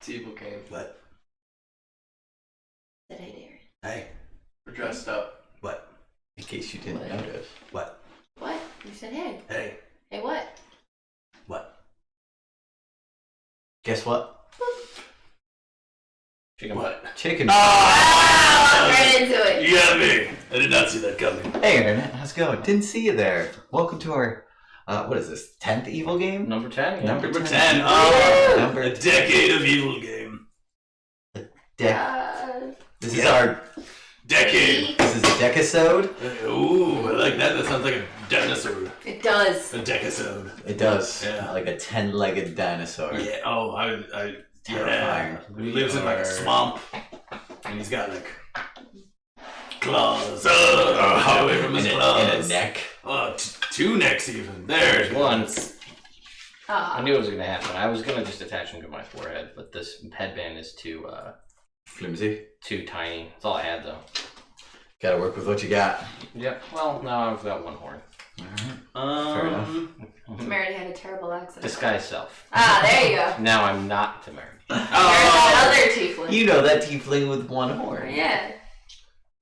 It's evil game. What? Said hey, Darren. Hey. We're dressed up. What? In case you didn't notice. What? What? You said hey. Hey. Hey, what? What? Guess what? Chicken what? Chicken. Oh, right into it. You got me. I did not see that coming. Hey, Internet. How's it going? Didn't see you there. Welcome to our, what is this, 10th evil game? Number 10. Yeah. Number 10. Oh, Number a decade of evil game. This is our... Decade. This is a decasode. Ooh, I like that. That sounds like a dinosaur. It does. A decasode. It does. Yeah. Like a 10-legged dinosaur. Yeah. Oh, I Terrifying. Yeah. He lives in like a swamp, and he's got like claws. Oh, away from his claws. And a neck. Oh, two necks even. There's one. Oh. I knew it was going to happen. I was going to just attach him to my forehead, but this headband is too Flimsy. too tiny. That's all I had, though. Gotta work with what you got. Yep. Well, now I've got one horn. Fair enough. Temerity had a terrible accent. Disguise self. Ah, there you go. Now I'm not Temerity. You're that other tiefling. You know that tiefling with one horn. Yeah.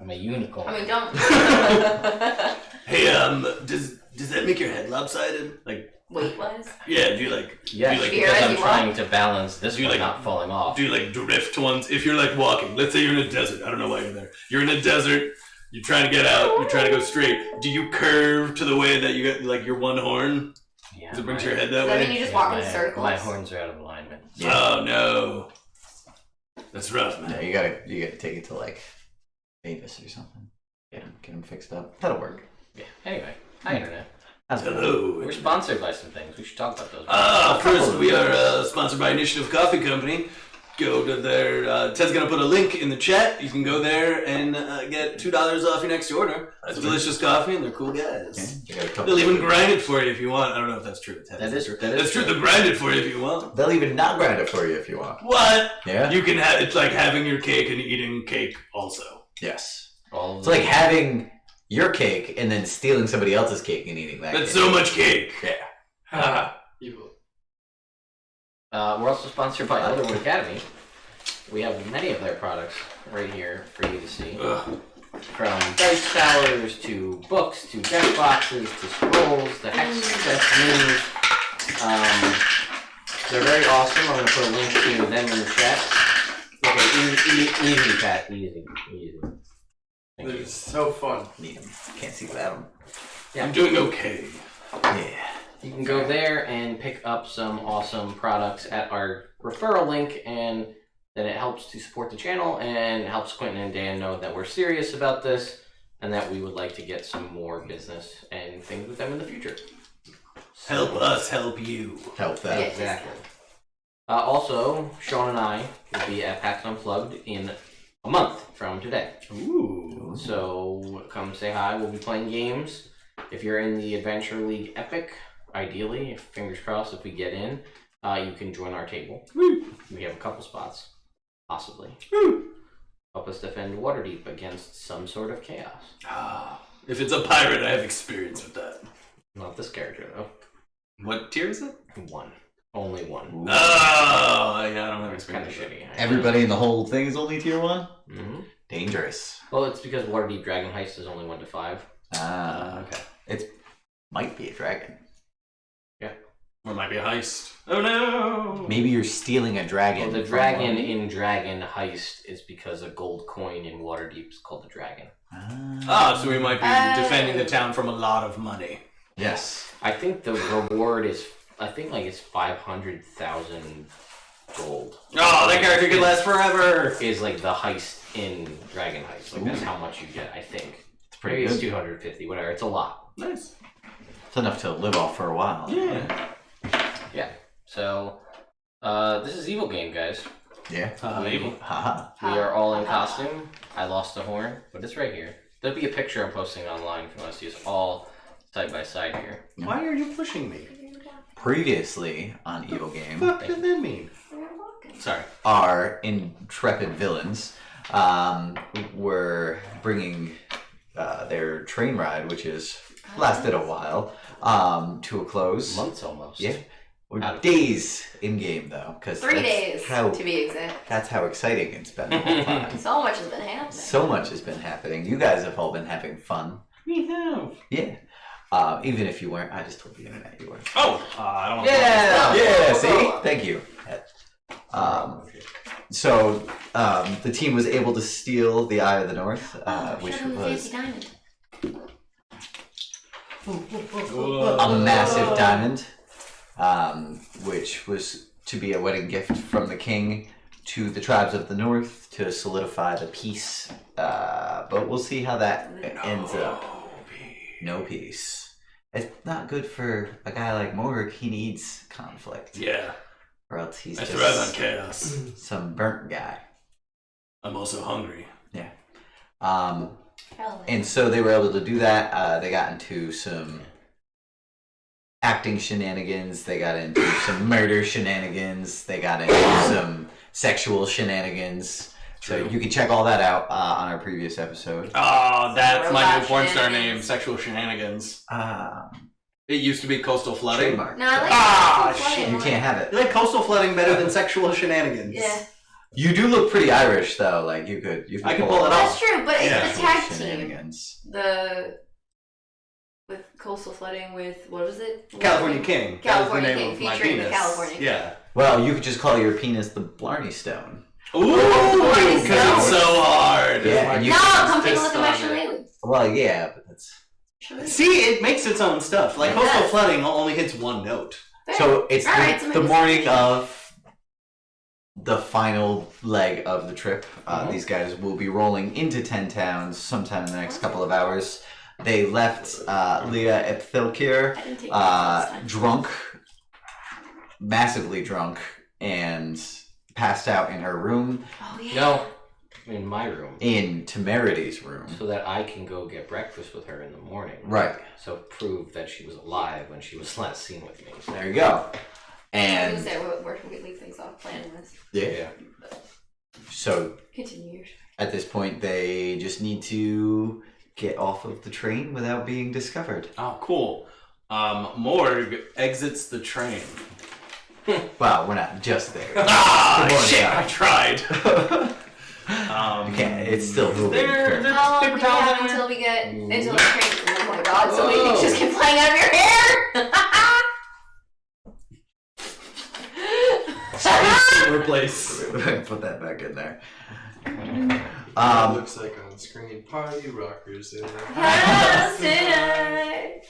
I'm a unicorn. I mean, don't. Hey, does that make your head lopsided? Like, Weight-wise? yeah, do you like... Yeah, do you like, because I'm you trying want? to balance this Do you one like- not falling off. do you like drift ones? If you're like walking, let's say you're in a desert. I don't know why you're there. You're in a desert. You're trying to get out. You're trying to go straight. Do you curve to the way that you get like your one horn? Yeah, Does it bring your head that Does that way? mean you just walk in circles? My horns are out of alignment. Oh no, that's rough, man. Yeah, you gotta take it to like Davis or something. Get him fixed up. That'll work. Yeah. Anyway, hi Internet. How's it going? Hello. We're sponsored by some things. We should talk about those. First, we are sponsored by Initiative Coffee Company. Go to their... Ted's going to put a link in the chat. You can go there and get $2 off your next order. It's delicious coffee, and they're cool guys. Yeah, They'll even grind it for you if you want. I don't know if that's true. That is true. That's true. They'll grind it for you if you want. They'll even not grind it for you if you want. What? Yeah? You can have... It's like having your cake and eating cake also. Yes. All It's like having your cake and then stealing somebody else's cake and eating that That's cake. so much cake. Yeah. Evil. We're also sponsored by Elderwood Academy. We have many of their products right here for you to see. Ugh. From dice towers to books to deck boxes to scrolls to hex minis. They're very awesome. I'm going to put a link to them in the chat. Okay, easy, Pat. Easy. Thank you. It's so fun. Need them. Can't see without them. Yeah. I'm doing okay. Yeah. You can go there and pick up some awesome products at our referral link, and then it helps to support the channel and helps Quentin and Dan know that we're serious about this and that we would like to get some more business and things with them in the future. Help us help you. Help them. Yeah. Exactly. Also, Sean and I will be at PAX Unplugged in a month from today. Ooh. So come say hi. We'll be playing games. If you're in the Adventure League Epic, ideally, fingers crossed, if we get in, you can join our table. We have a couple spots, possibly. Help us defend Waterdeep against some sort of chaos. If it's a pirate, I have experience with that. Not this character, though. What tier is it? One. Only one. Oh, yeah, I don't have It's kind experience of with that. shitty. Everybody in the whole thing is only tier 1? Mm-hmm. Dangerous. Well, it's because Waterdeep Dragon Heist is only 1 to 5. Okay. It might be a dragon. Or it might be a heist. Oh no! Maybe you're stealing a dragon. Well, the from dragon one. in Dragon Heist is because a gold coin in Waterdeep is called the dragon. So we might be defending the town from a lot of money. Yes. I think the reward is, it's 500,000 gold. Oh, that character could last forever! Is like the heist in Dragon Heist. Like that's how much you get, I think. It's pretty Maybe good. it's 250, whatever. It's a lot. Nice. It's enough to live off for a while. Yeah. Yeah. So, this is Evil Game, guys. Yeah. Evil. Haha. We are all in costume. I lost a horn, but it's right here. There'll be a picture I'm posting online if you want to see us all side by side here. Why are you pushing me? Previously on Evil Game, What does that mean? Sorry. our intrepid villains were bringing their train ride, which has lasted a while, to a close. Months almost. Yeah. Or Out of- days in game though, because 3 days, How, to be exact. that's how exciting it's been the whole time. So much has been happening. So much has been happening. You guys have all been having fun. We have. Yeah. Even if you weren't, I just told the internet you were. Oh, I don't want Yeah. Oh, See, oh. thank you. So the team was able to steal the Eye of the North, which was diamond. a massive diamond, which was to be a wedding gift from the king to the tribes of the north to solidify the peace. But we'll see how that ends up. No peace. It's not good for a guy like Morg. He needs conflict. Yeah. Or else he's I just thrive on chaos. some burnt guy. I'm also hungry. Yeah. Probably. And so they were able to do that. They got into some acting shenanigans. They got into some murder shenanigans. They got into some sexual shenanigans. So you can check all that out on our previous episode. Oh, that's my Robot new porn star shenanigans. name, Sexual Shenanigans. Um, It used to be Coastal Flooding. trademark. No, I like Ah, coastal flooding. You can't have it. You like Coastal Flooding better than Sexual Shenanigans. Yeah, You do look pretty Irish though. Like you could I could pull it off. that's true. But Yeah. it's the tag team. Shenanigans. With coastal flooding with what was it? California King. California that was the name King, of my featuring the penis. California King. Yeah. Well, you could just call your penis the Blarney Stone. Ooh, Blarney because it's Stone. so hard. Yeah, and you- No, come take a Fist look at my on it. shillelagh. Well, yeah, but that's See, it makes its own stuff. Like It Coastal does. Flooding only hits one note. so. It's Alright, the so maybe morning it's- of the final leg of the trip. These guys will be rolling into 10 towns sometime in the next couple of hours. They left Leah at Thilkir I didn't take last time. drunk, massively drunk, and passed out in her room, Oh yeah. No, in my room, in Temerity's room. so that I can go get breakfast with her in the morning. Right. So prove that she was alive when she was last seen with me. There you go. I was And gonna say, where can we leave things off planning this? yeah. So Continue. at this point, they just need to get off of the train without being discovered. Oh, cool. Morg exits the train. Well, we're not just there. Ah, Good morning, shit! guys. I tried. Okay, it's still moving. There- currently. How long paper do we towels have in there? until we get into the train? Oh my god, so many Whoa. things just keep flying out of your hair! Replace. Put that back in there. Looks like on screen party rockers in there. Yes, tonight.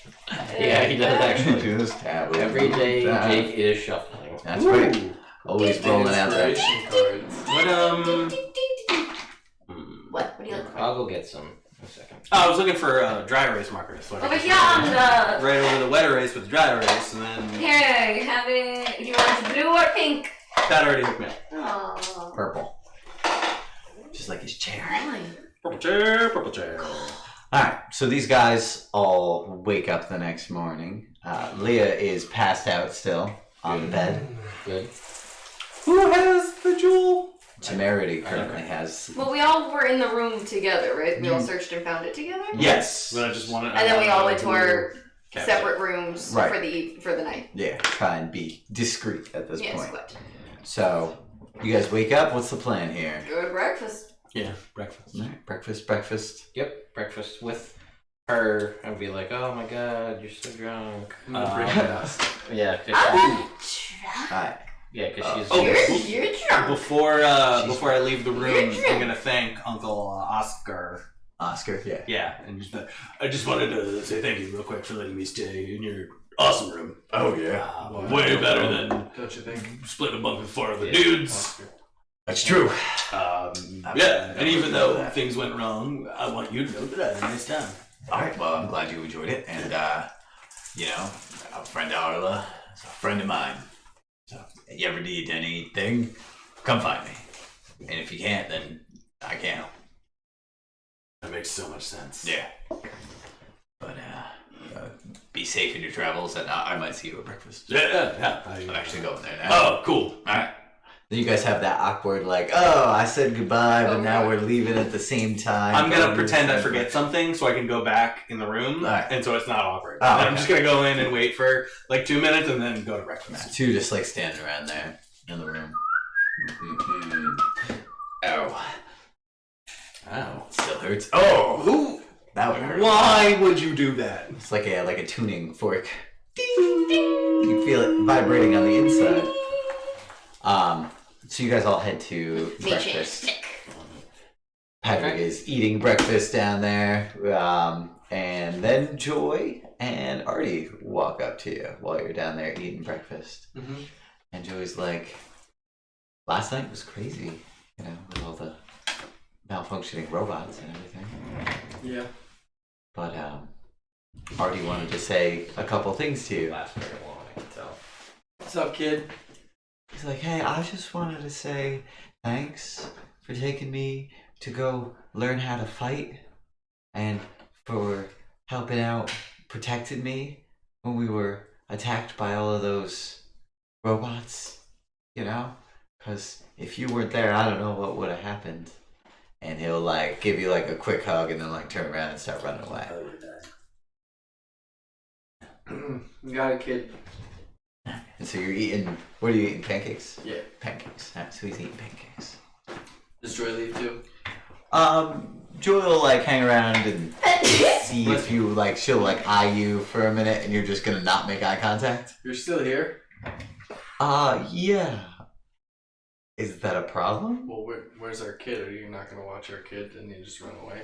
Yeah, he does actually. Just have a Every day, good time. Jake is shuffling. That's right. Always rolling out there. Inspiration cards. What What? What do you look for? I'll go get some in a second. Oh, I was looking for dry erase markers. Over here on the... Right over the wet erase with dry erase, and then Here, you have it. You want blue or pink? that already hooked me up. Oh. Purple. Just like his chair. Purple chair, purple chair. Alright, so these guys all wake up the next morning. Leah is passed out still on the bed. Good. Who has the jewel? Temerity currently has. Well, we all were in the room together, right? We all searched and found it together? Yes. But I just wanted. And then we all went to our Capture. separate rooms Right. for the night. Yeah, try and be discreet at this Yes, point. what? So, you guys wake up. What's the plan here? Go to breakfast. Yeah, breakfast. Alright, breakfast. Yep, breakfast with her and be like, oh my god, you're so drunk. Yeah, cause Alright. yeah, because she's. Oh, You're drunk. Before I leave the room, I'm gonna thank Uncle Oscar. Oscar, yeah. Yeah, and I just wanted to say thank you real quick for letting me stay in your awesome room. Oh, yeah. Way better than Don't you think? splitting a bunk with 4 other Yeah. dudes. That's true. Yeah, and even though things went wrong, I want you to know that I had a nice time. Alright, well, I'm glad you enjoyed it. And, you know, a friend of Arla is a friend of mine. So, if you ever need anything, come find me. And if you can't, then I can't help. That makes so much sense. Yeah. But, be safe in your travels, and I might see you at breakfast. Yeah. I'm actually going there now. Oh, cool. Alright. Then you guys have that awkward, like, oh, I said goodbye, but now we're leaving at the same time. I'm gonna pretend I forget something so I can go back in the room, Alright. and so it's not awkward. Oh, And I'm okay. just gonna go in and wait for like 2 minutes and then go to breakfast. Two just like standing around there in the room. Ow. Ow. Still hurts. Oh! Ooh, That would hurt. why would you do that? It's like a tuning fork. Ding, ding. You feel it vibrating on the inside. So you guys all head to breakfast. Patrick is eating breakfast down there. And then Joy and Artie walk up to you while you're down there eating breakfast. Mm-hmm. And Joey's like, last night was crazy, with all the malfunctioning robots and everything. Yeah. But Artie wanted to say a couple things to you. Last very long, I can tell. What's up, kid? He's like, hey, I just wanted to say thanks for taking me to go learn how to fight and for helping out, protecting me when we were attacked by all of those robots, Because if you weren't there, I don't know what would have happened. And he'll like give you like a quick hug and then like turn around and start running away. You got it, kid. And so you're eating, what are you eating, pancakes? Yeah. Pancakes. So he's eating pancakes. Does Joy leave too? Joy will like hang around and see if you like, she'll like eye you for a minute and you're just gonna not make eye contact. You're still here? Yeah. Is that a problem? Well, where's our kid? Are you not gonna watch our kid and you just run away?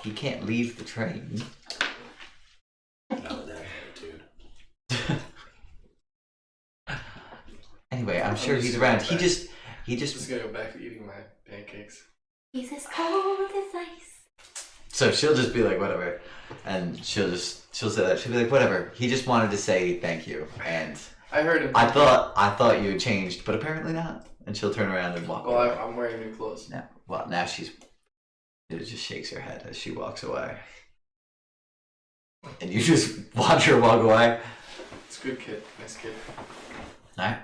He can't leave the train. Not with that attitude. Anyway, I'm sure just he's around. back. He just Just gonna go back to eating my pancakes. He's as cold as ice. So she'll just be like, whatever. And she'll say that. She'll be like, whatever. He just wanted to say thank you. And I heard him. I thought you had changed, but apparently not. And she'll turn around and walk Well, away. I'm wearing new clothes. Now it just shakes her head as she walks away. And you just watch her walk away. It's a good kid. Nice kid. Alright.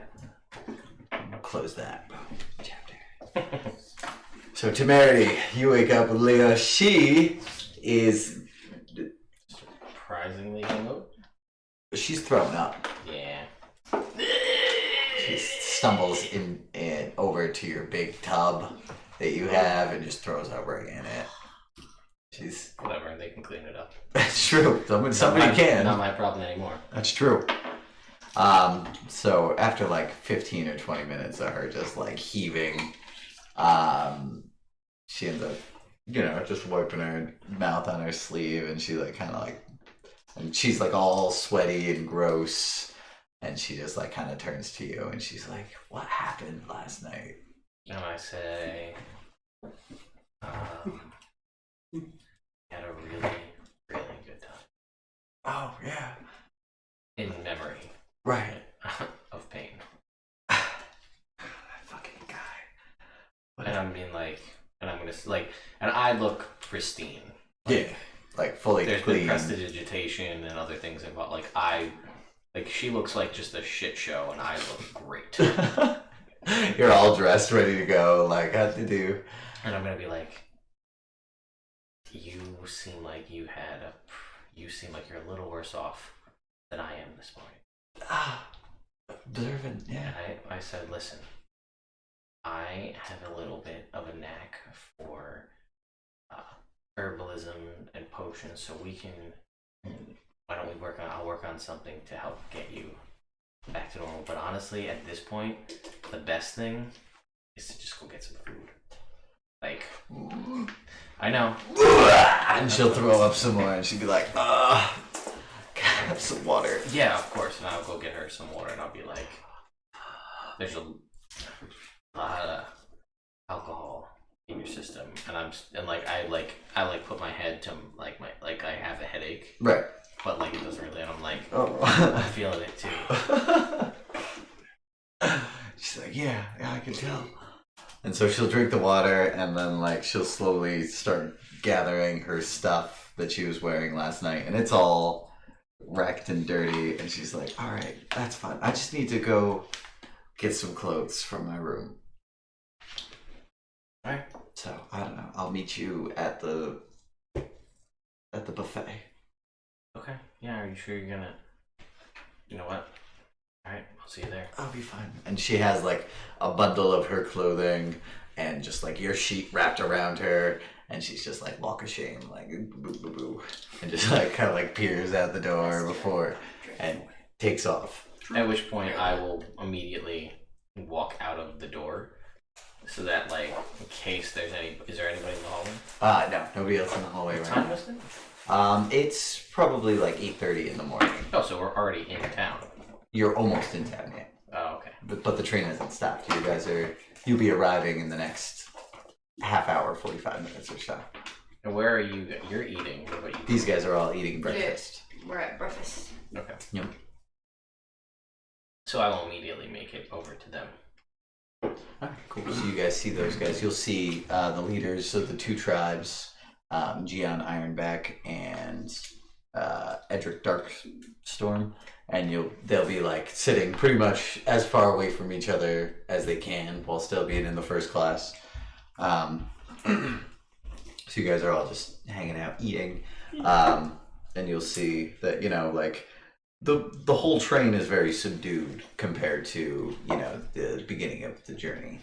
Close that chapter. So Temerity, you wake up with Leah. She is Surprisingly hungover. she's thrown up. Yeah. She stumbles in over to your big tub that you have and just throws up right in it. She's Whatever, they can clean it up. that's true. Somebody can. Not my problem anymore. That's true. So after like 15 or 20 minutes of her just like heaving, she ends up, just wiping her mouth on her sleeve and she like kind of like, and she's like all sweaty and gross and she just like kind of turns to you and she's like, what happened last night? And I say, had a really, really good time. Oh, yeah. In memory Right. of pain. That fucking guy. And I'm being like, and I'm gonna like, and I look pristine. Yeah. Like fully There's clean. been prestidigitation and other things involved. Like she looks like just a shit show, and I look great. You're all dressed, ready to go, like, how'd you do? And I'm gonna be like, you seem like you're a little worse off than I am this morning. Observant, yeah. And I said, listen, I have a little bit of a knack for herbalism and potions, so we can, why don't we I'll work on something to help get you back to normal. But honestly, at this point, the best thing is to just go get some food. Like, I know. And she'll throw up some more and she'd be like, can I have some water? Yeah, of course. And I'll go get her some water and I'll be like, there's a lot of alcohol in your system. And I put my head to like I have a headache. Right. But like it doesn't really, and I'm like, Oh. I'm feeling it too. She's like, yeah, I can tell. And so she'll drink the water and then like she'll slowly start gathering her stuff that she was wearing last night. And it's all wrecked and dirty. And she's like, all right, that's fine. I just need to go get some clothes from my room. Alright. So I don't know. I'll meet you at the buffet. Okay. Yeah, are you sure you're gonna... You know what? Alright, I'll see you there. I'll be fine. And she has like a bundle of her clothing and just like your sheet wrapped around her, and she's just like walk of shame, like boo boo boo, and just like kind of like peers out the door before and takes off. At which point I will immediately walk out of the door, so that like in case there's any... Is there anybody in the hallway? No, nobody else in the hallway What right time now. is it? It's probably like 8:30 in the morning. Oh, so we're already in town. You're almost in town yet, Oh, okay. but the train hasn't stopped. You'll be arriving in the next half hour, 45 minutes or so. And where are you? You're eating. What about you? These guys are all eating breakfast. We're at breakfast. Okay. Yep. So I will immediately make it over to them. Alright, cool. So you guys see those guys. You'll see the leaders of the two tribes, Gian Ironback and Edric Darkstorm, and they'll be like sitting pretty much as far away from each other as they can while still being in the first class. So you guys are all just hanging out, eating, and you'll see that like the whole train is very subdued compared to the beginning of the journey.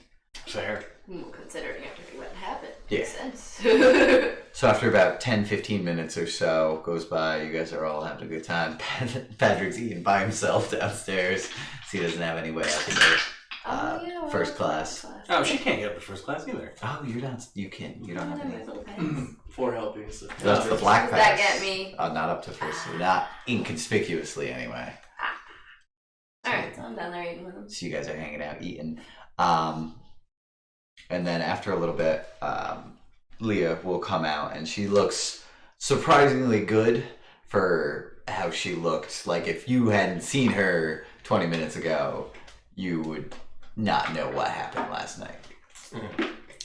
Fair. Well, considering everything that happened. Yeah. Makes sense. So after about 10-15 minutes or so goes by, you guys are all having a good time. Patrick's eating by himself downstairs, so he doesn't have any way up to the first class. Oh, she can't get up to first class either. Oh, you're not. You don't have any. 4 helpings. That's the black pass. That get me. Not up to first. Not inconspicuously, anyway. Alright, so I'm down there eating with them. So you guys are hanging out, eating. And then after a little bit, Leah will come out, and she looks surprisingly good for how she looked. Like, if you hadn't seen her 20 minutes ago, you would not know what happened last night.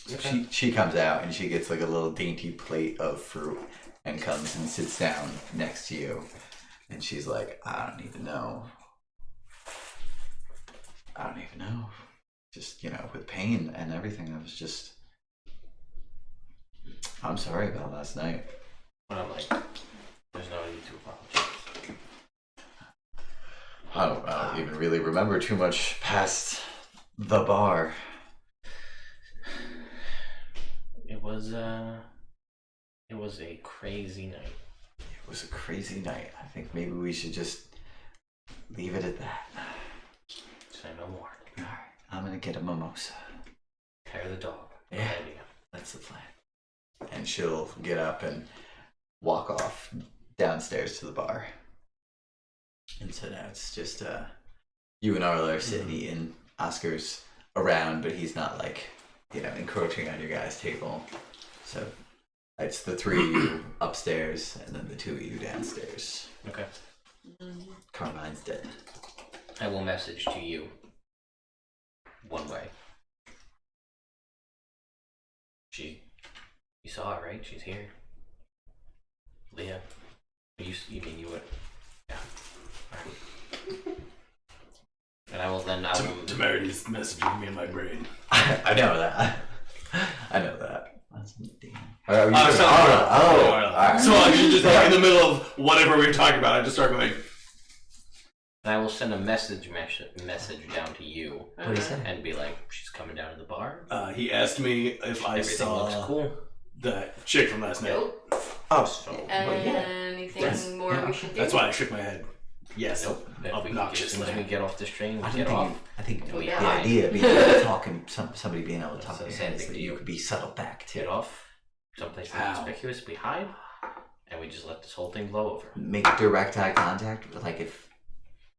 So she comes out, and she gets like a little dainty plate of fruit and comes and sits down next to you. And she's like, I don't even know. Just, with pain and everything, I'm sorry about last night. And I'm like, there's no need to apologize. I don't even really remember too much past the bar. It was a crazy night. It was a crazy night. I think maybe we should just leave it at that. Say no more. All right, I'm gonna get a mimosa. Pair the dog. Yeah. Good idea. That's the plan. And she'll get up and walk off downstairs to the bar. And so now it's just you and Arla are sitting eating. Oscar's around, but he's not like, encroaching on your guys' table. So it's the three of you upstairs and then the two of you downstairs. Okay. Carmine's dead. I will message to you one way. You saw it, right? She's here. Leah. You mean you would? Yeah. Alright. And I will Temerity's messaging me in my brain. I know that. I know that. That's damn. Alright. So I should just in the middle of whatever we were talking about, I just start going. And I will send a message down to you. What do you say? And be like, she's coming down to the bar. He asked me if I Everything saw looks cool. that chick from last night. Nope. Oh, So, Anything Yes. more we should do? That's why I shook my head. Yes. nope. Obnoxious. As soon as we get off this train, we I get off. think We the hide. idea of being able to talk and somebody being able to talk So to your same head is thing that to you you. could be settled back Get to off. Someplace How? conspicuous, we hide. And we just let this whole thing blow over. make direct eye contact,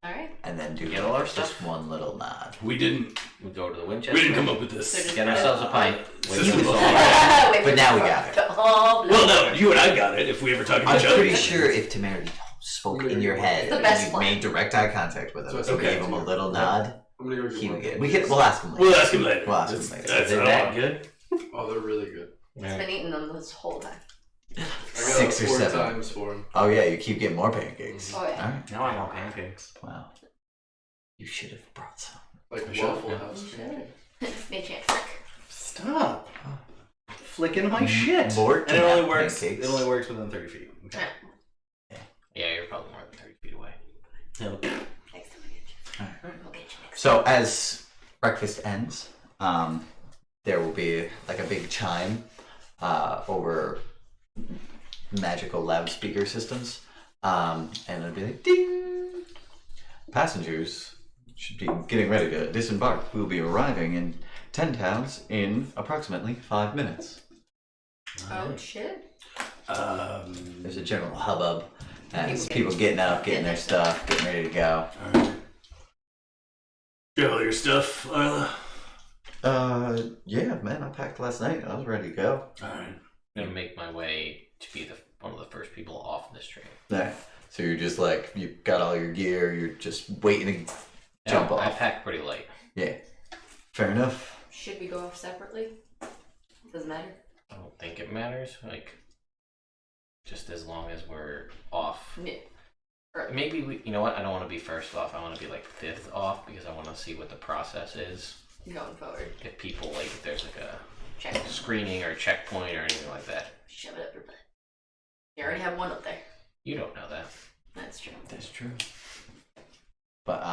Alright. and then do Get all our just stuff? one little nod. We didn't We go to the Winchester. we didn't come up with So this. just- Get ourselves a pint. Wait This till was it's all all- right. Wait But for now we the- got it. Oh, Well, no, you and I got it if we ever talk to I'm each other. pretty sure if Temerity spoke in your head The and best you plan. made direct eye contact with him, So it's and okay. gave him a little nod, I'm gonna go he get would get. one. We'll ask him later. We'll ask him later. We'll ask him That's- later. that's- Is it I that don't- good? Oh, they're really good. I've been eating them this whole time. I got 6 or 4 7. times for him. Oh yeah, you keep getting more pancakes. Oh, yeah. All right. Now I want pancakes. Wow. You should have brought some. Like I should. Waffle House. Make chance. Stop. Flicking my shit. More And it only works. pancakes. It only works within 30 feet. Okay. Yeah, you're probably more than 30 feet away. Yep. Next time I get you. We'll get you next So as breakfast ends, there will be like a big chime over magical loudspeaker systems, and it'll be like ding. Passengers should be getting ready to disembark. We'll be arriving in 10 towns in approximately 5 minutes. Oh shit. There's a general hubbub as people getting up, getting their stuff, getting ready to go. Alright. You have all your stuff, Arla? Yeah, man, I packed last night. I was ready to go. Alright. I'm gonna make my way to be one of the first people off this train. Yeah. So you're just like, you got all your gear, you're just waiting to jump I off. packed pretty light. Yeah. Fair enough. Should we go off separately? Doesn't matter. I don't think it matters. Like, just as long as we're off. Yeah. Maybe we. You know what? I don't want to be first off. I want to be like fifth off because I want to see what the process is. Going forward. If people like, if there's like a Check. screening or checkpoint or anything like that. Shove it up your butt. You already have one up there. You don't know that. That's true. That's true. But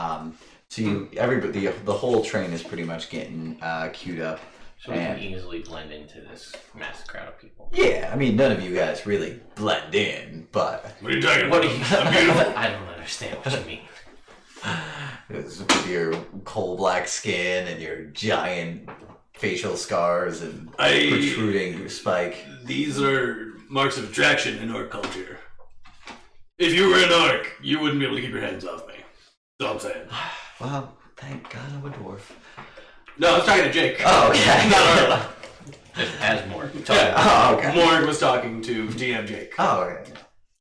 so you everybody the whole train is pretty much getting queued up. So we can And- easily blend into this mass crowd of people. Yeah, I mean none of you guys really blend in, but What are you talking What about? do you? I'm beautiful. I don't understand what you mean. with your coal black skin and your giant facial scars and I- protruding spike. These are marks of attraction in orc culture. If you were an orc, you wouldn't be able to keep your hands off me. That's all I'm saying. Well, thank God I'm a dwarf. No, I was talking to Jake. Oh, okay. Not Arla. As more. Yeah. Oh, okay. Morg was talking to DM Jake. Oh, okay.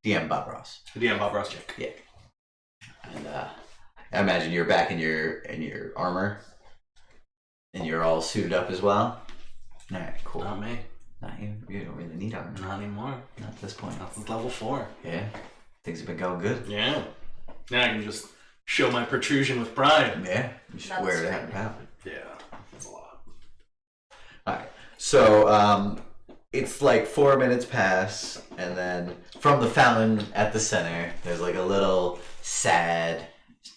DM Bob Ross. DM Bob Ross Jake. And I imagine you're back in your armor, and you're all suited up as well. All right, cool. Not me. Not you. You don't really need armor. Not anymore. Not at this point. Not since level 4. Yeah, things have been going good. Yeah. Now I can just show my protrusion with pride. Yeah, you should That's wear right. that and proud. Yeah. That's a lot. All right. So it's like 4 minutes pass, and then from the fountain at the center, there's like a little sad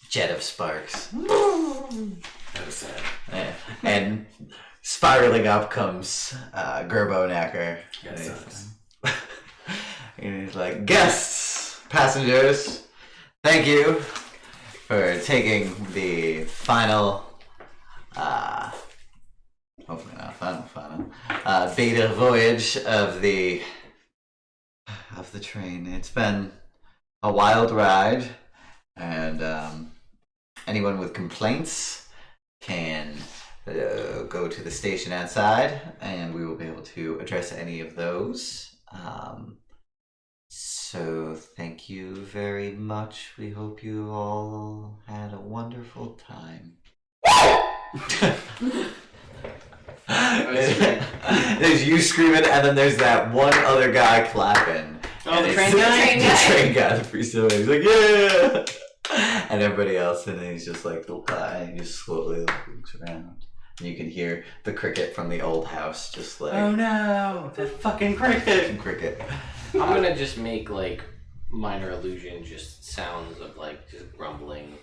jet of sparks. That was sad. Yeah. And spiraling up comes Gerbo Knacker. That sucks. And he's like, guests, passengers, thank you for taking the final, hopefully not final, beta voyage of the train. It's been a wild ride, and anyone with complaints can go to the station outside, and we will be able to address any of those. So thank you very much. We hope you all had a wonderful time. There's you screaming, and then there's that one other guy clapping. Oh, And the it's train guy? The train guy, the priest. He's like, yeah! And everybody else, and then he's just like, and he just slowly looks around. And you can hear the cricket from the old house, just like, Oh no! That fucking cricket! cricket. I'm gonna just make like minor illusion, just sounds of like just grumbling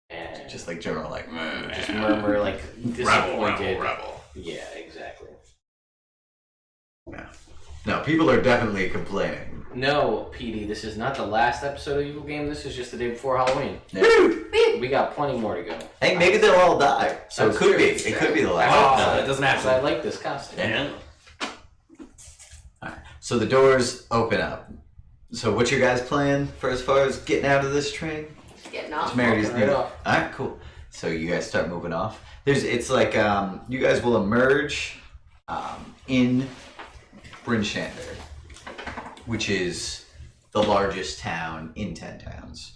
and Just like general, like, just murmur, like disappointed. rebel. Yeah, exactly. No, people are definitely complaining. No, PD, this is not the last episode of Evil Game. This is just the day before Halloween. Yeah. We got plenty more to go. Hey, maybe they'll all die. So That's it could true. be. It could be the last Oh, episode. that doesn't happen. I like this costume. Yeah. Alright, so the doors open up. So what's your guys' plan for as far as getting out of this train? Getting off. Meredith's Right off. Alright, cool. So you guys start moving off. It's like you guys will emerge in Brynn Shandar, which is the largest town in 10 towns.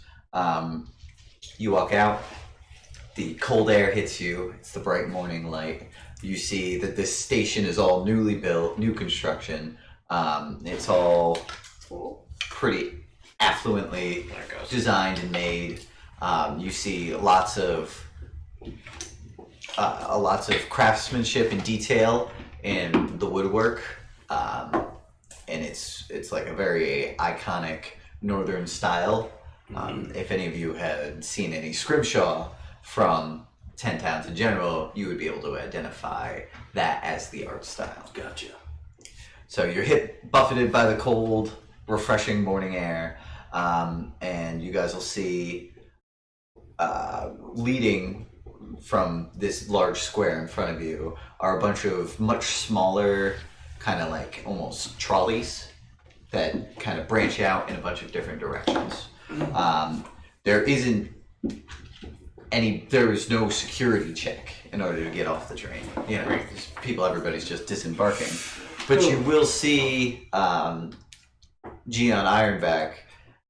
You walk out, the cold air hits you, it's the bright morning light. You see that this station is all newly built, new construction. It's all pretty affluently There it goes. designed and made. You see lots of lots of craftsmanship and detail in the woodwork, and it's like a very iconic northern style. If any of you had seen any scrimshaw from 10 Towns in general, you would be able to identify that as the art style. Gotcha. So you're buffeted by the cold, refreshing morning air, and you guys will see leading from this large square in front of you are a bunch of much smaller, kind of like almost trolleys that kind of branch out in a bunch of different directions. There is no security check in order to get off the train. You know, everybody's just disembarking. But you will see Gion Ironback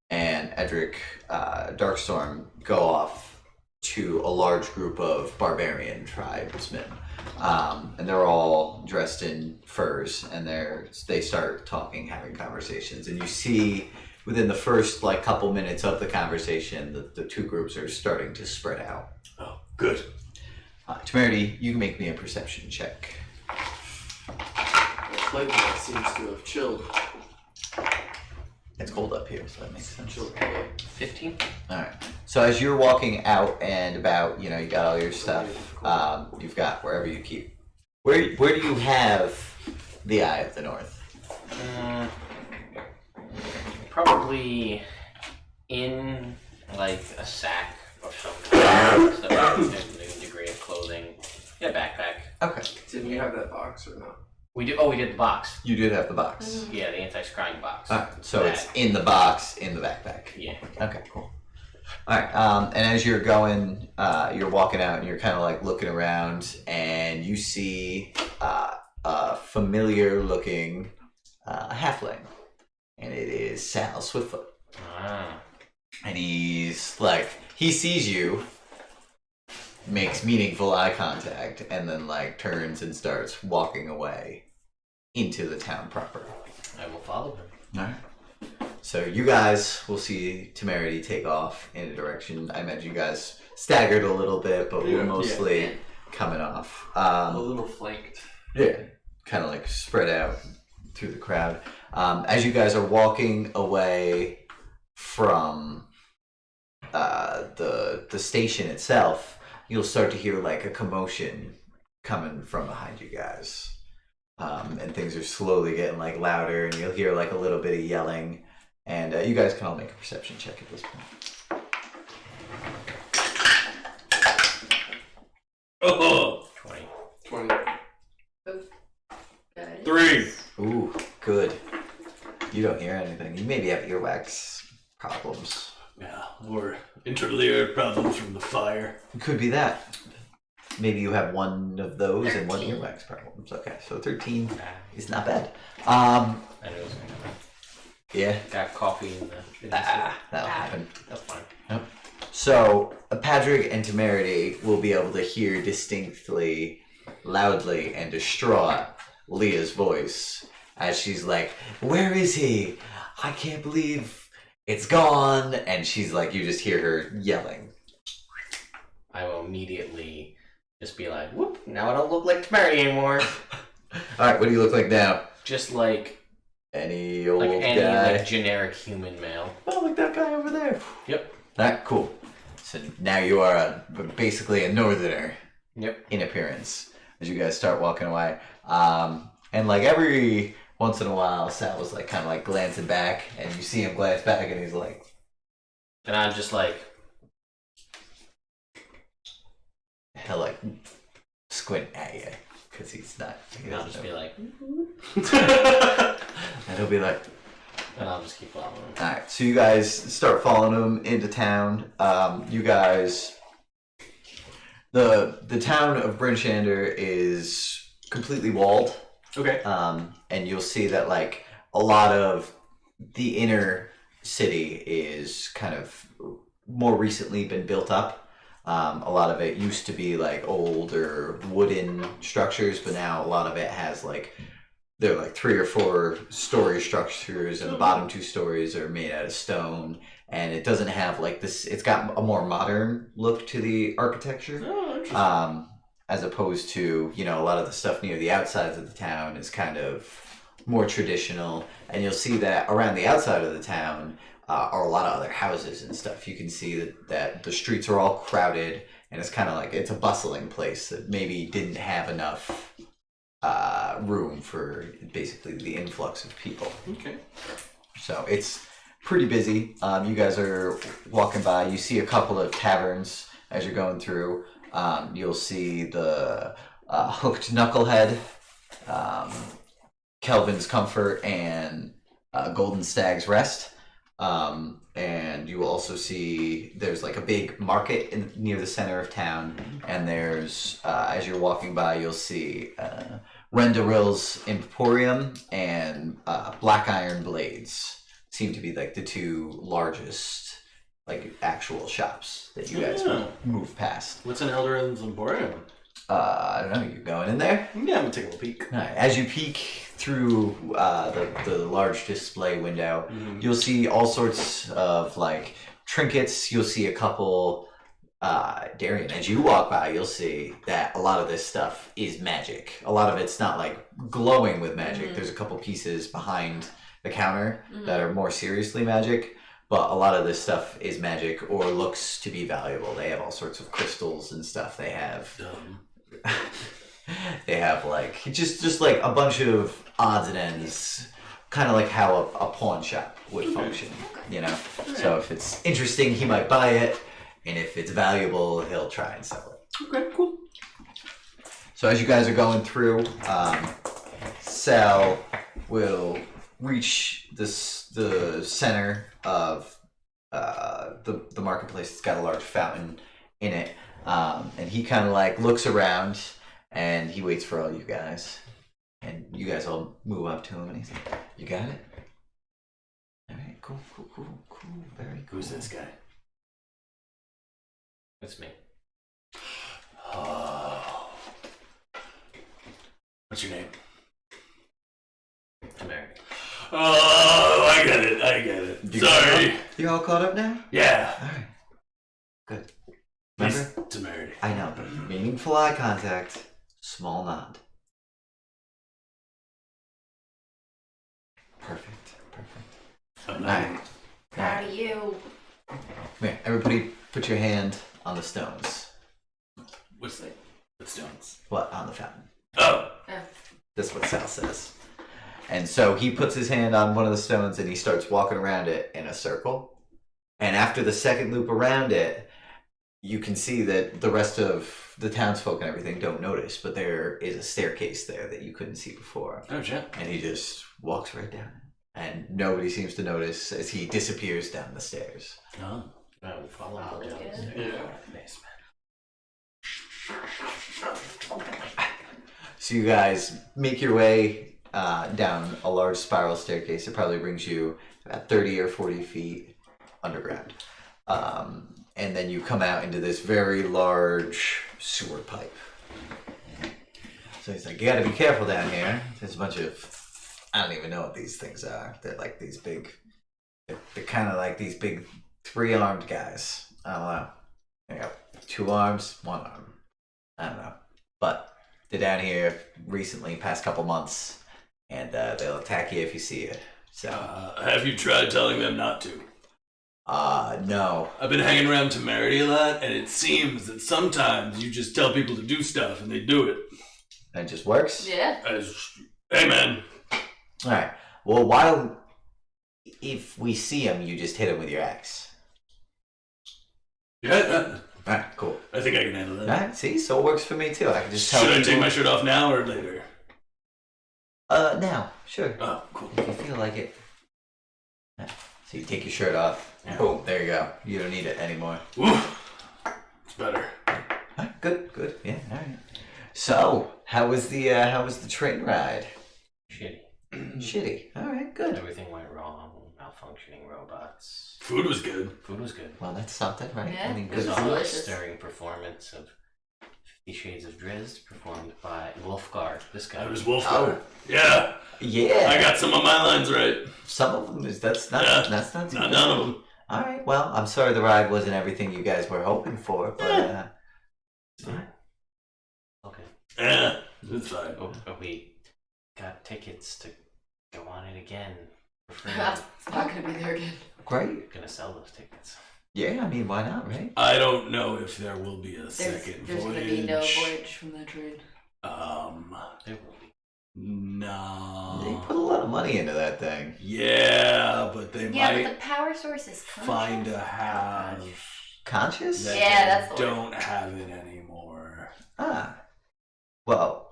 and Edric Darkstorm go off to a large group of barbarian tribesmen. And they're all dressed in furs, and they start talking, having conversations. And you see within the first couple minutes of the conversation, the two groups are starting to spread out. Oh, good. Temerity, you can make me a perception check. The flight path seems to have chilled. It's cold up here, so that makes sense. Chilled. 15. All right. So as you're walking out and about, you got all your stuff. You've got wherever you keep. Where do you have the Eye of the North? Probably in a sack or some kind. So a degree of clothing. Yeah, backpack. Okay. Did we have that box or not? We did. Oh, we did the box. You did have the box. Yeah, the anti-scrying box. All right. So it's in the box in the backpack. Yeah. Okay. Cool. All right. And as you're going, you're walking out and you're kind of looking around, and you see a familiar-looking halfling, and it is Sal Swiftfoot. Ah. And he sees you, makes meaningful eye contact, and then turns and starts walking away into the town proper. I will follow him. All right. So you guys will see Temerity take off in a direction. I imagine you guys staggered a little bit, but we're mostly coming off. A little flanked. Yeah, kind of spread out through the crowd. As you guys are walking away from the station itself, you'll start to hear a commotion coming from behind you guys. And things are slowly getting louder, and you'll hear a little bit of yelling. And you guys can all make a perception check at this point. Oh, 20. 3. Ooh, good. You don't hear anything. You maybe have earwax problems. Yeah, or interlayer problems from the fire. It could be that. Maybe you have one of those 13. and one earwax problems. Okay, so 13 is not bad. I knew it was going to happen. Yeah. Got coffee in the That'll happen. That's fine. Yep. So, Patrick and Temerity will be able to hear distinctly, loudly, and distraught Leah's voice as she's like, "Where is he? I can't believe it's gone." And she's you just hear her yelling. I will immediately just be like, whoop, now I don't look like Temerity anymore. Alright, what do you look like now? Just Any old any guy? generic human male. Oh, like that guy over there. Yep. Alright, cool. So now you are basically a northerner. Yep. In appearance as you guys start walking away. And every once in a while, Sal was kind of glancing back, and you see him glance back, and he's like, and I'm just he'll squint at you because he's not. I'll just be like, and he'll be like, and I'll just keep following him. all right. So you guys start following him into town. You guys, the town of Brynn Shandar is completely walled. Okay. And you'll see that a lot of the inner city is kind of more recently been built up. A lot of it used to be older wooden structures, but now a lot of it has they're 3 or 4 story structures, and the bottom 2 stories are made out of stone, and it doesn't have this. It's got a more modern look to the architecture. Oh, interesting. as opposed to, you know, a lot of the stuff near the outsides of the town is kind of more traditional. And you'll see that around the outside of the town are a lot of other houses and stuff. You can see that the streets are all crowded, and it's kind of like it's a bustling place that maybe didn't have enough room for basically the influx of people. Okay. So it's pretty busy. You guys are walking by. You see a couple of taverns as you're going through. You'll see the Hooked Knucklehead, Kelvin's Comfort, and Golden Stag's Rest. And you will also see there's like a big market near the center of town, and there's as you're walking by, you'll see Rendaril's Emporium and Black Iron Blades seem to be like the two largest like actual shops that you guys move past. What's an Eldarin's Emporium? I don't know. You going in there? Yeah, I'm gonna take a little peek. All right. As you peek through the large display window, you'll see all sorts of like trinkets. You'll see a couple. Darian, as you walk by, you'll see that a lot of this stuff is magic. A lot of it's not like glowing with magic. There's a couple pieces behind the counter that are more seriously magic, but a lot of this stuff is magic or looks to be valuable. They have all sorts of crystals and stuff. They have they have like just like a bunch of odds and ends, kind of like how a pawn shop would function, you know. So if it's interesting, he might buy it. And if it's valuable, he'll try and sell it. Okay, cool. So as you guys are going through, Sal will reach the center of the marketplace. It's got a large fountain in it, and he kind of like looks around and he waits for all you guys. And you guys all move up to him, and he's like, "You got it? All right, cool, very cool." Who's this guy? It's me. Oh. What's your name? Mary. Oh, I get it. Sorry. You all caught up now? Yeah. All right. Good. Nice Remember? temerity. I know, but meaningful eye contact, small nod. Perfect. I'm All not. right. Proud of you. Here, everybody put your hand on the stones. What's that? The stones. What? On the fountain. Oh. That's what Sal says. And so he puts his hand on one of the stones and he starts walking around it in a circle. And after the second loop around it, you can see that the rest of the townsfolk and everything don't notice, but there is a staircase there that you couldn't see before. Oh, shit. And he just walks right down. And nobody seems to notice as he disappears down the stairs. Oh. I will follow him down. Yeah. So you guys make your way down a large spiral staircase. It probably brings you about 30 or 40 feet underground. And then you come out into this very large sewer pipe. So he's like, you gotta be careful down here. There's a bunch of, I don't even know what these things are. They're like these big, they're kind of like these big 3-armed guys. I don't know. They got 2 arms, 1 arm. I don't know. But they're down here recently, past couple months, and they'll attack you if you see it. So, Have you tried telling them not to? no. I've been hanging around Temerity a lot, and it seems that sometimes you just tell people to do stuff, and they do it. It just works? Yeah. Hey, man. Alright. Well, if we see him, you just hit him with your axe. Yeah, Alright, cool. I think I can handle that. Alright, see? So it works for me too. I can just tell Should I people... take my shirt off now or later? Now, sure. Oh, cool. If you feel like it. Yeah. So you take your shirt off. Yeah. Boom, there you go. You don't need it anymore. Oof. It's better. Alright, good. Yeah, alright. So, how was the train ride? Shitty. Shitty. Alright, good. Everything went wrong. Malfunctioning robots. Food was good. Food was good. Well, that's something, right? Yeah. I mean, There's good a food. delicious. stirring performance of 50 Shades of Drizzt, performed by Wolfgar. This guy. I was Wolf. Oh. Yeah. Yeah. I got some of my lines right. Some of them that's not Yeah. that's not too Not bad. none of them. All right. Well, I'm sorry the ride wasn't everything you guys were hoping for, but It's fine. Oh, we got tickets to go on it again for free. It's not gonna be there again. Great. We're gonna sell those tickets. Yeah, I mean, why not, right? I don't know if there will be a second There's voyage. gonna be no voyage from that train. There will be. No. They put a lot of money into that thing. Yeah, but they Yeah, might but the power source is find a have Conscious? that Yeah, they that's the don't have it anymore. Ah. Well,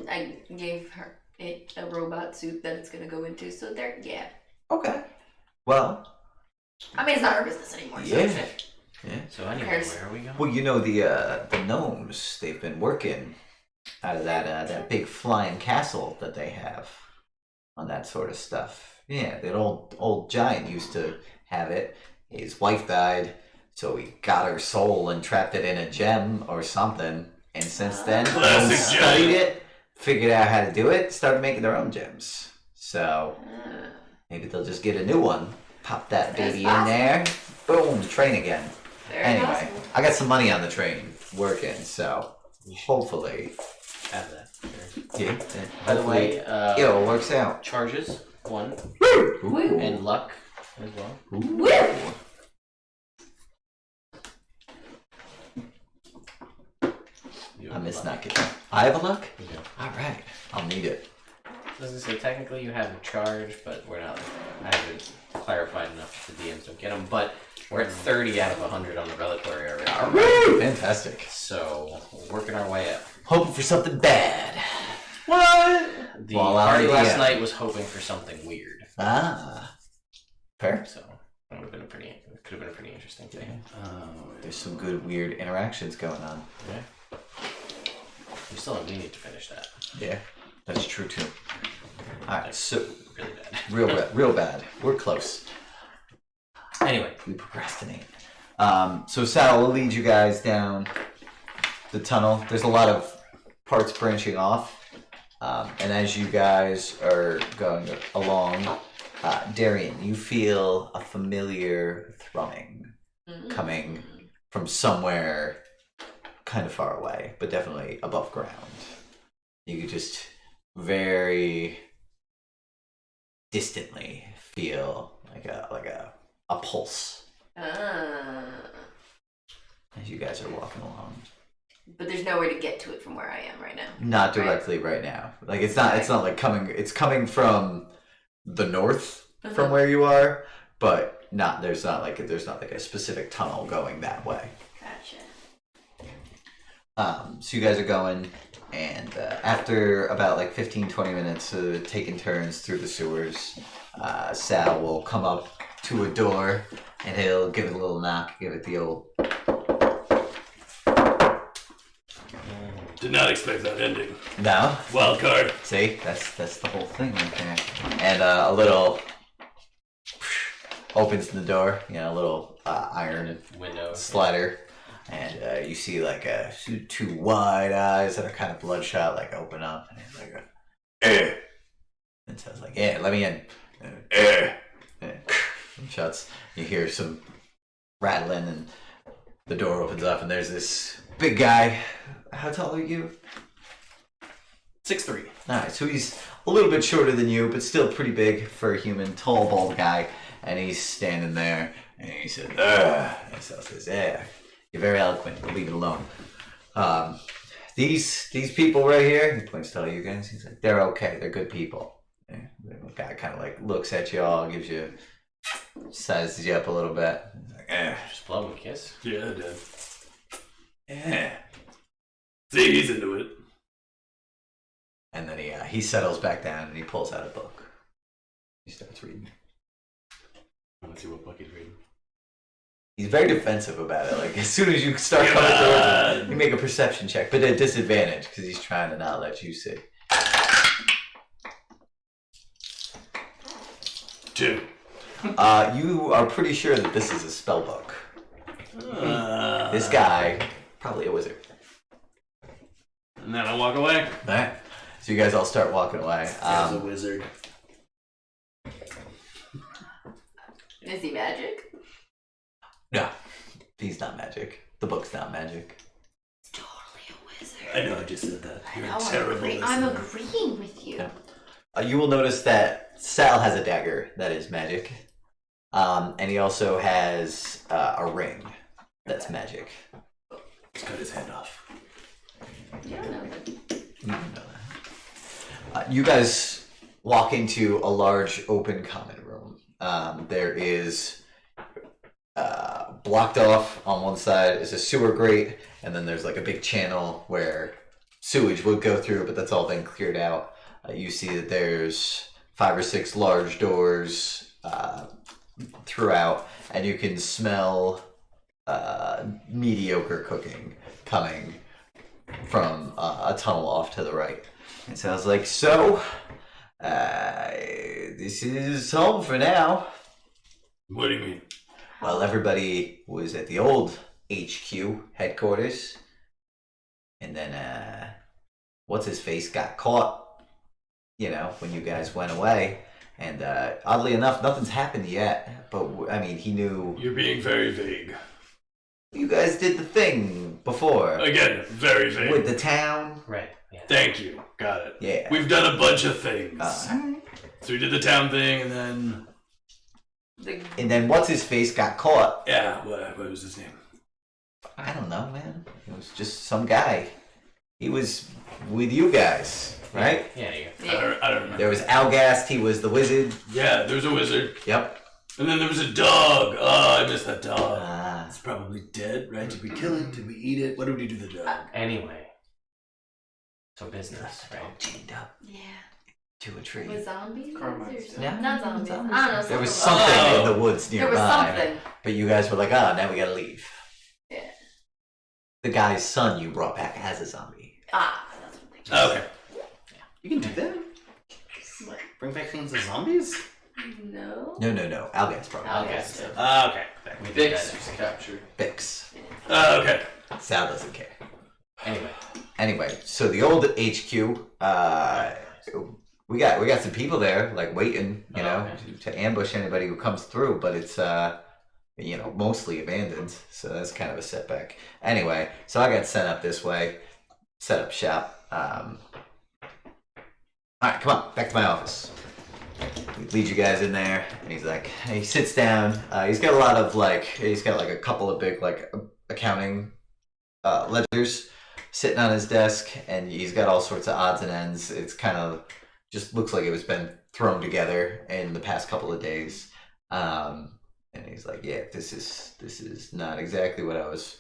I gave her a robot suit that it's gonna go into, so there, yeah. okay. Well, I mean, it's not our business anymore. So yeah. shit. Yeah. So anyway, Cares. where are we going? Well, you know the gnomes, they've been working out of that big flying castle that they have on that sort of stuff. Yeah, that old giant used to have it. His wife died, so he got her soul and trapped it in a gem or something. And since then, Classic they studied gem. it, figured out how to do it, started making their own gems. So Ah. maybe they'll just get a new one, pop that That's baby in possible. there, boom, train again. Very Anyway, possible. I got some money on the train working, so hopefully, Have that. yeah. By the way, it all works out. charges 1 Ooh. and luck as well. Woo! You I have miss luck. not getting. I have a luck. Yeah. All right, I'll need it. Doesn't say technically you have a charge, but we're not. I haven't clarified enough the DMs don't get them. But we're at 30 out of 100 on the reliquary already. All right, fantastic. So we're working our way up. Hoping for something bad. What? The Well, I'll party idea. last night was hoping for something weird, Ah, fair. so that would have been a pretty. Could have been a pretty interesting thing. There's some good weird interactions going on. Yeah. We need to finish that. Yeah, that's true too. All right, so Really bad. real bad. We're close. Anyway, We procrastinate. So Sal will lead you guys down the tunnel. There's a lot of parts branching off. And as you guys are going along, Darian, you feel a familiar thrumming coming from somewhere kind of far away, but definitely above ground. You could just very distantly feel like a pulse Ah. as you guys are walking along. But there's nowhere to get to it from where I am right now. Not directly right now. Like it's not like coming. It's coming from the north from where you are, but there's not like a specific tunnel going that way. Gotcha. So you guys are going, and after about like 15-20 minutes of taking turns through the sewers, Sal will come up to a door and he'll give it a little knock, give it the old. Did not expect that ending. No. Wild card. See, that's the whole thing right there. And a little opens the door, a little iron window. slider, and you see like two wide eyes that are kind of bloodshot, like open up, and it's like eh. And so it's like, yeah, let me in. And shuts. You hear some rattling, and the door opens up, and there's this big guy. How tall are you? 6'3". Alright, so he's a little bit shorter than you, but still pretty big for a human, tall, bald guy. And he's standing there, and he says, and so says, yeah, you're very eloquent, but leave it alone. These people right here, he points to all you guys, he's like, they're okay, they're good people. And the guy kind of like looks at you all, sizes you up a little bit. He's like, Just blow him a kiss. Yeah, I did. yeah. See, he's into it. And then he settles back down and he pulls out a book. He starts reading. Let's see what book he's reading. He's very defensive about it. Like as soon as you start coming towards him, you make a perception check, but at disadvantage because he's trying to not let you see. 2. You are pretty sure that this is a spell book. This guy, probably a wizard. And then I walk away. Alright. So you guys all start walking away. As a wizard. Is he magic? No, he's not magic. The book's not magic. It's totally a wizard. I know, I just said that. You're No, a terrible I'm listener. agreeing with you. Yeah. You will notice that Sal has a dagger that is magic. And he also has a ring that's magic. Let's cut his head off. You don't know that. You know that. You guys walk into a large open common room. There is blocked off on one side is a sewer grate, and then there's like a big channel where sewage would go through, but that's all been cleared out. You see that there's 5 or 6 large doors throughout, and you can smell mediocre cooking coming from a tunnel off to the right. It sounds like, so, this is home for now. What do you mean? Well, everybody was at the old HQ headquarters, and then, what's-his-face got caught, you know, when you guys went away. And oddly enough, nothing's happened yet, but, I mean, he knew... You're being very vague. You guys did the thing before. Again, very vague. With the town. Right. Yeah. Thank you. Got it. Yeah. We've done a bunch of things. Alright. So we did the town thing, and then... And then what's-his-face got caught. Yeah, what was his name? I don't know, man. It was just some guy. He was with you guys, right? Yeah. I don't remember. There was Algast, he was the wizard. Yeah, there was a wizard. Yep. And then there was a dog. Oh, I missed that dog. Ah. It's probably dead, right? Did we kill it? Did we eat it? What did we do to the dog? Anyway. So business, right? Chained up Yeah. to a tree. With zombies? Carmine's Or Yeah. not zombies. I don't know. There was something. something Oh. in the woods There nearby. was something. But you guys were like, now we gotta leave. Yeah. The guy's son you brought back as a zombie. Ah, that's what they do. Okay. You can do that? What? Bring back things as zombies? No. No. Algast brought him. Okay. Algast. Okay. We did Vix that. was captured. Bix. Okay. Sal doesn't care. Anyway. So the old HQ, we got some people there, like waiting, you know, to ambush anybody who comes through, but it's you know, mostly abandoned, so that's kind of a setback. Anyway, so I got sent up this way, set up shop. All right, come on, back to my office. We lead you guys in there, and he's like, he sits down. He's got a lot of he's got a couple of big accounting ledgers sitting on his desk, and he's got all sorts of odds and ends. It's kind of just looks like it was been thrown together in the past couple of days. And he's like, yeah, this is not exactly what I was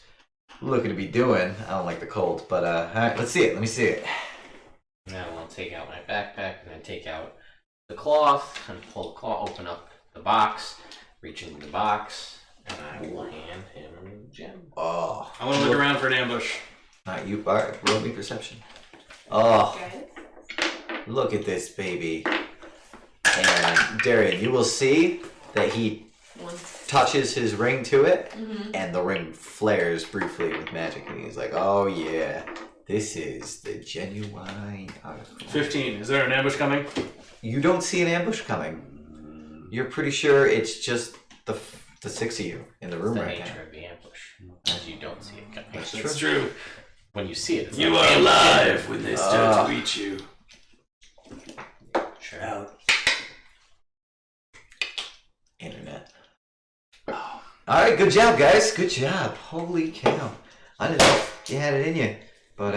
looking to be doing. I don't like the cold, but all right, let's see it. Let me see it. Now I'll take out my backpack and then take out the cloth and pull the cloth, open up the box, reach into the box, and I will hand him the gem. Oh, I want to look around for an ambush. all right, roll me perception. Oh, Guys. look at this baby. And Darian, you will see that he One. touches his ring to it, Mm-hmm. and the ring flares briefly with magic, and he's like, oh yeah, this is the genuine article. 15. Is there an ambush coming? You don't see an ambush coming. You're pretty sure it's just the 6 of you in the room The right nature now. of the ambush. As you don't see it coming. That's true. When you see it, it's You not are an ambush. alive when they start to eat you. Sure. Out. Internet. Oh. All right, good job, guys. Good job. Holy cow! I didn't know you had it in you, but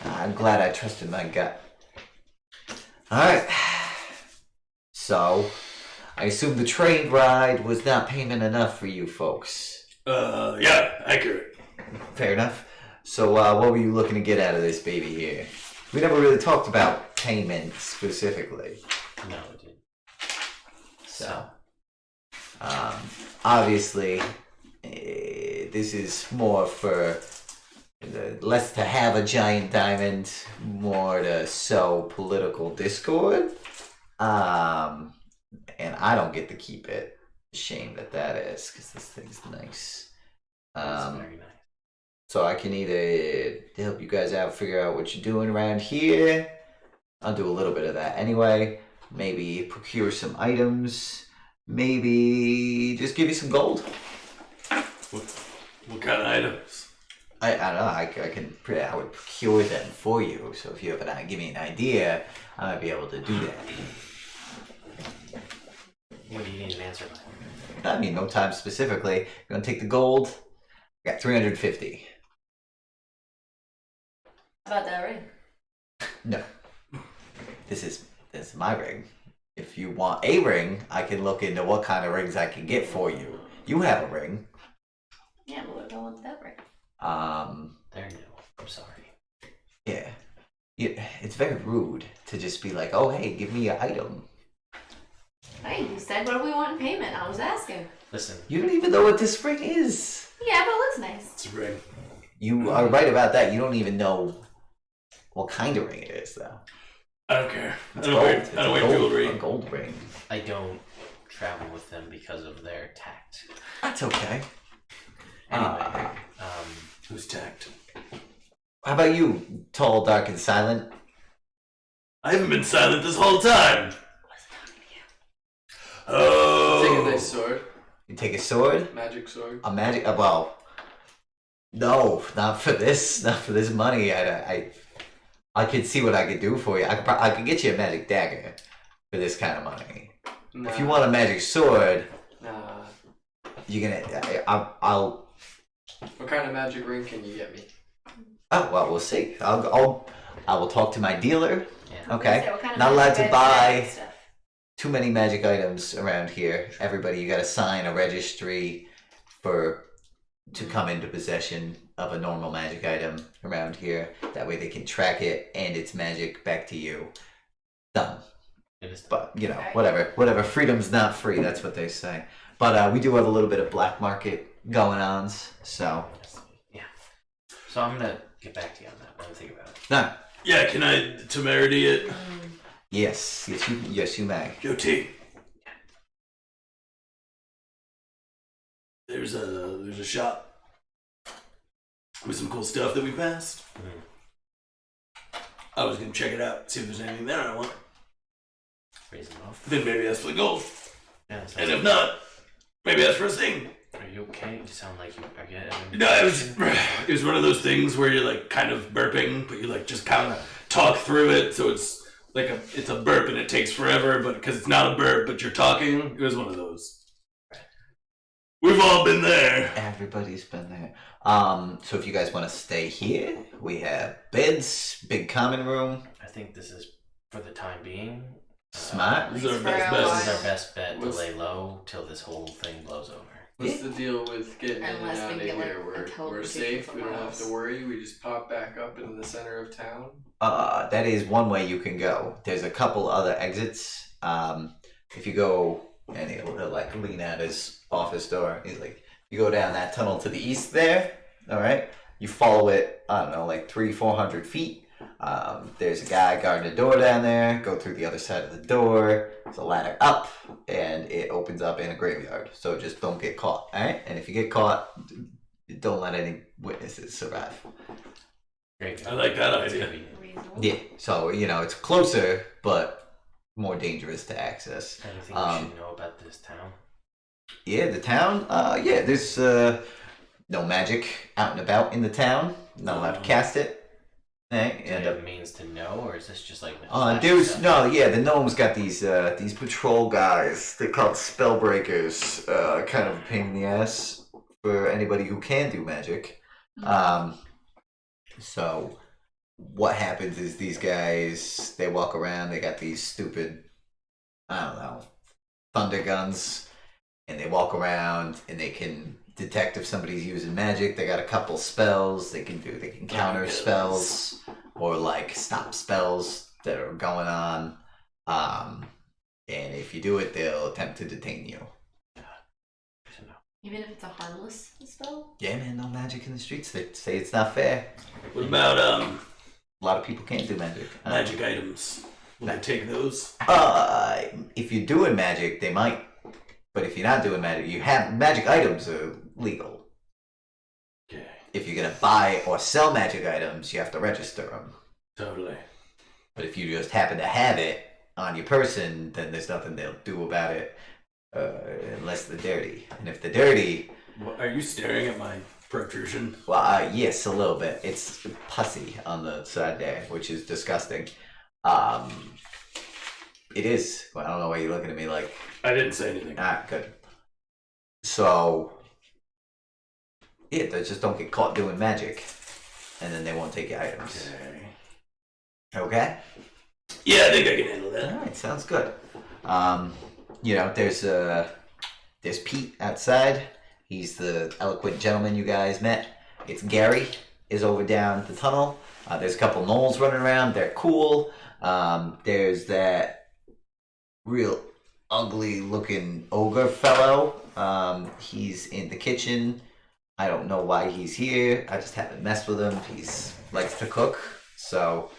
I'm glad I trusted my gut. All right. So, I assume the train ride was not payment enough for you folks. Yeah, accurate. Fair enough. So, what were you looking to get out of this baby here? We never really talked about payment specifically. No, it didn't. So, obviously, this is more for less to have a giant diamond, more to sow political discord. And I don't get to keep it. Shame that is, because this thing's nice. That's very nice. So I can either help you guys out, figure out what you're doing around here. I'll do a little bit of that anyway. Maybe procure some items. Maybe just give you some gold. What kind of items? I don't know. I would procure them for you. So if you give me an idea, I might be able to do that. What do you need an answer by? I mean, no time specifically. You're gonna take the gold. I got 350. How about that ring? No. This is my ring. If you want a ring, I can look into what kind of rings I can get for you. You have a ring. Yeah, but what if I want that ring? There, no. I'm sorry. Yeah. It's very rude to just be like, oh, hey, give me an item. Hey, you said what do we want in payment? I was asking. Listen. You don't even know what this ring is. Yeah, but it looks nice. It's a ring. You are right about that. You don't even know what kind of ring it is, though. I don't care. I It's don't gold. wear, It's I don't a wear gold- jewelry. A gold ring. I don't travel with them because of their tact. That's okay. Anyway, Who's tact? How about you, tall, dark, and silent? I haven't been silent this whole time. Oh. Take a nice sword. You take a sword? Magic sword. A magic? Well, no, not for this. Not for this money. I could see what I could do for you. I could get you a magic dagger for this kind of money. Nah. If you want a magic sword, Nah. you're gonna. I'll. What kind of magic ring can you get me? Oh well, we'll see. I will talk to my dealer. yeah. Okay. So what kind of Not allowed to magic buy stuff? too many magic items around here. Everybody, you got to sign a registry to come into possession of a normal magic item around here. That way they can track it and its magic back to you. Done. It is. But whatever. Freedom's not free. That's what they say. But we do have a little bit of black market going on. So Yeah. So I'm gonna get back to you on that. Let me think about it. no. Yeah, can I temerity it? Yes, you may. Yo, T. There's a shop with some cool stuff that we passed. I was gonna check it out, see if there's anything there I want. Raise them off. Then maybe ask for the gold. Yeah, so And if not, maybe ask for a sting. are you okay? You sound like you are getting. No, it was one of those things where you're like kind of burping, but you like just kind of talk through it, so it's like it's a burp and it takes forever, but because it's not a burp, but you're talking, it was one of those. We've all been there. Everybody's been there. So if you guys want to stay here, we have beds, big common room. I think this is for the time being. Smart. This is our For best a bet. This is our best bet to What's- lay low till this whole thing blows over. What's the deal with getting in and Unless out we of get, like, here? a We're teleportation safe. We somewhere don't have to else. worry. We just pop back up into the center of town. That is one way you can go. There's a couple other exits. If you go, and he'll like lean at his office door. He's like, you go down that tunnel to the east there. All right. You follow it. I don't know, like 300-400 feet. There's a guy guarding the door down there. Go through the other side of the door. There's a ladder up, and it opens up in a graveyard. So just don't get caught. All right. And if you get caught, don't let any witnesses survive. Great. I like that It's idea. gonna be- Reasonable. Yeah. So it's closer, but more dangerous to access. Anything we should know about this town? Yeah, the town. Yeah, there's no magic out and about in the town. Not allowed to cast it. Right? Do you And have means to know, or is this just like? there's stuff? no. Yeah, the gnome's got these patrol guys. They're called spellbreakers. Kind of a pain in the ass for anybody who can do magic. So what happens is these guys, they walk around. They got these stupid, I don't know, thunder guns, and they walk around and they can detect if somebody's using magic. They got a couple spells they can do. They can counter spells or like stop spells that are going on. And if you do it, they'll attempt to detain you. Even if it's a harmless spell? Yeah, man, no magic in the streets. They say it's not fair. What about A lot of people can't do magic. magic items? Will I take those? If you're doing magic, they might. But if you're not doing magic, magic items are legal. Okay, If you're gonna buy or sell magic items, you have to register them. totally. But if you just happen to have it on your person, then there's nothing they'll do about it unless they're dirty. And if they're dirty, What, are you staring at my protrusion? Well, yes, a little bit. It's pussy on the side there, which is disgusting. It is. Well, I don't know why you're looking at me like. I didn't say anything. Good. So, yeah, they just don't get caught doing magic, and then they won't take your items. Okay? Yeah, I think I can handle that. All right, sounds good. There's Pete outside. He's the eloquent gentleman you guys met. It's Gary is over down the tunnel. There's a couple gnolls running around. They're cool. There's that real ugly looking ogre fellow. He's in the kitchen. I don't know why he's here. I just haven't messed with him. He's likes to cook, so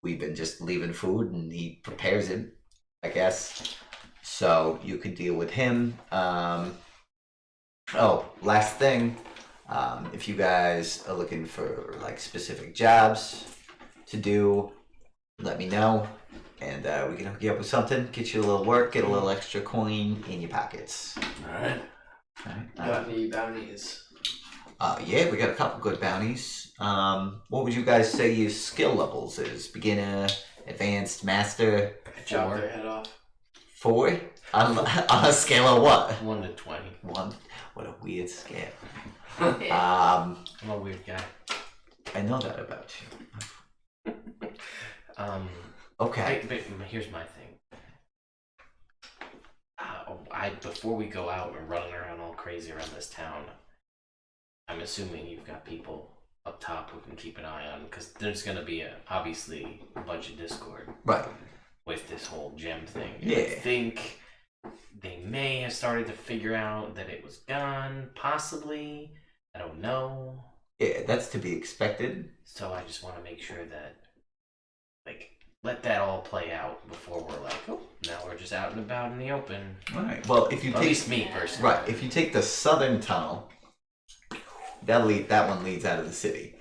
we've been just leaving food and he prepares it, I guess. So you could deal with him. Last thing, if you guys are looking for like specific jobs to do, let me know, and we can hook you up with something. Get you a little work, get a little extra coin in your pockets. All right. Got any bounties? Yeah, we got a couple good bounties. What would you guys say your skill levels is? Beginner, advanced, master? Chop their head off. 4? On a scale of what? 1 to 20. 1. What a weird scale. I'm a weird guy. I know that about you. Okay. But here's my thing. Before we go out and running around all crazy around this town, I'm assuming you've got people up top who can keep an eye on, because there's going to be obviously a bunch of discord. Right. With this whole gem thing. Yeah. I think they may have started to figure out that it was gone, possibly. I don't know. Yeah, that's to be expected. So I just want to make sure that, like, let that all play out before we're like, oh, now we're just out and about in the open. All right. Well, if you At least me personally. Right, if you take the southern tunnel, that one leads out of the city.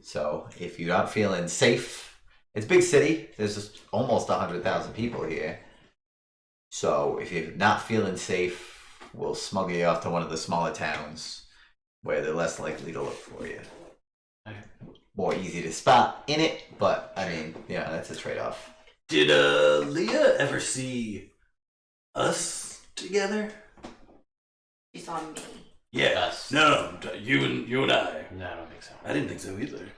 So if you're not feeling safe, it's a big city. There's just almost 100,000 people here. So if you're not feeling safe, we'll smuggle you off to one of the smaller towns where they're less likely to look for you. Okay. More easy to spot in it, but I mean, yeah, that's a trade-off. Did Leah ever see us together? She saw me. Yeah. Us. No, you and I. No, I don't think so. I didn't think so either.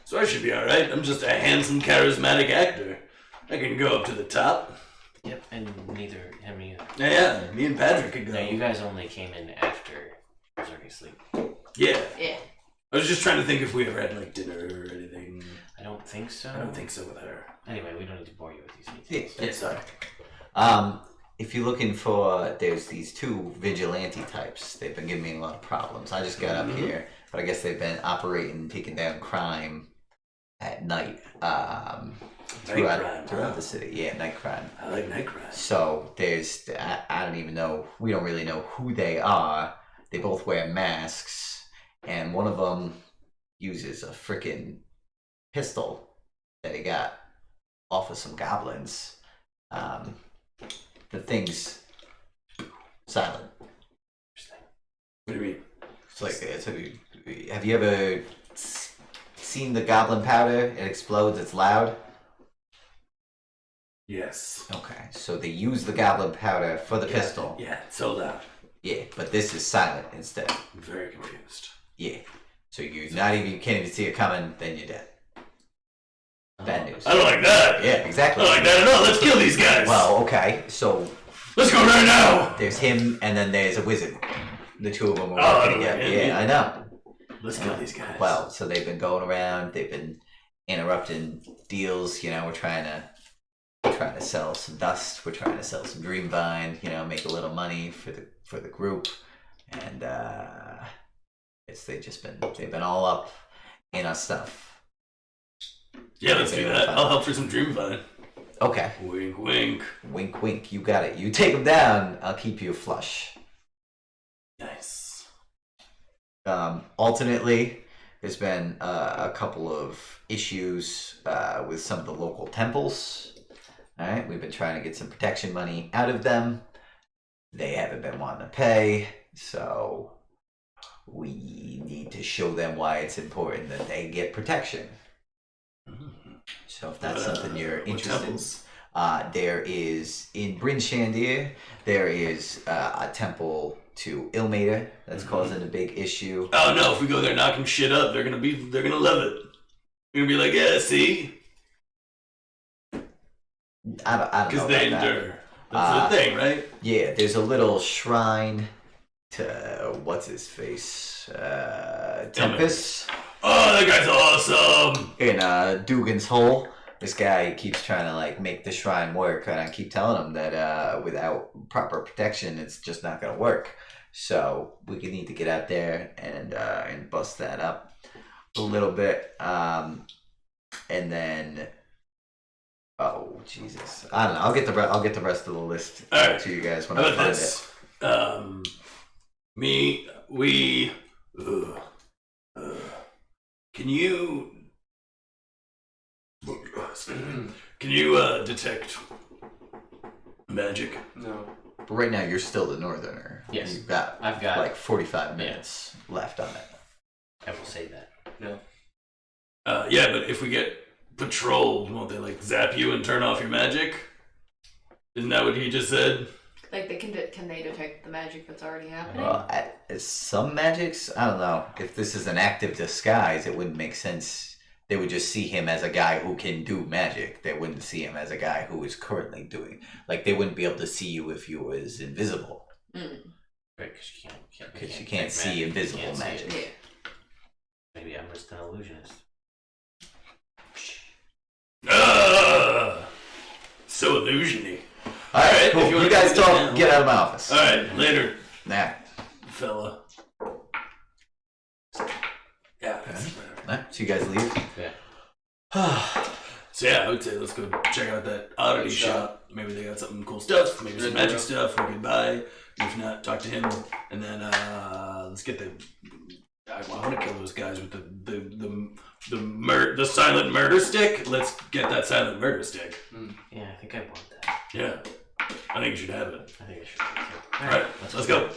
So I should be alright. I'm just a handsome, charismatic actor. I can go up to the top. Yep, and neither him either. Yeah, me and Patrick could go. No, you guys only came in after I was already asleep. Yeah. Yeah. I was just trying to think if we ever had, like, dinner or anything. I don't think so. I don't think so with her. Anyway, we don't need to bore you with these details. Yeah, sorry. If you're looking for, there's these 2 vigilante types. They've been giving me a lot of problems. I just got up here, but I guess they've been operating, taking down crime at night throughout the city. Yeah, night crime. I like night crime. So there's, I don't even know, we don't really know who they are. They both wear masks, and one of them uses a freaking pistol that he got off of some goblins. The thing's silent. What do you mean? It's like, have you ever seen the goblin powder? It explodes, it's loud. Yes. Okay, so they use the goblin powder for the pistol. Yeah, it's so loud. Yeah, but this is silent instead. I'm very confused. Yeah, so you can't even see it coming, then you're dead. Bad news. I don't like that. Yeah, exactly. I don't like that at all. Let's kill these guys. Well, okay, so let's go right now. there's him, and then there's a wizard. The 2 of them are I working don't together. like it. Yeah, I know. Let's kill these guys. Well, so they've been going around. They've been interrupting deals. We're trying to sell some dust. We're trying to sell some dream vine. Make a little money for the group. And they've been all up in our stuff. Yeah, let's do that. I'll help for some dream vine. Okay. Wink, wink. Wink, wink. You got it. You take them down. I'll keep you flush. Nice. Alternately, there's been a couple of issues with some of the local temples. All right, we've been trying to get some protection money out of them. They haven't been wanting to pay, so we need to show them why it's important that they get protection. So if that's something you're interested in, there is in Brynn Shandar, there is a temple to Ilmater that's causing a big issue. Oh no! If we go there knocking shit up, they're gonna love it. They're gonna be like, yeah, see, I don't know because they about that. endure. That's the thing, right? Yeah, there's a little shrine to what's his face, Tempest Oh, that guy's awesome. in Dugan's Hole. This guy keeps trying to like make the shrine work, and I keep telling him that without proper protection, it's just not gonna work. So we need to get out there and bust that up a little bit, and then oh Jesus, I don't know. I'll get the rest of the list Alright. to you guys when How I about find this? Can you detect magic? No. But right now, you're still the Northerner. Yes. I've got like 45 minutes left on it. I will say that. No. Yeah, but if we get patrolled, won't they like zap you and turn off your magic? Isn't that what he just said? Like, can they detect the magic that's already happening? Well, some magics, I don't know. If this is an active disguise, it wouldn't make sense. They would just see him as a guy who can do magic. They wouldn't see him as a guy who is currently doing. Like, they wouldn't be able to see you if you was invisible. Mm. Right, because you can't see invisible can't see magic. it. Yeah. Maybe I'm just an illusionist. So illusiony. Alright, cool. if you You wanna guys do that talk. now. Get out of my office. Alright, later, Nah. fella. Yeah, that's Nah. So you guys leave? Yeah. So yeah, I would say let's go check out that oddity Good shop. Maybe they got something cool stuff. Maybe some Good magic deal. stuff we could buy. If not, talk to him, and then let's get the. I want to kill those guys with the silent murder stick. Let's get that silent murder stick. Yeah, I think I want that. Yeah, I think you should have it. I think I should. All right, let's go.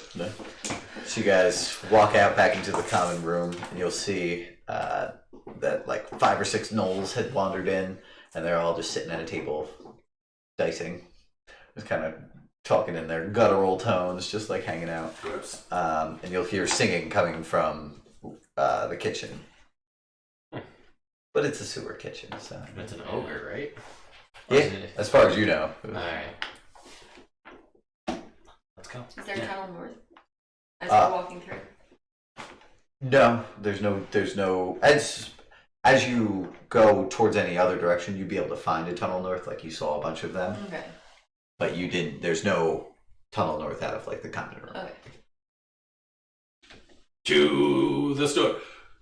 So you guys walk out back into the common room, and you'll see that like 5 or 6 gnolls had wandered in, and they're all just sitting at a table, dicing, just kind of talking in their guttural tones, just like hanging out. Gross. And you'll hear singing coming from the kitchen. But it's a sewer kitchen, so It's an ogre, right? Or yeah, is it- as far as you know. Alright. Let's go. Is there a tunnel north? As Uh, we're walking through. No, there's no as you go towards any other direction, you'd be able to find a tunnel north, like you saw a bunch of them. Okay. But you didn't. There's no tunnel north out of like the common room. Okay. To the store.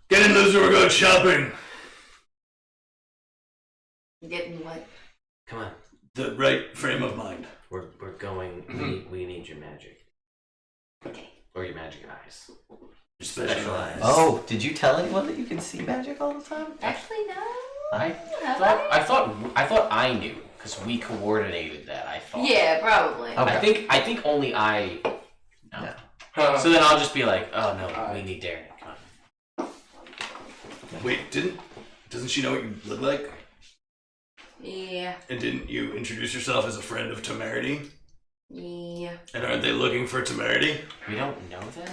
Get in the store. We're going shopping. Getting what? Come on. The right frame of mind. We're going. We need your magic. Okay. Or your magic eyes. Specialized. Oh, did you tell anyone that you can see magic all the time? Actually, no. I thought I knew because we coordinated that. I thought. Yeah, probably. Okay. I think only I. No. Yeah. So then I'll just be like, oh no, we need Darren. Come on. Wait, doesn't she know what you look like? Yeah. And didn't you introduce yourself as a friend of Temerity? Yeah. And aren't they looking for Temerity? We don't know that.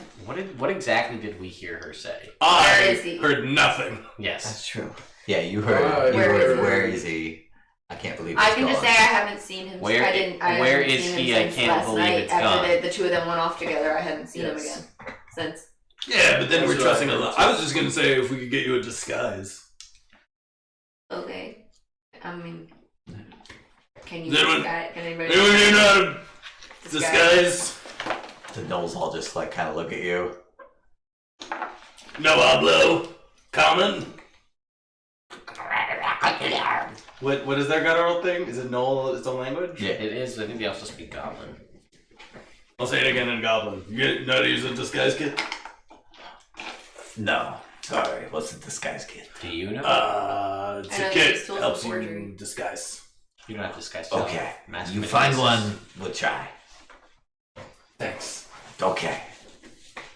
What exactly did we hear her say? I Where is he? heard nothing. Yes. That's true. Yeah, you heard. Where is he? Where is he? I can't believe. I he's can just say gone. I haven't seen him. Where- I where haven't is seen he? him I since can't last believe night it's after gone. the two of them went off together. I haven't seen him again since. Yeah, but then That's we're what trusting I a heard lot. too. I was just gonna say if we could get you a disguise. Okay. I mean, can you Is anyone- disguise? Can anybody Anyone here know how to disguise? The gnolls all just like kind of look at you. No hablo. Common. What is their guttural thing? Is it Knoll its own language? Yeah. It is. I think they also speak Goblin. I'll say it again in Goblin. You know how to use a disguise kit? No, sorry. What's the disguise kit? Do you know? It's I a know kit. these tools Helps of you forgery. disguise. You don't have to disguise. Okay, Mask you of find Metamorphosis. one. We'll try. Thanks. Okay.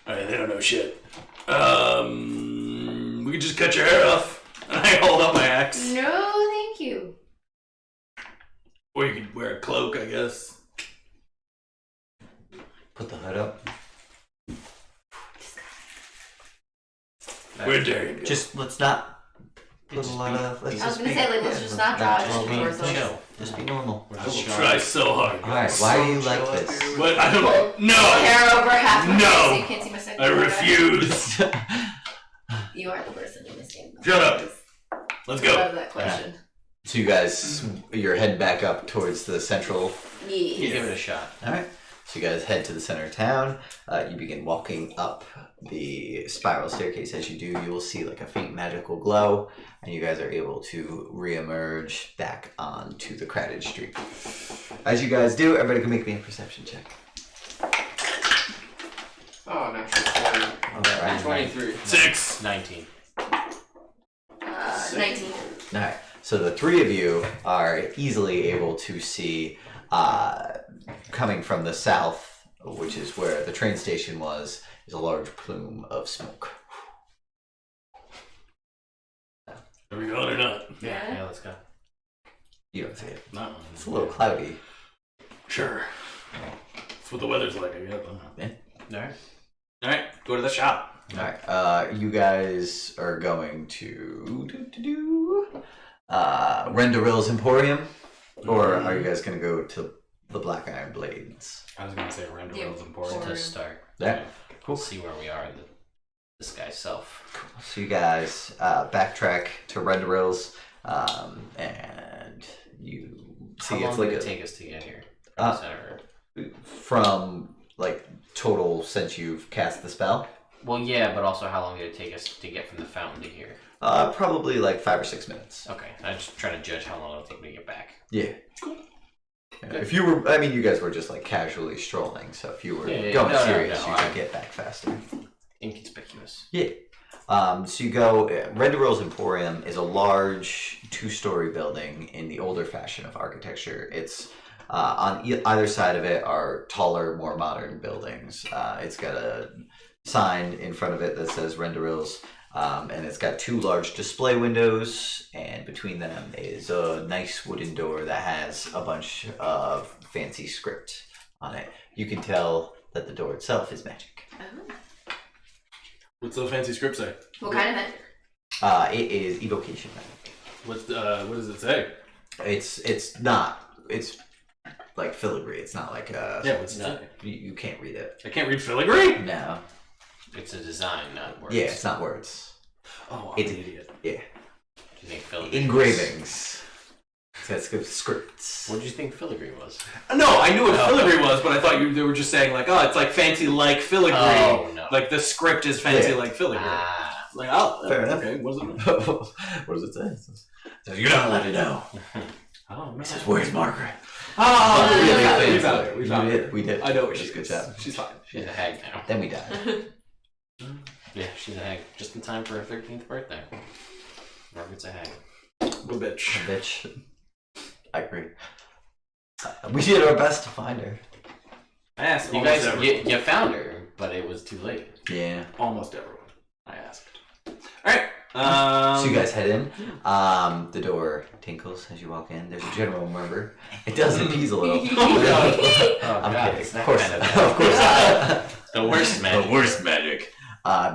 Alright, they don't know shit. We could just cut your hair off. And I hold up my axe. No, thank you. Or you could wear a cloak, I guess. Put the hood up. Where dare you go? Just let's not put a lot of. I was gonna say, like, let's just not draw attention to ourselves. Chill. Just be normal. We're I just will showing- try so hard. Alright, why do you like this? But I don't know. No! Hair over half my No. face, so you can't see my second I hair. refuse. You are the person in this game. Shut up. Let's I go. love that question. So you guys, you're heading back up towards the central. Yes. Give it a shot. Alright. So you guys head to the center of town. You begin walking up the spiral staircase. As you do, you will see like a faint magical glow, and you guys are able to re-emerge back onto the crowded street. As you guys do, everybody can make me a perception check. Oh, natural 20. Alright. 23. 6. 19. 19. Alright. So the three of you are easily able to see, coming from the south, which is where the train station was, is a large plume of smoke. Are we going or not? Yeah, let's go. You don't see it. No. It's a little cloudy. Sure. That's what the weather's like, I guess. Alright. Alright, go to the shop. Alright, you guys are going to Renderill's Emporium, or are you guys going to go to the Black Iron Blades? I was gonna say render was Yeah. important. To start. Yeah. We'll see where we are in this guy's self. So you guys backtrack to Renderill's, and you see How long it's did like it take us to get here? Uh, Center? from like total since you've cast the spell. Well, yeah, but also how long did it take us to get from the fountain to here? Probably like 5 or 6 minutes. Okay, I'm just trying to judge how long it'll take me to get back. Yeah. Cool. If you were, I mean, you guys were just like casually strolling, so if you were Yeah, going no, serious, no, you could get back faster. Inconspicuous. Yeah. So you go. Renderill's Emporium is a large 2-story building in the older fashion of architecture. It's on either side of it are taller, more modern buildings. It's got a sign in front of it that says Renderill's, and it's got 2 large display windows, and between them is a nice wooden door that has a bunch of fancy script on it. You can tell that the door itself is magic. Oh. What's the fancy script say? What kind of magic? It is evocation magic. What does it say? It's not. It's like filigree. It's not like Yeah, what's No, you can't read it. I can't read filigree? No. it's a design, not words. Yeah, it's not words. Oh, I'm It's an idiot. yeah. Do you think filigree Engravings. That's good scripts. What did you think filigree was? No, I knew what filigree was, but I thought they were just saying like, oh, it's like fancy like filigree. Oh, no. Like the script is fancy Yeah. like filigree. Ah. Like, oh, Fair enough. okay, what does it mean? What does it say? It says, you're not allowed to know. Oh, man. It says, where's Margaret? Oh, Yeah, we found it. We found it. We did. I know what It she was good is. job. She's fine. She's a hag now. Then we died. Yeah, she's a hag. Just in time for her 13th birthday. Margaret's a hag. What a bitch. Bitch. I agree. We did our best to find her. I asked You almost guys, everyone. you found her, but it was too late. Yeah. Almost everyone. I asked. Alright. So you guys head in. The door tinkles as you walk in. There's a general murmur. It does appease a little. Oh, I'm God, kidding. it's Of that course. kind Of course. The worst magic. The worst magic.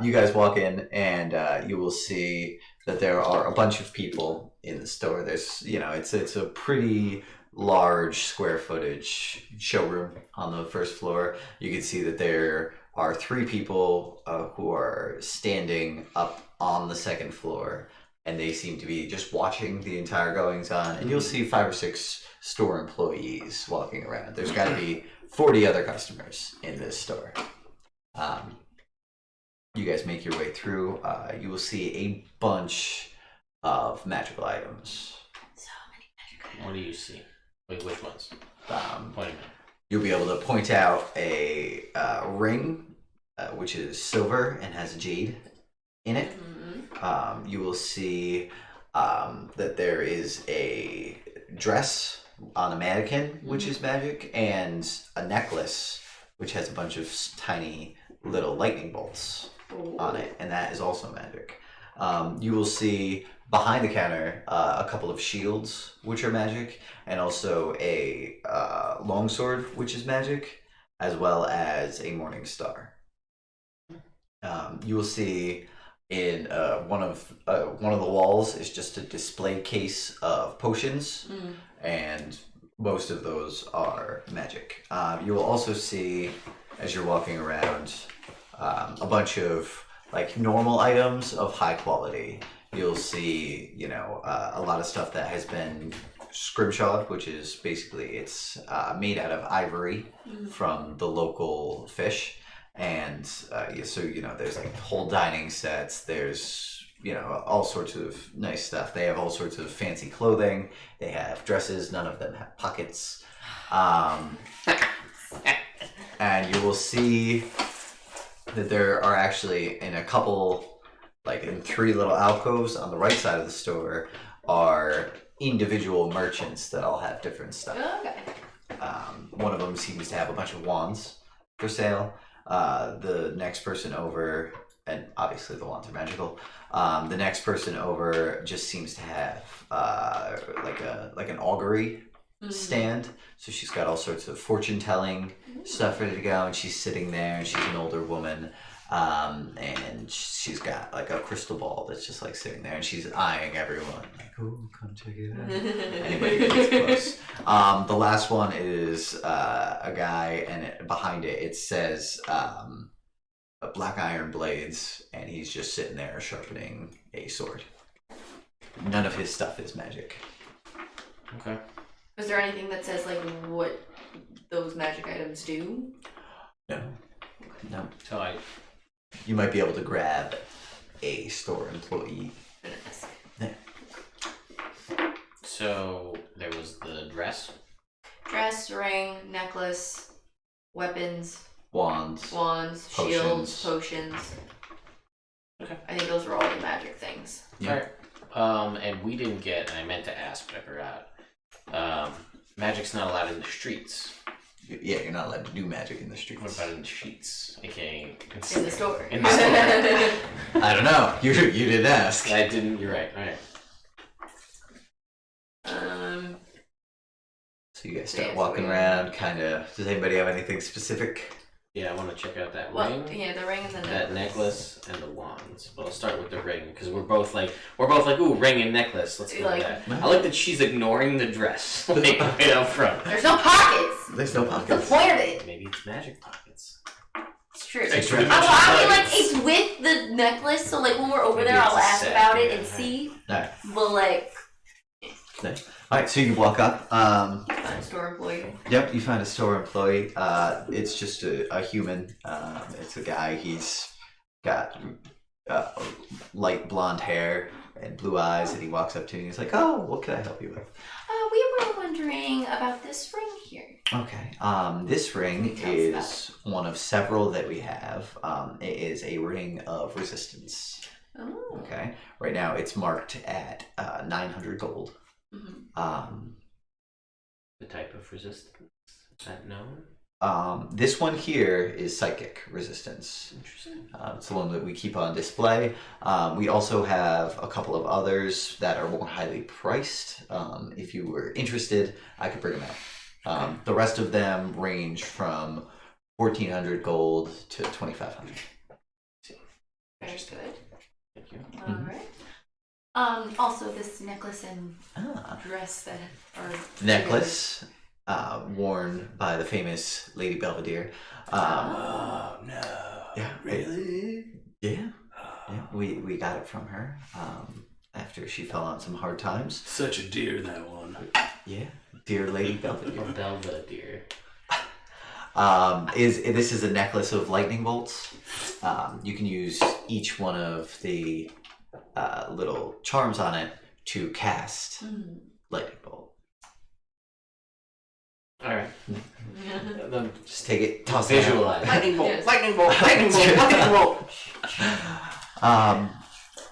You guys walk in, and you will see that there are a bunch of people in the store. There's, it's a pretty large square footage showroom on the first floor. You can see that there are 3 people who are standing up on the second floor, and they seem to be just watching the entire goings on. And you'll see 5 or 6 store employees walking around. There's got to be 40 other customers in this store. You guys make your way through. You will see a bunch of magical items. So many magic items. What do you see? Wait, which ones? Point them You'll be able to point out a ring, which is silver and has jade in it. Mm-hmm. You will see that there is a dress on a mannequin, which is magic, and a necklace, which has a bunch of tiny little lightning bolts Ooh. on it, and that is also magic. You will see behind the counter a couple of shields, which are magic, and also a longsword, which is magic, as well as a morning star. You will see in one of the walls is just a display case of potions, and most of those are magic. You will also see, as you're walking around, a bunch of like normal items of high quality. You'll see, a lot of stuff that has been scrimshawed, which is basically it's made out of ivory from the local fish. And so there's like whole dining sets. There's all sorts of nice stuff. They have all sorts of fancy clothing. They have dresses. None of them have pockets. And you will see that there are actually in a couple, like in 3 little alcoves on the right side of the store, are individual merchants that all have different stuff. Okay. One of them seems to have a bunch of wands for sale. The next person over, and obviously the wands are magical. The next person over just seems to have like an augury stand. So she's got all sorts of fortune telling stuff ready to go, and she's sitting there, and she's an older woman, and she's got like a crystal ball that's just like sitting there, and she's eyeing everyone like, "Oh, come check it out." Anybody who gets close. The last one is a guy, and behind it says black iron blades, and he's just sitting there sharpening a sword. None of his stuff is magic. Okay. Is there anything that says like what those magic items do? No. So You might be able to grab a store employee. I'm gonna ask. Yeah. So there was the dress. Dress, ring, necklace, weapons, Wands. shields, potions. Okay. I think those were all the magic things. Yeah. Alright. And we didn't get, and I meant to ask, but I forgot. Magic's not allowed in the streets. Yeah, you're not allowed to do magic in the streets. What about in the sheets? AKA In the store. In the store. I don't know. You didn't ask. I didn't. You're right. All right. So you guys start walking around, kind of. Does anybody have anything specific? Yeah, I want to check out that Well, ring. yeah, the ring and the necklace. That necklace and the wands. But I'll start with the ring because we're both like, ooh, ring and necklace. Let's go with that. I like that she's ignoring the dress like, right up front. There's no pockets. There's no What's the pockets. point of it? Maybe it's magic pockets. It's true. Extra I mean, like it's with the necklace, so like when we're over Maybe there, it's I'll a ask set, about it yeah, and see. Alright. But like, Alright, so you walk up. find a store employee. Yep, you find a store employee. It's just a human. It's a guy. He's got light blonde hair and blue eyes, and he walks up to you and he's like, "Oh, what can I help you with?" We were wondering about this ring here. Okay. This ring is one of several that we have. It is a ring of resistance. Oh. Okay. Right now, it's marked at 900 gold. Mm-hmm. The type of resistance. Is that known? This one here is psychic resistance. Interesting. It's the one that we keep on display. We also have a couple of others that are more highly priced. If you were interested, I could bring them out. The rest of them range from 1,400 gold to 2,500. Very good. Thank you. All right. Also, this necklace and dress that are Necklace, worn by the famous Lady Belvedere. Oh no! Yeah, Really? Yeah, we got it from her after she fell on some hard times. Such a deer, that one. Yeah, dear Lady Belvedere. Belvedere. This is a necklace of lightning bolts. You can use each one of the little charms on it to cast lightning bolt. All right. Just take it, toss it out. Visualize. Lightning bolt, Lightning bolt. Lightning bolt. Lightning bolt.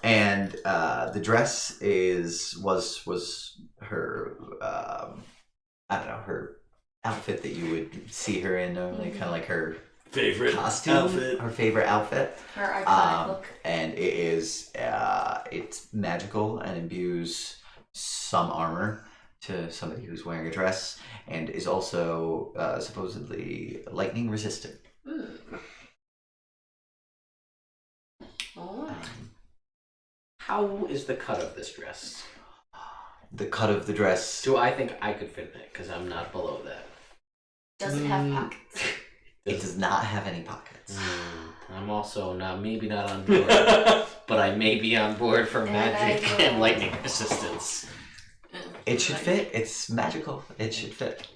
And the dress was her I don't know, her outfit that you would see her in normally, kind of like her favorite costume, outfit. her favorite outfit. Her iconic look. And it is it's magical and imbues some armor to somebody who's wearing a dress, and is also supposedly lightning resistant. Oh. How is the cut of this dress? The cut of the dress. Do I think I could fit in it? Because I'm not below that. Does it have pockets? It does not have any pockets. I'm also maybe not on board, but I may be on board for magic and lightning resistance. It should fit. It's magical. It should fit.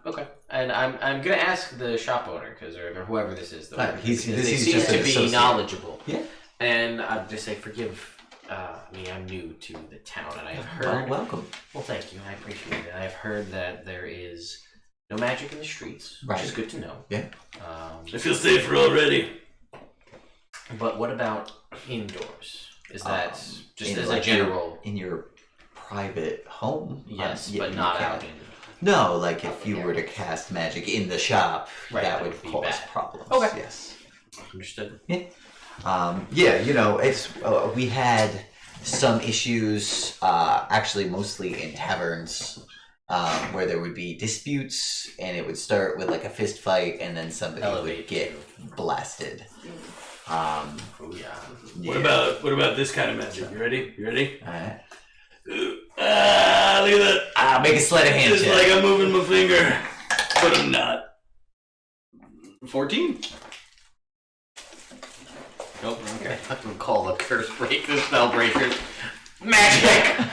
Okay, and I'm gonna ask the shop owner or whoever this is. He's they seem just to an be associate. knowledgeable. Yeah. And I'd just say forgive me. I'm new to the town, and I have heard. Welcome. Well, thank you. I appreciate it. I have heard that there is no magic in the streets, which is good to know. Yeah. I feel safer already. But what about indoors? Is that just as like a general? in your private home? Yes, yeah, but you not can. out in. No, like if you were to cast magic in the shop, Right, that that would would be cause bad. problems. Okay. Yes. Understood. Yeah, it's we had some issues, actually mostly in taverns, where there would be disputes, and it would start with like a fist fight, and then somebody would get blasted. Oh yeah. What about this kind of magic? You ready? All right. Look at that. Make a sleight of hand It's check. like I'm moving my finger, but I'm not. 14? Nope. Okay. I'm gonna call the curse breakers, spell breakers, magic.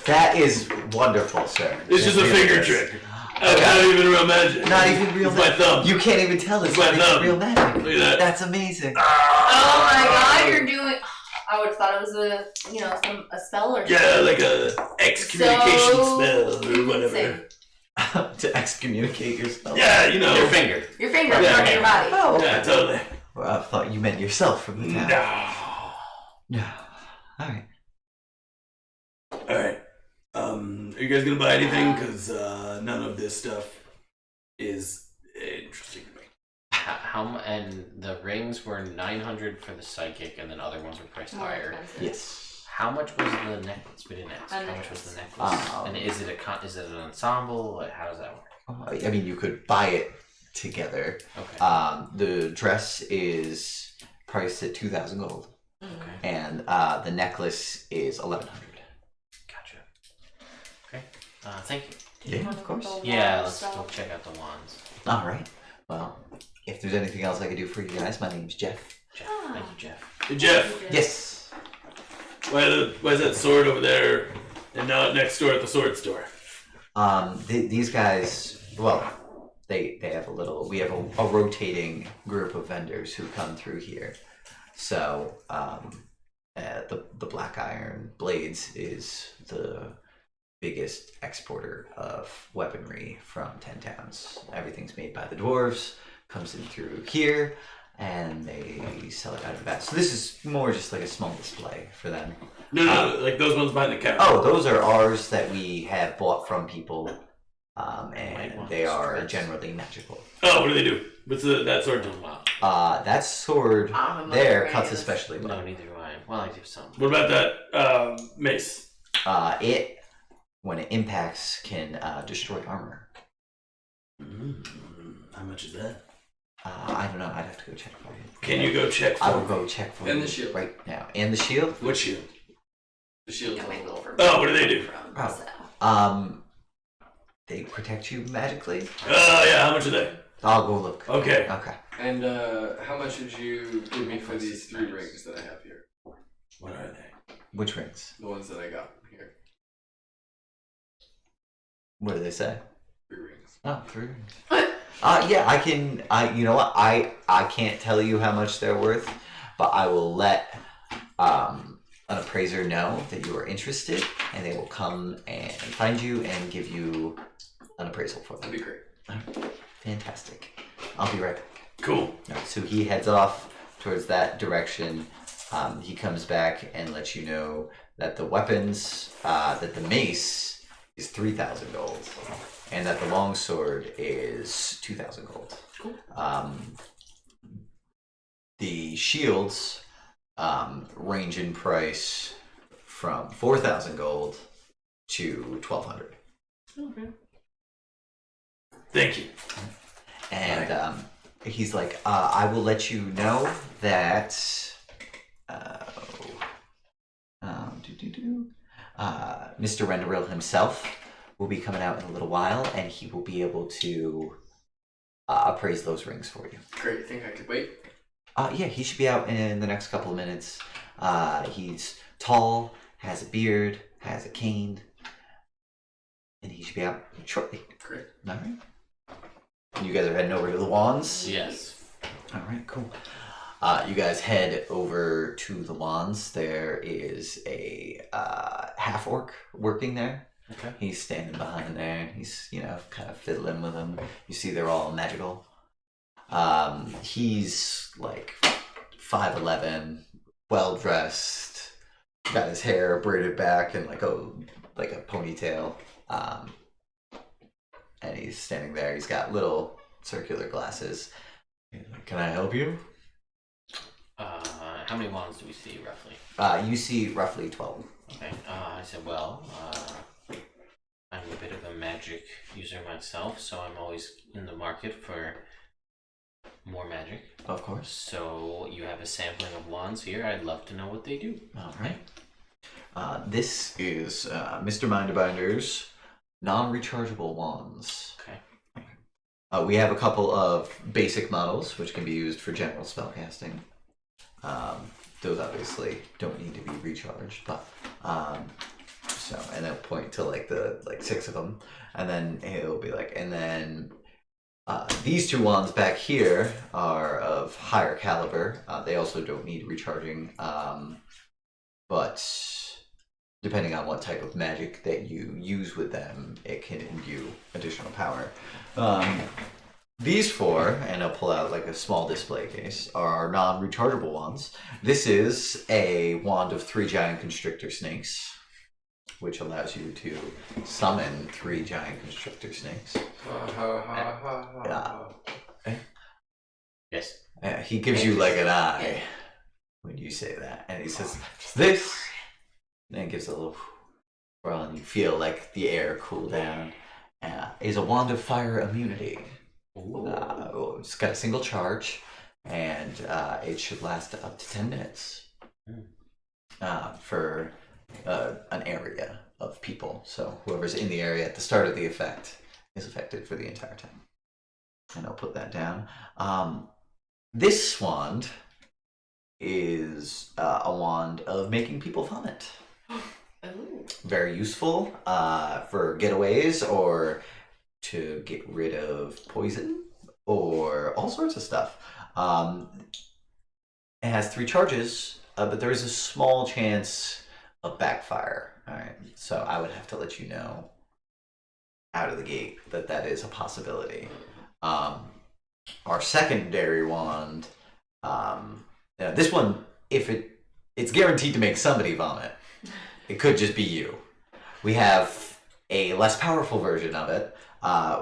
That is wonderful, sir. It's just a It finger really is. trick. Not even real magic. Not even real It's my magic. thumb. You can't even tell it's My thumb. real magic. Look at that. That's amazing. Oh my god, you're doing. I would have thought it was a spell or something. Yeah, like a excommunication So spell or whatever. insane. To excommunicate yourself. Yeah, you know. Your finger. Your finger Yeah. from your body. Oh, okay. Yeah, totally. Well, I thought you meant yourself from the town. No. No. All right. Alright. Are you guys gonna buy anything? Because none of this stuff is interesting to me. And the rings were 900 for the psychic, and then other ones were priced More higher. expensive. Yes. How much was the necklace? We didn't ask. A How much was the necklace? And is it is it an ensemble? Like, how does that work? I mean, you could buy it together. Okay. The dress is priced at 2,000 gold, Okay. and the necklace is 1,100. Gotcha. Okay. Thank you. Yeah, of course. Yeah, let's go check out the wands. All right. Well, if there's anything else I can do for you guys, my name's Jeff. Jeff. Thank you, Jeff. Hey, Jeff, Yes. why is that sword over there and not next door at the sword store? These guys, well, they have we have a rotating group of vendors who come through here. So, the Black Iron Blades is the biggest exporter of weaponry from 10 towns. Everything's made by the dwarves, comes in through here, and they sell it out of that. So this is more just like a small display for them. No, like those ones behind the counter. Oh, those are ours that we have bought from people, and they are Stress. generally magical. Oh, what do they do? What's that sword do? That sword I'm there not cuts ready. especially No, well. neither do I. Well, I do some. What about that mace? It, when it impacts, can destroy armor. How much is that? I don't know. I'd have to go check for you. Can you go check for I will me? go check for And you the shield. right now. And the shield? What shield? The shield's Don't on make the little for Oh, what do they do? from, Oh. so. They protect you magically. Oh, yeah, how much are they? I'll go look. Okay. Okay. And how much would you give me for these 3 rings that I have here? What are they? Which rings? The ones that I got here. What do they say? 3 rings. Oh, 3 rings. Yeah, I can. You know what? I can't tell you how much they're worth, but I will let an appraiser know that you are interested, and they will come and find you and give you an appraisal for them. That'd be great. Fantastic. I'll be right back. Cool. So he heads off towards that direction. He comes back and lets you know that the weapons, that the mace is 3,000 gold, and that the longsword is 2,000 gold. Cool. The shields range in price from 4,000 gold to 1,200. Okay. Thank you. And he's like, I will let you know that Mr. Renderil himself will be coming out in a little while, and he will be able to appraise those rings for you. Great. Think I could wait? Yeah, he should be out in the next couple of minutes. He's tall, has a beard, has a cane, and he should be out shortly. Great. All right. You guys are heading over to the wands? Yes. All right, cool. You guys head over to the wands. There is a half-orc working there. Okay. He's standing behind there, and he's, kind of fiddling with them. You see they're all magical. He's like 5'11", well-dressed, got his hair braided back in like a ponytail. And he's standing there. He's got little circular glasses. Can I help you? How many wands do we see roughly? You see roughly 12. Okay. I said, well, I'm a bit of a magic user myself, so I'm always in the market for more magic. Of course. So you have a sampling of wands here. I'd love to know what they do. All right. This is Mr. Mindbinder's non-rechargeable wands. Okay. We have a couple of basic models, which can be used for general spellcasting. Those obviously don't need to be recharged, but and they'll point to the 6 of them, and then he'll be like, and then these 2 wands back here are of higher caliber. They also don't need recharging, but depending on what type of magic that you use with them, it can imbue additional power. These 4, and I'll pull out a small display case, are non-rechargeable wands. This is a wand of 3 giant constrictor snakes, which allows you to summon 3 giant constrictor snakes. Yes. He gives you an eye when you say that, and he says, "This," and then gives a little whirl, and you feel the air cool down. Is a wand of fire immunity. It's got a single charge, and it should last up to 10 minutes for an area of people. So whoever's in the area at the start of the effect is affected for the entire time. And I'll put that down. This wand is a wand of making people vomit. Very useful for getaways or to get rid of poison or all sorts of stuff. It has 3 charges, but there is a small chance of backfire. All right, so I would have to let you know out of the gate that is a possibility. Our secondary wand, this one, if it's guaranteed to make somebody vomit. It could just be you. We have a less powerful version of it,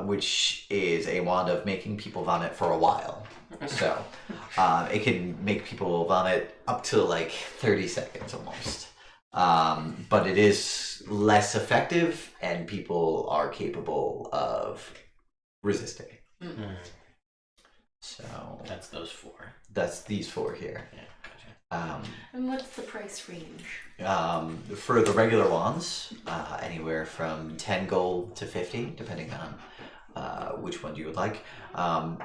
which is a wand of making people vomit for a while. So it can make people vomit up to 30 seconds almost. But it is less effective, and people are capable of resisting. Mm-hmm. So that's those 4. That's these 4 here. Yeah, gotcha. And what's the price range? For the regular wands, anywhere from 10 gold to 50, depending on which one you would like.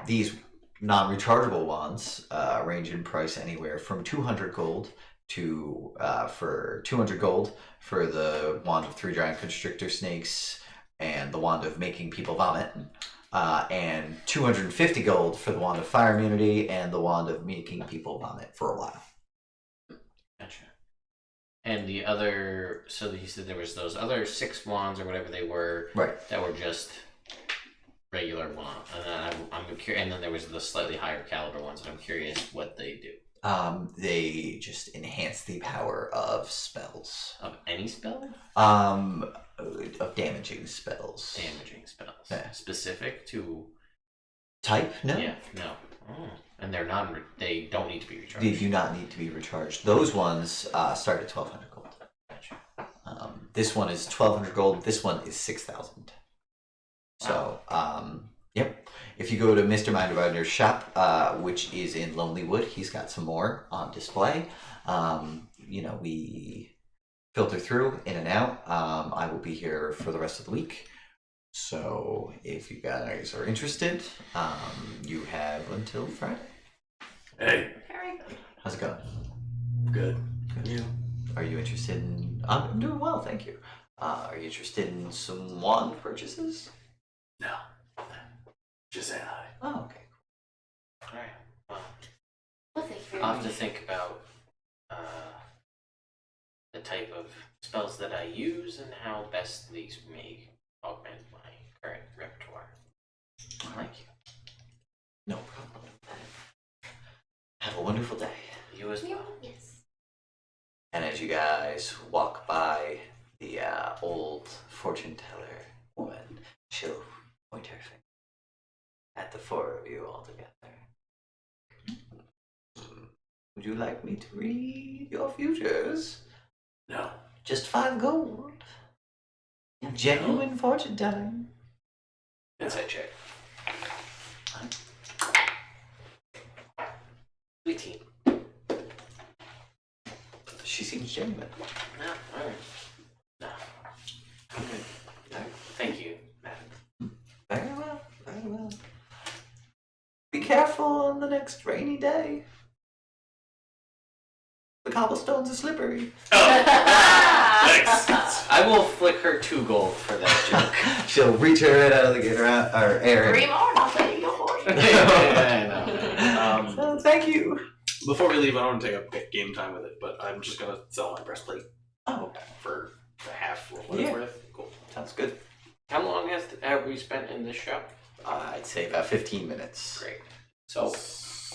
These non-rechargeable wands range in price anywhere from 200 gold to for 200 gold for the wand of 3 giant constrictor snakes and the wand of making people vomit. And 250 gold for the wand of fire immunity and the wand of making people vomit for a while. Gotcha. And the other, so you said there was those other 6 wands or whatever they were, right? That were just regular wands, and then I'm curious. And then there was the slightly higher caliber ones, and I'm curious what they do. They just enhance the power of spells. Of any spell? Of damaging spells. Damaging spells. Yeah. Specific to Type? No. Yeah, no. Oh. And they're not. They don't need to be recharged. They do not need to be recharged. Those ones start at 1,200 gold. Gotcha. This one is 1,200 gold. This one is 6,000. So, yep. If you go to Mr. Minderbider's shop, which is in Lonelywood, he's got some more on display. We filter through in and out. I will be here for the rest of the week. So if you guys are interested, you have until Friday. Hey. How's it going? Good. You? Are you interested in... I'm doing well, thank you. Are you interested in some wand purchases? No. Just saying hi. Oh, okay. Alright. Well, thank you very I'll have much. to think about the type of spells that I use and how best these may augment my current repertoire. Thank you. No problem. Have a wonderful day. You as well. Yes. And as you guys walk by the old fortune teller woman, she'll point her finger at the four of you all together. Would you like me to read your futures? No. Just 5 gold. Genuine fortune telling. Insight check. 18. She seems genuine. No, alright. No. I'm good. Thank you, madam. Very well, very well. Be careful on the next rainy day. The cobblestones are slippery. Thanks. I will flick her 2 gold for that joke. She'll reach her head out of the gator or air. Three more, I'll pay you for you. Oh, thank you. Before we leave, I don't want to take up game time with it, but I'm just gonna sell my breastplate Oh, for the half of what Yeah. it's worth. Cool. sounds good. How long have we spent in this shop? I'd say about 15 minutes. Great. So,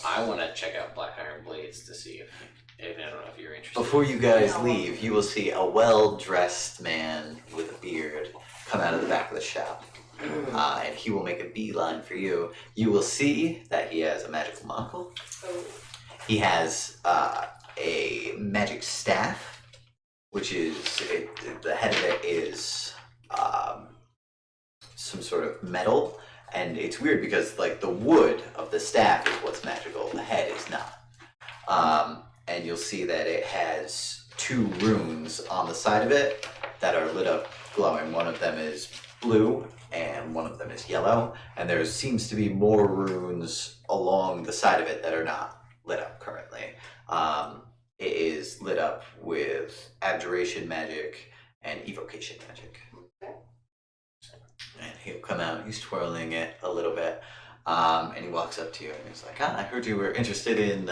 I want to check out Black Iron Blades to see if I don't know if you're interested. Before you guys leave, you will see a well-dressed man with a beard come out of the back of the shop. And he will make a beeline for you. You will see that he has a magical monocle. He has a magic staff, which is, the head of it is some sort of metal. And it's weird because, like, the wood of the staff is what's magical, the head is not. And you'll see that it has 2 runes on the side of it that are lit up glowing. One of them is blue and one of them is yellow. And there seems to be more runes along the side of it that are not lit up currently. It is lit up with abjuration magic and evocation magic. And he'll come out, he's twirling it a little bit, and he walks up to you and he's like, I heard you were interested in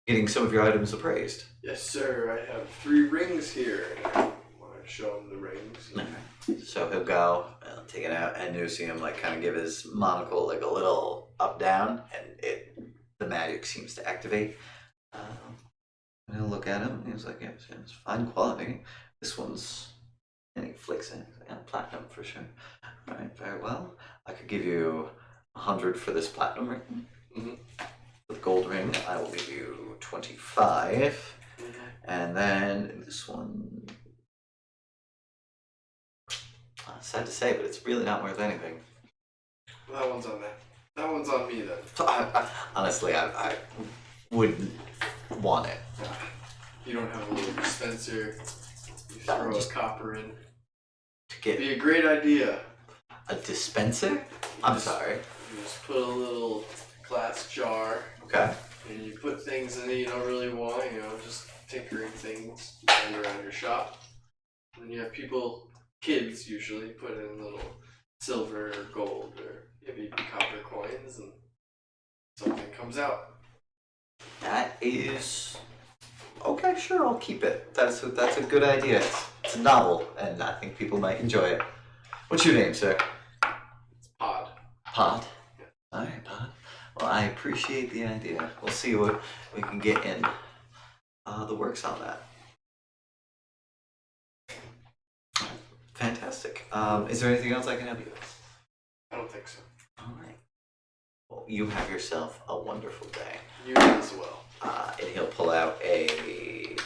getting some of your items appraised. Yes, sir. I have 3 rings here. I want to show him the rings. Okay. So he'll go, take it out, and you'll see him like kind of give his monocle like a little up down, and the magic seems to activate. And he'll look at him and he's like, yeah, it's fine quality. This one's, and he flicks it. He's like, yeah, platinum for sure. All right, very well. I could give you 100 for this platinum ring. Mm-hmm. For the gold ring, I will give you 25. And then this one, sad to say, but it's really not worth anything. That one's on that. That one's on me then. So honestly, I wouldn't want it. You don't have a little dispenser. You throw Just a copper in. to It'd get be a great idea. a dispenser. I'm sorry. You just put a little glass jar Okay. and you put things in it you don't really want, just tinkering things around your shop. And then you have people, kids usually, put in little silver or gold or maybe copper coins and something comes out. That is okay. Sure, I'll keep it. That's a good idea. It's a novel, and I think people might enjoy it. What's your name, sir? It's Pod. Pod. All right, Pod. Well, I appreciate the idea. We'll see what we can get in the works on that. Fantastic. Is there anything else I can help you with? I don't think so. All right. you have yourself a wonderful day. You as well. And he'll pull out a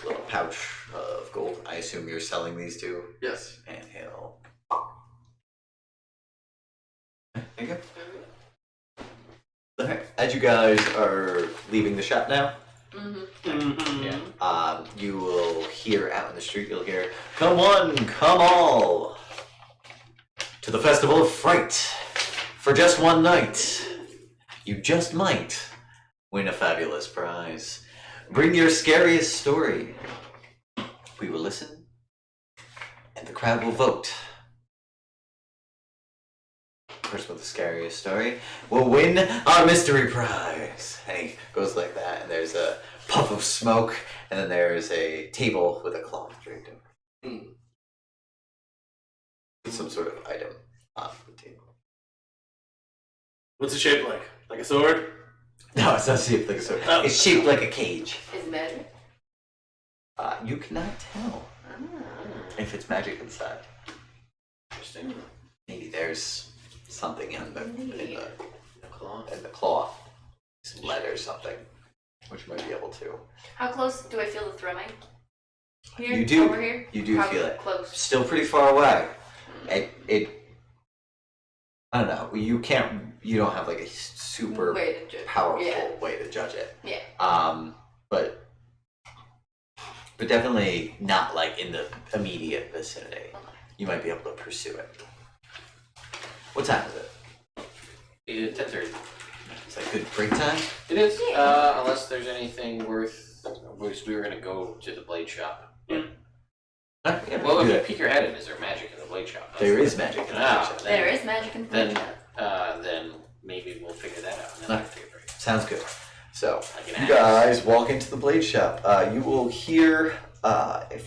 little pouch of gold. I assume you're selling these two? Yes. And he'll... There you go. Okay. As you guys are leaving the shop now, Yeah. you will hear out in the street, you'll hear, "Come one, come all, to the festival of Fright. For just one night, you just might win a fabulous prize. Bring your scariest story. We will listen, and the crowd will vote. Person with the scariest story will win our mystery prize." And he goes like that, and there's a puff of smoke, and then there's a table with a cloth draped over it. With some sort of item on the table. What's it shaped like? Like a sword? No, it's not shaped like a sword. Oh. It's shaped like a cage. Is magic? You cannot tell if it's magic inside. Interesting. Maybe there's something in the Cloth. cloth, some lead or something, which might be able to. How close do I feel the thrumming? Here? You do. Over here? You do How feel it. Close. Still pretty far away. It. I don't know. You don't have like a super Way to judge. powerful Yeah. way to judge it. Yeah. But definitely not like in the immediate vicinity. You might be able to pursue it. What time is it? 10:30. Is that good break time? It is. Yeah. Unless there's anything worth. We were gonna go to the blade shop. Yeah, Well, do if you that. peek your head in, is there magic in the blade shop? There is magic in the Ah, blade shop. There is magic in the Then, shop. then maybe we'll figure that out. And then Okay. we'll take a break. Sounds good. So, Like an you axe. guys walk into the blade shop. You will hear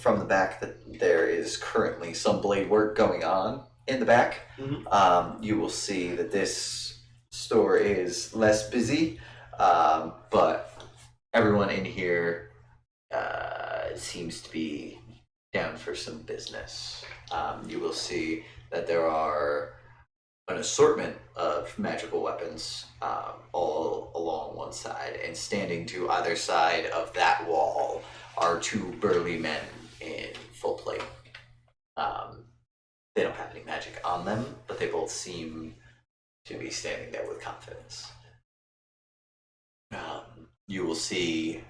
from the back that there is currently some blade work going on in the back. You will see that this store is less busy, but everyone in here seems to be down for some business. You will see that there are an assortment of magical weapons all along one side, and standing to either side of that wall are two burly men in full plate. They don't have any magic on them, but they both seem to be standing there with confidence. You will see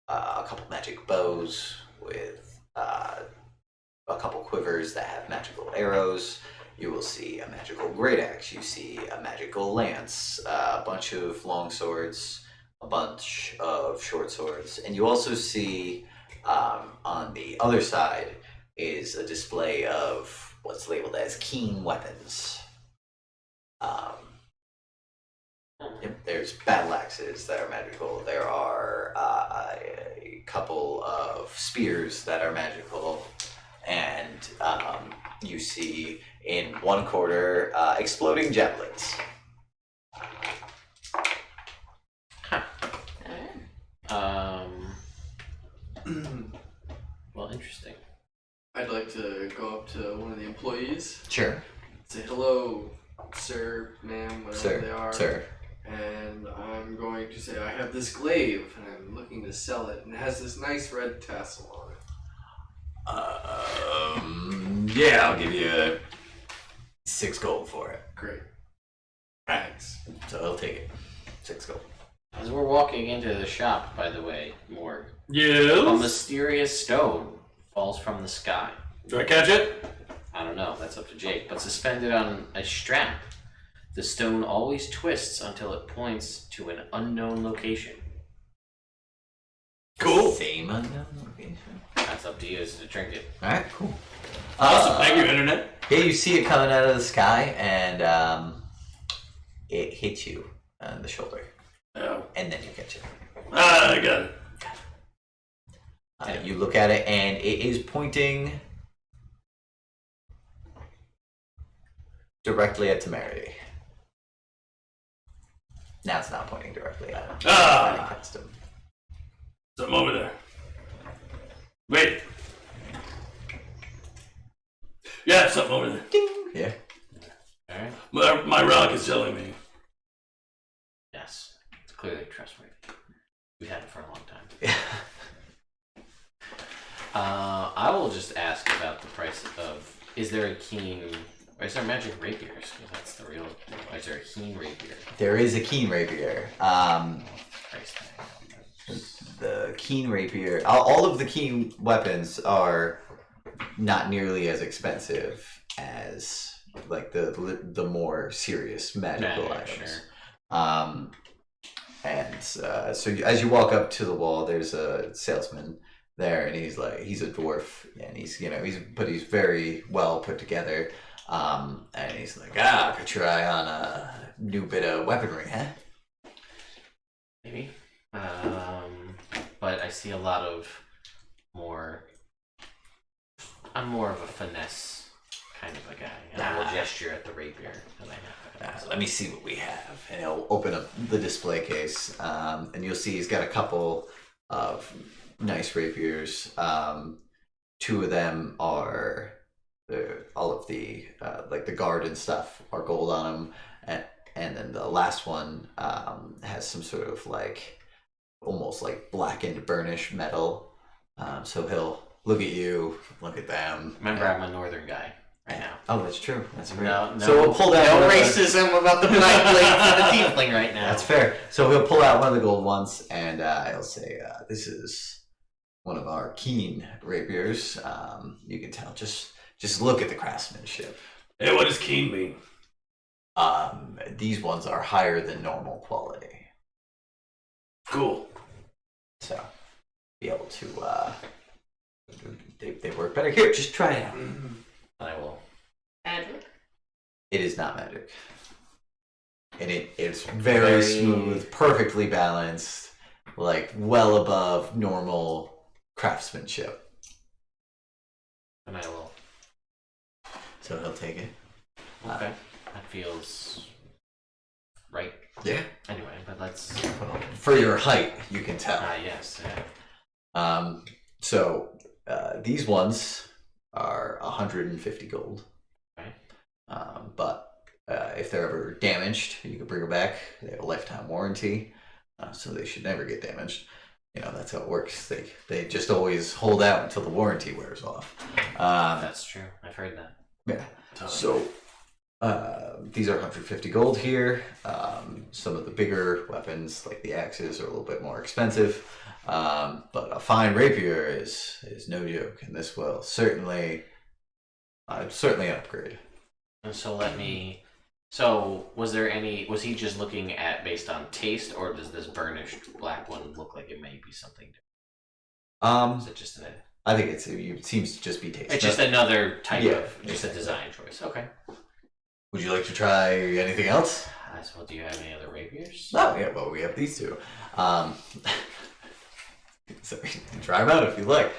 a couple magic bows with a couple quivers that have magical arrows. You will see a magical great axe. You see a magical lance, a bunch of long swords, a bunch of short swords, and you also see on the other side is a display of what's labeled as keen weapons. There's battle axes that are magical. There are a couple of spears that are magical, and you see in one corner exploding javelins. Well, interesting. I'd like to go up to one of the employees, Sure. say hello, sir, ma'am, whatever they are. Sir. And I'm going to say, I have this glaive, and I'm looking to sell it, and it has this nice red tassel on it. Yeah, I'll give you 6 gold for it. Great. Thanks. So I'll take it. 6 gold. As we're walking into the shop, by the way, Morg, a Yes? mysterious stone falls from the sky. Do I catch it? I don't know, that's up to Jake, but suspended on a strap. The stone always twists until it points to an unknown location. Cool. Same unknown location. That's up to you as a trinket. Alright, cool. Awesome. Thank you, Internet. Yeah, you see it coming out of the sky, and it hits you on the shoulder. Oh. And then you catch it. I got it. You look at it, and it is pointing directly at Temerity. Now it's not pointing directly at him. Ah. Pointing past him. Something over there. Wait. Yeah, something over there. Ding! Yeah. Alright. My rock is telling me clearly trustworthy. We've had it for a long time. Yeah. I will just ask about the price of. Is there a keen? Or is there magic rapiers? Because that's the real. Or is there a keen rapier? There is a keen rapier. Price tag. The keen rapier. All of the keen weapons are not nearly as expensive as like the more serious magical items. Sure. So as you walk up to the wall, there's a salesman there, and he's a dwarf, and he's very well put together, and he's like, could your eye on a new bit of weaponry, huh? Maybe. But I see a lot of more. I'm more of a finesse kind of a guy, and I will gesture at the rapier that I have. Let me see what we have, and he'll open up the display case, and you'll see he's got a couple of nice rapiers. Two of them are all of the like the guard and stuff are gold on them, and then the last one has some sort of like almost like blackened burnished metal. So he'll look at you, look at them. Remember, I'm a northern guy right now. Oh, that's true. That's fair. No, so we'll pull down no racism about the black blade for the tiefling right now. That's fair. So he'll pull out one of the gold ones, and he'll say, "This is one of our keen rapiers. You can tell. Just look at the craftsmanship. Hey, what does keen mean? These ones are higher than normal quality. Cool. So be able to they work better. Here, just try it out. I will. Magic. It is not magic, and it's very smooth, perfectly balanced, like well above normal craftsmanship. And I will. So he'll take it. Okay. That feels right. Yeah. Anyway, but let's. For your height, you can tell. Yes. Yeah. So these ones are 150 gold. Okay. But if they're ever damaged, you can bring them back. They have a lifetime warranty, so they should never get damaged. You know, that's how it works. They just always hold out until the warranty wears off. That's true. I've heard that. Yeah. So these are 150 gold here. Some of the bigger weapons, like the axes, are a little bit more expensive. But a fine rapier is no joke, and this will certainly an upgrade. And so let me. So was he just looking at based on taste, or does this burnished black one look like it may be something different? Is it just I think it seems to just be taste. It's just another type of exactly. a design choice. Okay. Would you like to try anything else? Well, do you have any other rapiers? Oh yeah, well we have these two. So you can try them out if you like.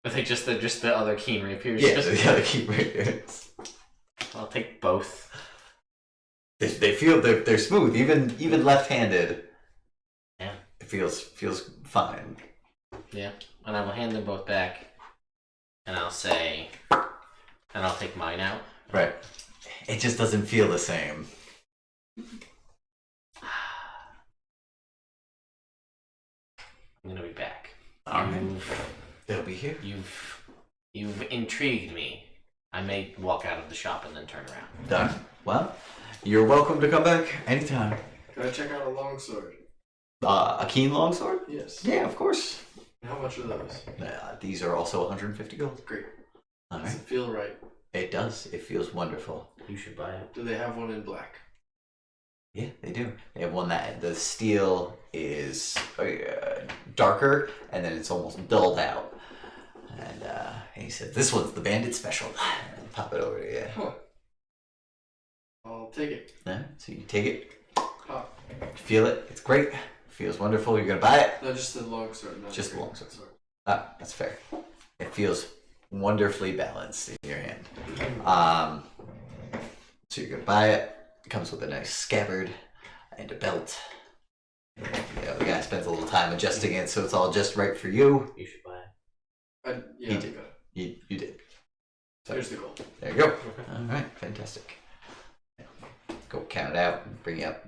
Are they just the other keen rapiers? Yeah, the other keen rapiers. I'll take both. They feel they're smooth, even left-handed. Yeah. It feels fine. Yeah, and I will hand them both back, and I'll say, and I'll take mine out. Right. It just doesn't feel the same. I'm gonna be back. All right. They'll be here. You've intrigued me. I may walk out of the shop and then turn around. Done. Well, you're welcome to come back anytime. Can I check out a longsword? A keen longsword? Yes. Yeah, of course. How much are those? These are also 150 gold. Great. All Does right. it feel right? It does. It feels wonderful. You should buy it. Do they have one in black? Yeah, they do. They have one that the steel is darker, and then it's almost dulled out. And he said, "This one's the bandit special." Pop it over to you. Huh. I'll take it. Yeah, so you take it, Pop. feel it. It's great. Feels wonderful. You're gonna buy it. No, just the longsword. Not Just the great longsword. sword. That's fair. It feels wonderfully balanced in your hand. So you're gonna buy it. It comes with a nice scabbard and a belt. You know, the guy spends a little time adjusting it, so it's all just right for you. You should buy it. Yeah, He I did. got it. You did. Here's the gold. There you go. All right, fantastic. Go count it out and bring it up.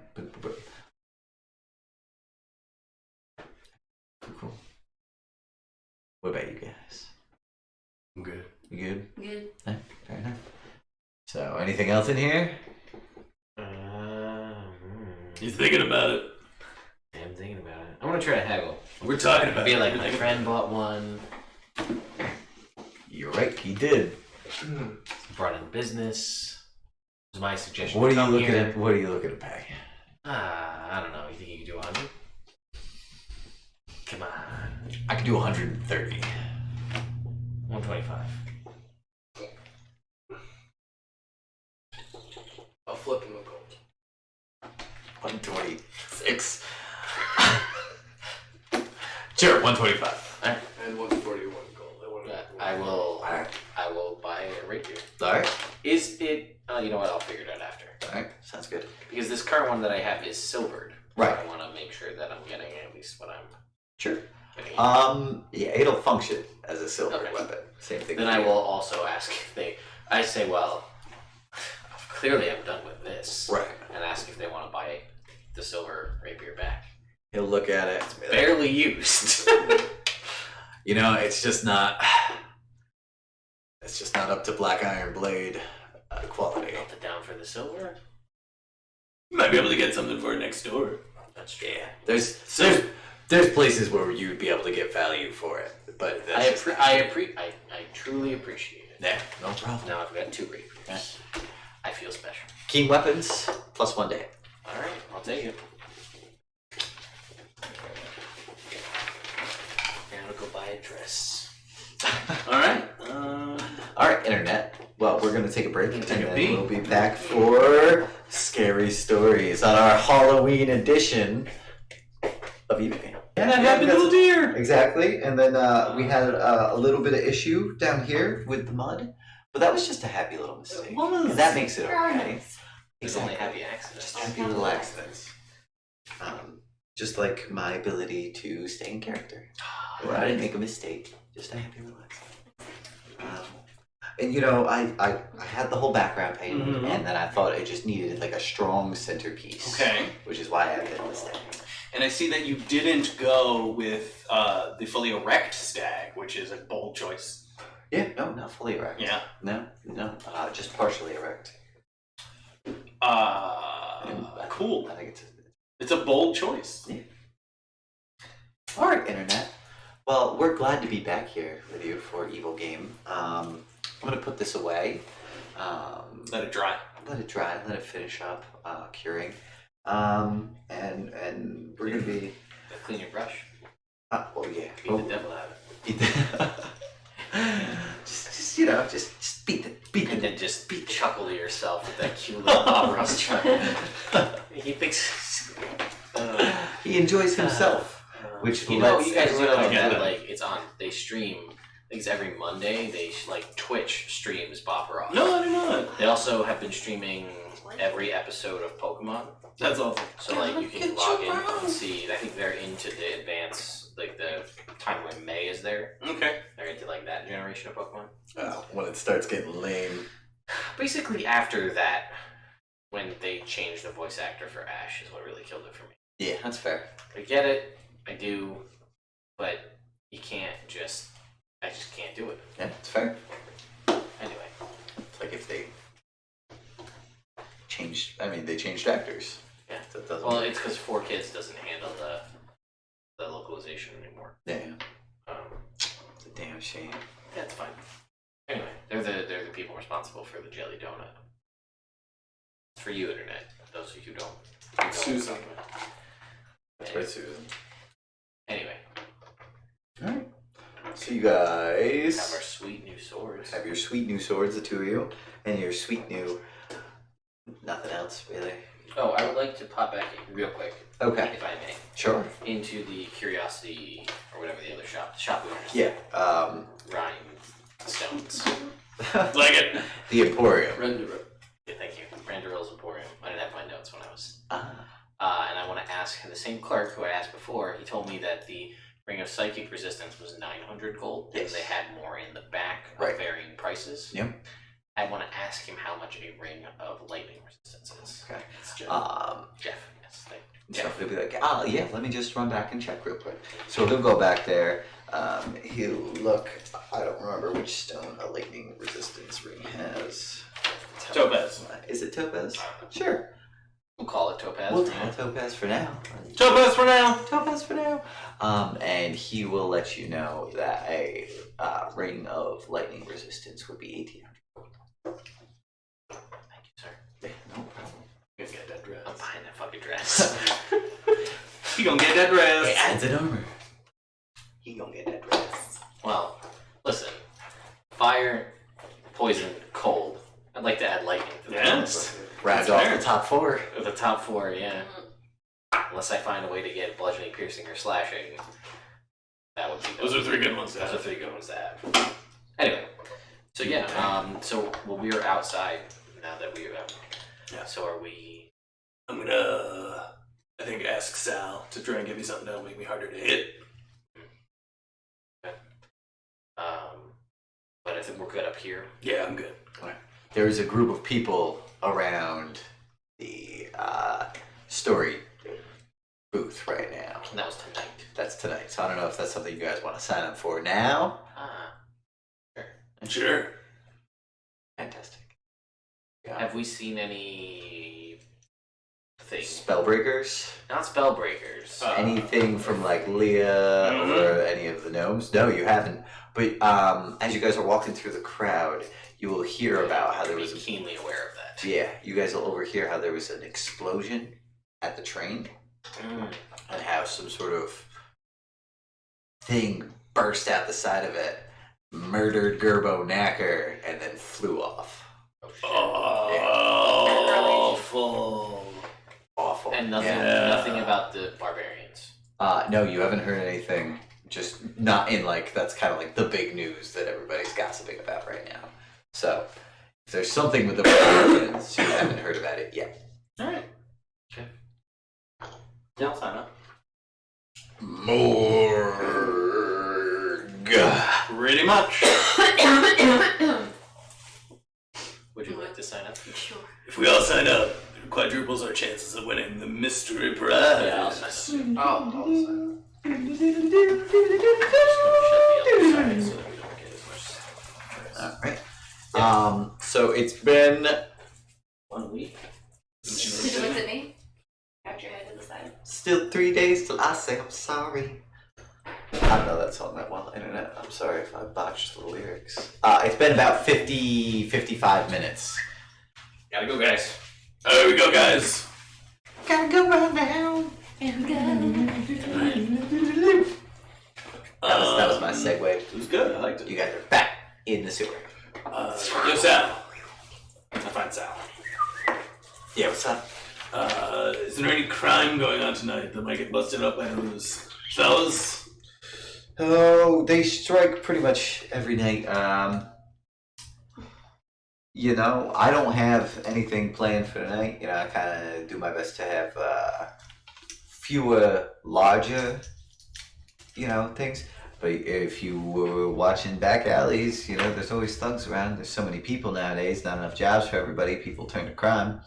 What about you guys? I'm good. You good? Good. Yeah, fair enough. So, anything else in here? He's thinking about it. I'm thinking about it. I want to try to haggle. We're talking I about feel it. like my friend bought one, You're right, he did. brought in business. Was my suggestion. What to are you come looking here. at? What are you looking to pay? I don't know. You think you can do 100? Come on. I could do 130. 125. I'll flip him a gold. 126. Sure, 125. Alright. And 141 gold. I will. Alright. I will buy a rapier. Alright. Is it? You know what? I'll figure it out after. Alright, sounds good. Because this current one that I have is silvered. Right. I want to make sure that I'm getting at least what I'm Sure. getting. Yeah, it'll function as a silver Okay. weapon. Same thing. Then with I you. will also ask if they. I say, well, clearly I'm done with this. Right. And ask if they want to buy the silver rapier back. He'll look at it. And be like, Barely used. you know, it's just not up to Black Iron Blade quality. Melt it down for the silver. You might be able to get something for it next door. That's true. Yeah. There's places where you'd be able to get value for it, but that's I truly appreciate it. yeah, no problem. Now I've got 2 rapiers. Yeah. I feel special. Keen weapons plus 1 day. All right, I'll take it. Now to go buy a dress. Alright. All right, internet. Well, we're gonna take a break, and Take a then beat. we'll be back for scary stories on our Halloween edition of eBay. And that happy little deer. Exactly, and then we had a little bit of issue down here with the mud, but that was just a happy little mistake. It was. And that makes it There are okay. nice. It's only happy accidents. Just happy little accidents. Just like my ability to stay in character. Where I didn't make a mistake. Just a happy little accident. And you know, I had the whole background painted, Mhm. and then I thought it just needed like a strong centerpiece. Okay. Which is why I did this thing. And I see that you didn't go with the fully erect stag, which is a bold choice. Yeah, no, not fully erect. Yeah. No, just partially erect. And I- Cool. I think It's a bold choice. all right, internet. Well, we're glad to be back here with you for Evil Game. I'm gonna put this away. Let it dry. Let it dry. Let it finish up curing. And we're gonna be. Clean your brush. Oh yeah. Beat the devil out of it. just you know, just beat the. And then just chuckle to yourself with that cute little Bob Ross truck. He thinks. He enjoys himself, which You know, lets you guys do everyone know else get that it. like it's on. They stream. I think it's every Monday. They like Twitch streams Bob Ross. No, I did not. They also have been streaming every episode of Pokemon. That's awesome. So like you can log in and see. I think they're into the advance, like the time when May is there. Okay. They're into like that generation of Pokemon. when it starts getting lame. Basically, after that, when they changed the voice actor for Ash, is what really killed it for me. Yeah, that's fair. I get it, I do, but you can't just. I just can't do it. Yeah, it's fair. Anyway, It's like if they changed. I mean, they changed actors. yeah. That doesn't. Well, it's because 4Kids doesn't handle the localization anymore. yeah, It's it's a damn shame. That's fine. Anyway, they're the people responsible for the jelly donut. It's for you, internet. Those of you who don't. Susan. That's right, Susan. Anyway, All right. So you we have our guys sweet new swords. have your sweet new swords, the two of you, and your sweet new. Nothing else really. Oh, I would like to pop back in real quick, Okay. if I may, Sure. into the Curiosity or whatever the other shop. The shop we were just Yeah. Rhinestones. Like it. The Emporium. Yeah, thank you. Randarill's Emporium. I didn't have my notes when I was. Ah. And I want to ask the same clerk who I asked before. He told me that the Ring of Psychic Resistance was 900 gold, Yes. and they had more in the back Right. of varying prices. Yep. I want to ask him how much a Ring of Lightning Resistance is. Okay. It's Jeff. Jeff, yes. So he'll be like, yeah, let me just run back and check real quick. So he'll go back there. He'll look. I don't remember which stone a lightning resistance ring has. Topaz. Is it topaz? Sure. We'll call it Topaz. We'll for call now. it topaz for now. Topaz for now. Topaz for now. And he will let you know that a ring of lightning resistance would be 1800. Thank you, sir. Yeah, no problem. You get that dress. I'm buying that fucking dress. You gonna get that dress. It adds an armor. He gonna get that dress. Well, listen. Fire, poison, cold. I'd like to add lightning to that. Yes. Round off the top 4. The top 4, yeah. Unless I find a way to get bludgeoning, piercing, or slashing. That would be Those are 3 good ones. Those are 3 good ones to have. Anyway. So yeah, we are outside now that we have. Yeah. So are we... I'm gonna, I think, ask Sal to try and give me something that'll make me harder to hit. Okay. But I think we're good up here. Yeah, I'm good. There is a group of people around the story booth right now. And that was tonight. That's tonight. So I don't know if that's something you guys want to sign up for now. Sure. Fantastic. Yeah. Have we seen any things? Spellbreakers? Not spellbreakers. Anything from like Leah or any of the gnomes? No, you haven't. But as you guys are walking through the crowd, you will hear about how there was keenly aware of that. Yeah, you guys will overhear how there was an explosion at the train and how some sort of thing burst out the side of it, murdered Gerbo Knacker, and then flew off. Awful. Awful. And nothing about the barbarians. No, you haven't heard anything. Just not in like, that's kind of like the big news that everybody's gossiping about right now. So, if there's something with the barbarians, you haven't heard about it yet. Alright. Okay. Yeah, I'll sign up. Morg. Pretty much. Would you like to sign up? Sure. If we all sign up, it quadruples our chances of winning the mystery prize. Yeah, I'll sign up. I'll sign. Shut the other side so that we don't get as much. Alright. So it's been 1 week. Did you look at me? Wrapped your head to the side. still 3 days till I say I'm sorry. I don't know that song that well, internet. I'm sorry if I botched the lyrics. It's been about 55 minutes. Gotta go, guys. There we go, guys. Gotta go right now. That was my segue. It was good. I liked it. You guys are back in the sewer. Yo, Sal. I find Sal. Yeah, what's up? Is there any crime going on tonight that might get busted up by those fellas? Oh, they strike pretty much every night. You know, I don't have anything planned for tonight. You know, I kind of do my best to have fewer larger, things. But if you were watching back alleys, there's always thugs around. There's so many people nowadays, not enough jobs for everybody. People turn to crime.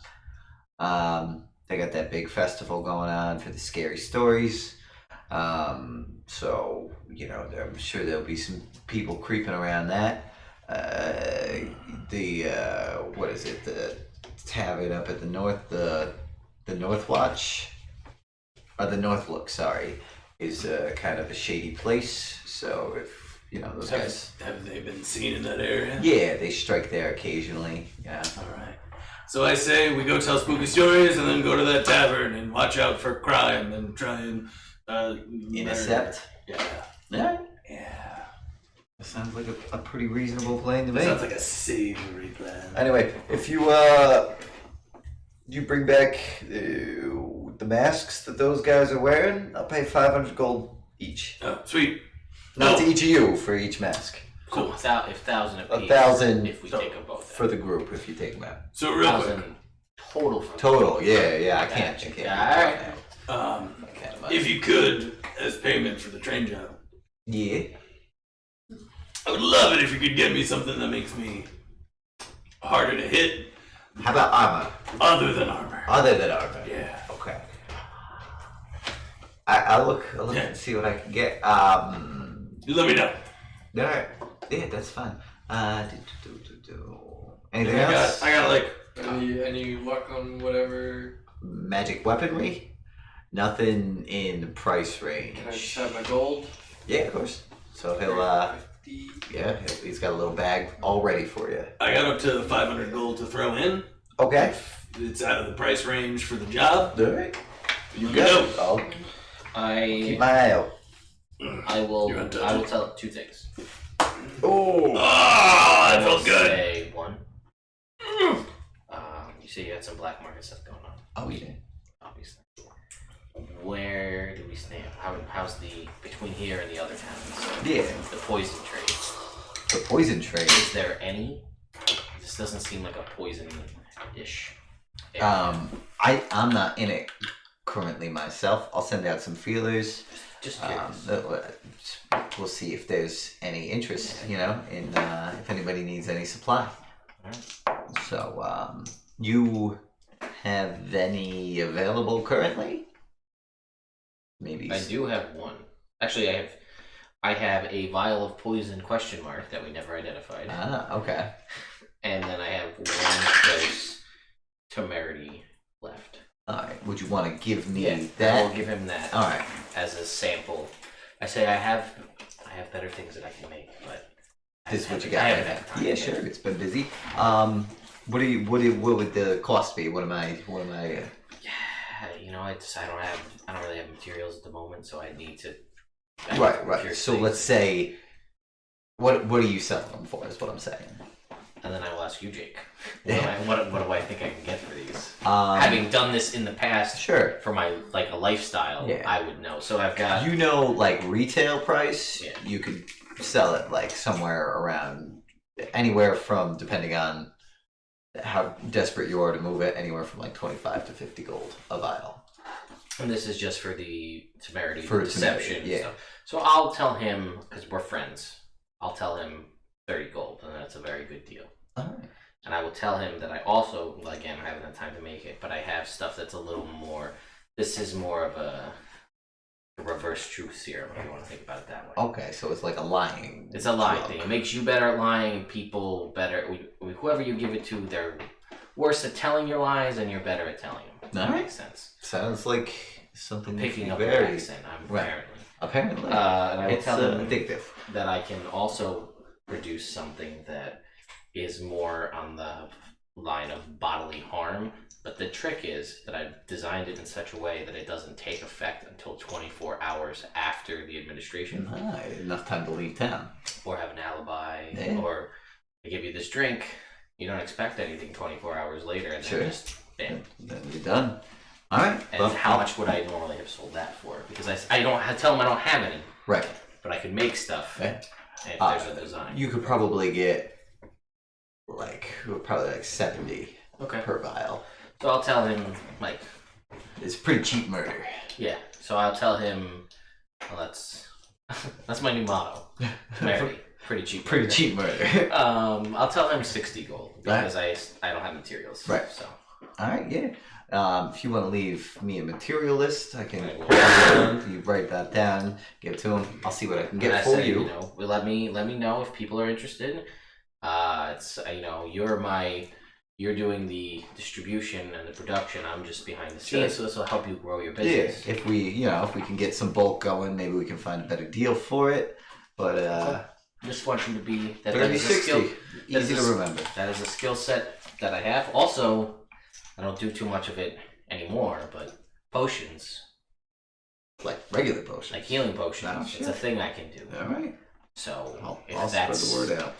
They got that big festival going on for the scary stories. So, I'm sure there'll be some people creeping around that. What is it? The tavern up at the north, the North Watch, or the North Look, sorry, is kind of a shady place. So if, those guys... Have they been seen in that area? Yeah, they strike there occasionally, yeah. Alright. So I say we go tell spooky stories and then go to that tavern and watch out for crime and try and... Intercept? Yeah. Yeah. Yeah. That sounds like a pretty reasonable plan to me. Sounds like a savory plan. Anyway, if you bring back the masks that those guys are wearing, I'll pay 500 gold each. Oh, sweet. Not to each of you, for each mask. Cool. 1,000 apiece. 1,000 if we take them both. for the group, if you take them out. So real quick. 1,000 total. For Total, yeah, I can't. Alright. If you could, as payment for the train job, Yeah. I would love it if you could get me something that makes me harder to hit, How about armor? other than armor. Other than armor. Yeah. Okay. I'll look Yeah. and see what I can get. You let me know. All right. Yeah, that's fine. Anything else? I got like Any luck on whatever? Magic weaponry? Nothing in price range. Can I just have my gold? Yeah, of course. So he'll, 50. he's got a little bag all ready for you. I got up to 500 gold to throw in. Okay. It's out of the price range for the job. All right. You Go. I'll keep I my eye out. will You're untouched. I will tell two things. Oh. That I will felt good. say one. You say you had some black market stuff going on, Oh, yeah. obviously. Where do we stand? How's the between here and the other towns? Yeah. The poison trade. The poison trade. Is there any? This doesn't seem like a poison-ish area. I'm not in it currently myself. I'll send out some feelers. Just curious. We'll see if there's any interest, in if anybody needs any supply. Alright. So, you have any available currently? Maybe. I do have one. Actually, I have a vial of poison ? That we never identified, Okay. and then I have one dose temerity left. All right. Would you want to give me I that? will give him that All right. as a sample. I say I have better things that I can make, but This is what you I got. haven't Right had now. time Yeah, yet. sure. It's been busy. What would the cost be? What am I? Yeah, I don't really have materials at the moment, so I need to. Right. So let's say, what are you selling them for? Is what I'm saying. And then I will ask you, Jake. Yeah. What do I think I can get for these? Having Having done this in the past sure. for my a lifestyle, Yeah. I would know. So I've got Retail price. Yeah. You could sell it somewhere around anywhere from, depending on how desperate you are to move it, anywhere from 25 to 50 gold a vial. and this is just for the temerity, For deception, temerity, yeah. stuff. So I'll tell him because we're friends. I'll tell him 30 gold, and that's a very good deal. All right. And I will tell him that I also, again, I haven't had time to make it, but I have stuff that's a little more. This is more of a reverse truth serum, if you want to think about it that way. Okay, so it's like a lying. It's a lying drug. thing. It makes you better at lying, and people better. Whoever you give it to, they're worse at telling your lies, and you're better at telling them. That Alright. makes sense. Sounds like something Picking you up can your very accent, Right. apparently. apparently. And I will It's tell him addictive. that I can also produce something that is more on the line of bodily harm. But the trick is that I've designed it in such a way that it doesn't take effect until 24 hours after the administration, Enough time to leave town. or have an alibi, Yeah. or I give you this drink. You don't expect anything 24 hours later, and Sure. then just bam. Then you're done. All right. And how much would I normally have sold that for? Because I tell them I don't have any, Right. but I can make stuff Yeah. if there's a design. You could probably get probably 70 Okay. per vial. So I'll tell him It's pretty cheap murder. yeah. So I'll tell him, well, that's my new motto. Temerity, pretty cheap. Pretty murder. cheap murder. I'll tell him 60 gold because I don't have materials. Right. So All right. Yeah. If you want to leave me a material list, I can. I will. You write that down, give it to him. I'll see what I can get And I for say, you. let me know if people are interested. It's you're doing the distribution and the production. I'm just behind the scenes, so this will help you grow your business. Yeah, if we can get some bulk going, maybe we can find a better deal for it. But Just want you to be that 30, is a skill. 60, easy to remember. That is a skill set that I have. Also, I don't do too much of it anymore, but potions, Like regular potions. like healing potions, Oh, it's sure. a thing I can do. All right. So if I'll spread that's the word out.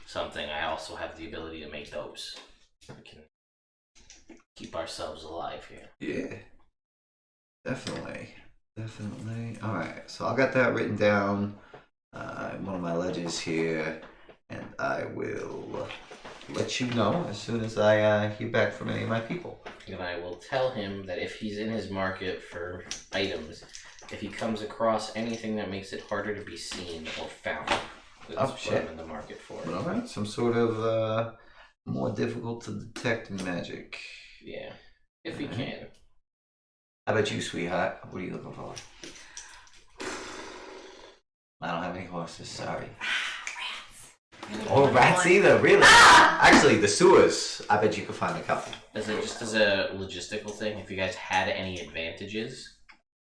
something, I also have the ability to make those. We can keep ourselves alive here. Yeah. Definitely. All right. So I got that written down in one of my ledgers here, and I will let you know as soon as I hear back from any of my people. And I will tell him that if he's in his market for items, if he comes across anything that makes it harder to be seen or found, that's Oh, what shit. I'm in the market for. All right. Some sort of more difficult to detect magic. Yeah, if he can. How about you, sweetheart? What are you looking for? I don't have any horses, sorry. Rats. Or rats either, really. Actually, the sewers, I bet you could find a couple. Just as a logistical thing, if you guys had any advantages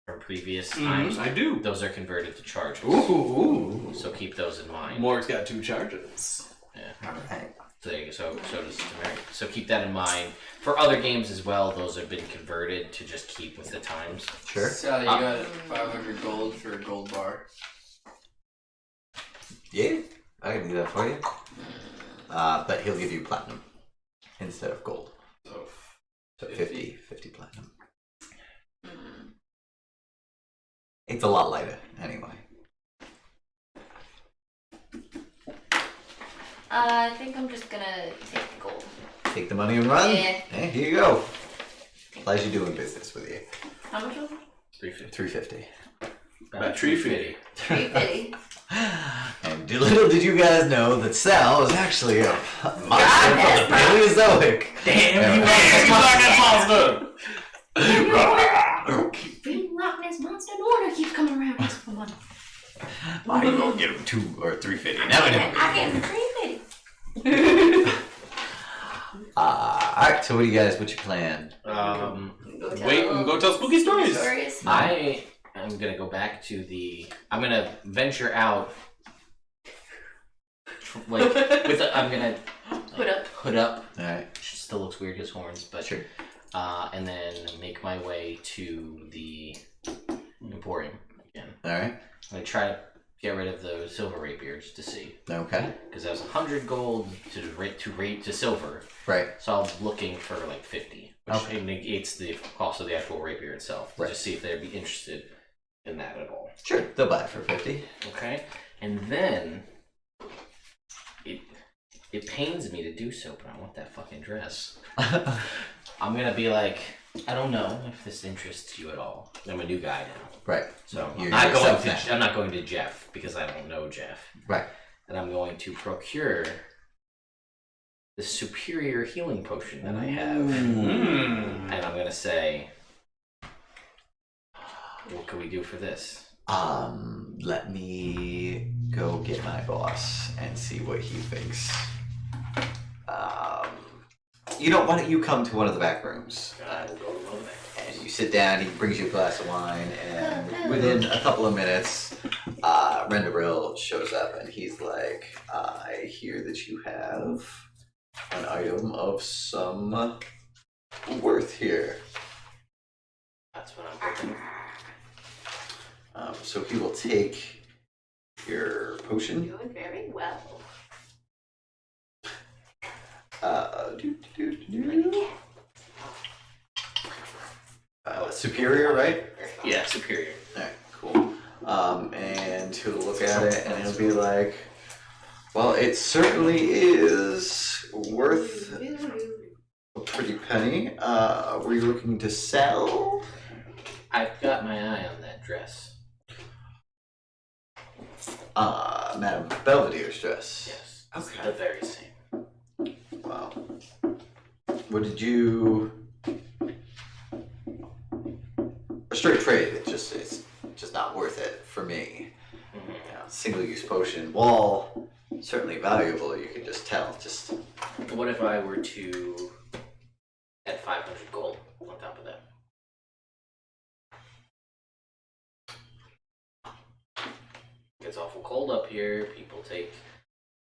from previous times, I do. those are converted to charges. Ooh. So keep those in mind. Morg's got 2 charges. Yeah. Alright. So there you go. So does Temeric. So keep that in mind. For other games as well, those have been converted to just keep with the times. Sure. Sally, you got 500 gold for a gold bar. Yeah, I can do that for you. But he'll give you platinum instead of gold. So 50 platinum. It's a lot lighter, anyway. I think I'm just gonna take the gold. Take the money and run? Yeah. Hey, here you go. Pleasure doing business with you. How much was it? 350. 350. About tree fitty. 350. And little did you guys know that Sal is actually a monster from the Paleozoic. Damn, Big Loch Ness monster order keeps coming around asking for money. Why you gonna get him 2 or 350? Never know. I get him 350. Alright, so what's your plan? Wait and go tell spooky stories. I am gonna go back to I'm gonna venture out. Like I'm gonna hood up. Alright. Still looks weird, his horns, but Sure. And then make my way to the emporium again. Alright. I'm gonna try to get rid of those silver rapiers to see, Okay. because that was 100 gold to silver. Right. So I'm looking for like 50, which Okay. negates the cost of the actual rapier itself. To Right. just see if they'd be interested in that at all. Sure. They'll buy it for 50. Okay, and then it pains me to do so, but I want that fucking dress. I'm gonna be like, I don't know if this interests you at all. I'm a new guy now, Right. so You're I'm not going to Jeff because I don't know Jeff. Right. And I'm going to procure the superior healing potion that I have, and I'm gonna say, what can we do for this? Let me go get my boss and see what he thinks. Why don't you come to one of the back rooms? I will go to back. And you sit down, he brings you a glass of wine, and within a couple of minutes, Renderil shows up and he's like, I hear that you have an item of some worth here. That's what I'm thinking. So he will take your potion. Doing very well. Superior, right? Yeah, superior. Alright, cool. And he'll look at it and he'll be like, well, it certainly is worth a pretty penny. Were you looking to sell? I've got my eye on that dress. Madame Belvedere's dress. Yes. It's Okay. the very same. Wow. What did you... A straight trade, it's just not worth it for me. Mm-hmm. Single-use potion, while certainly valuable, you can just tell. Just What if I were to add 500 gold on top of that? It's awful cold up here. People take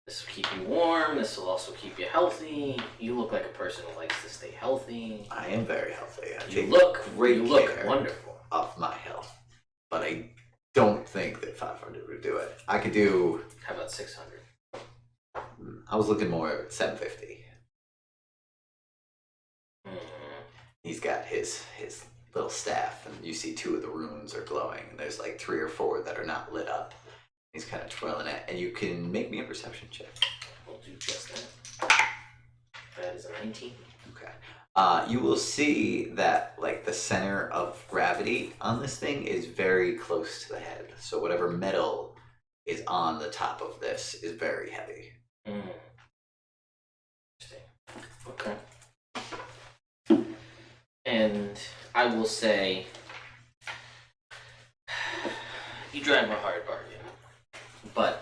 this will keep you warm. This will also keep you healthy. You look like a person who likes to stay healthy. I am very healthy. I You take look great care wonderful. of my health, but I don't think that 500 would do it. I could do. How about 600? I was looking more at 750. He's got his little staff, and you see 2 of the runes are glowing, and there's like 3 or 4 that are not lit up. He's kind of twirling it, and you can make me a perception check. We'll do just that. That is a 19. Okay. You will see that like the center of gravity on this thing is very close to the head. So whatever metal is on the top of this is very heavy. Interesting. Okay. And I will say, you drive a hard bargain. But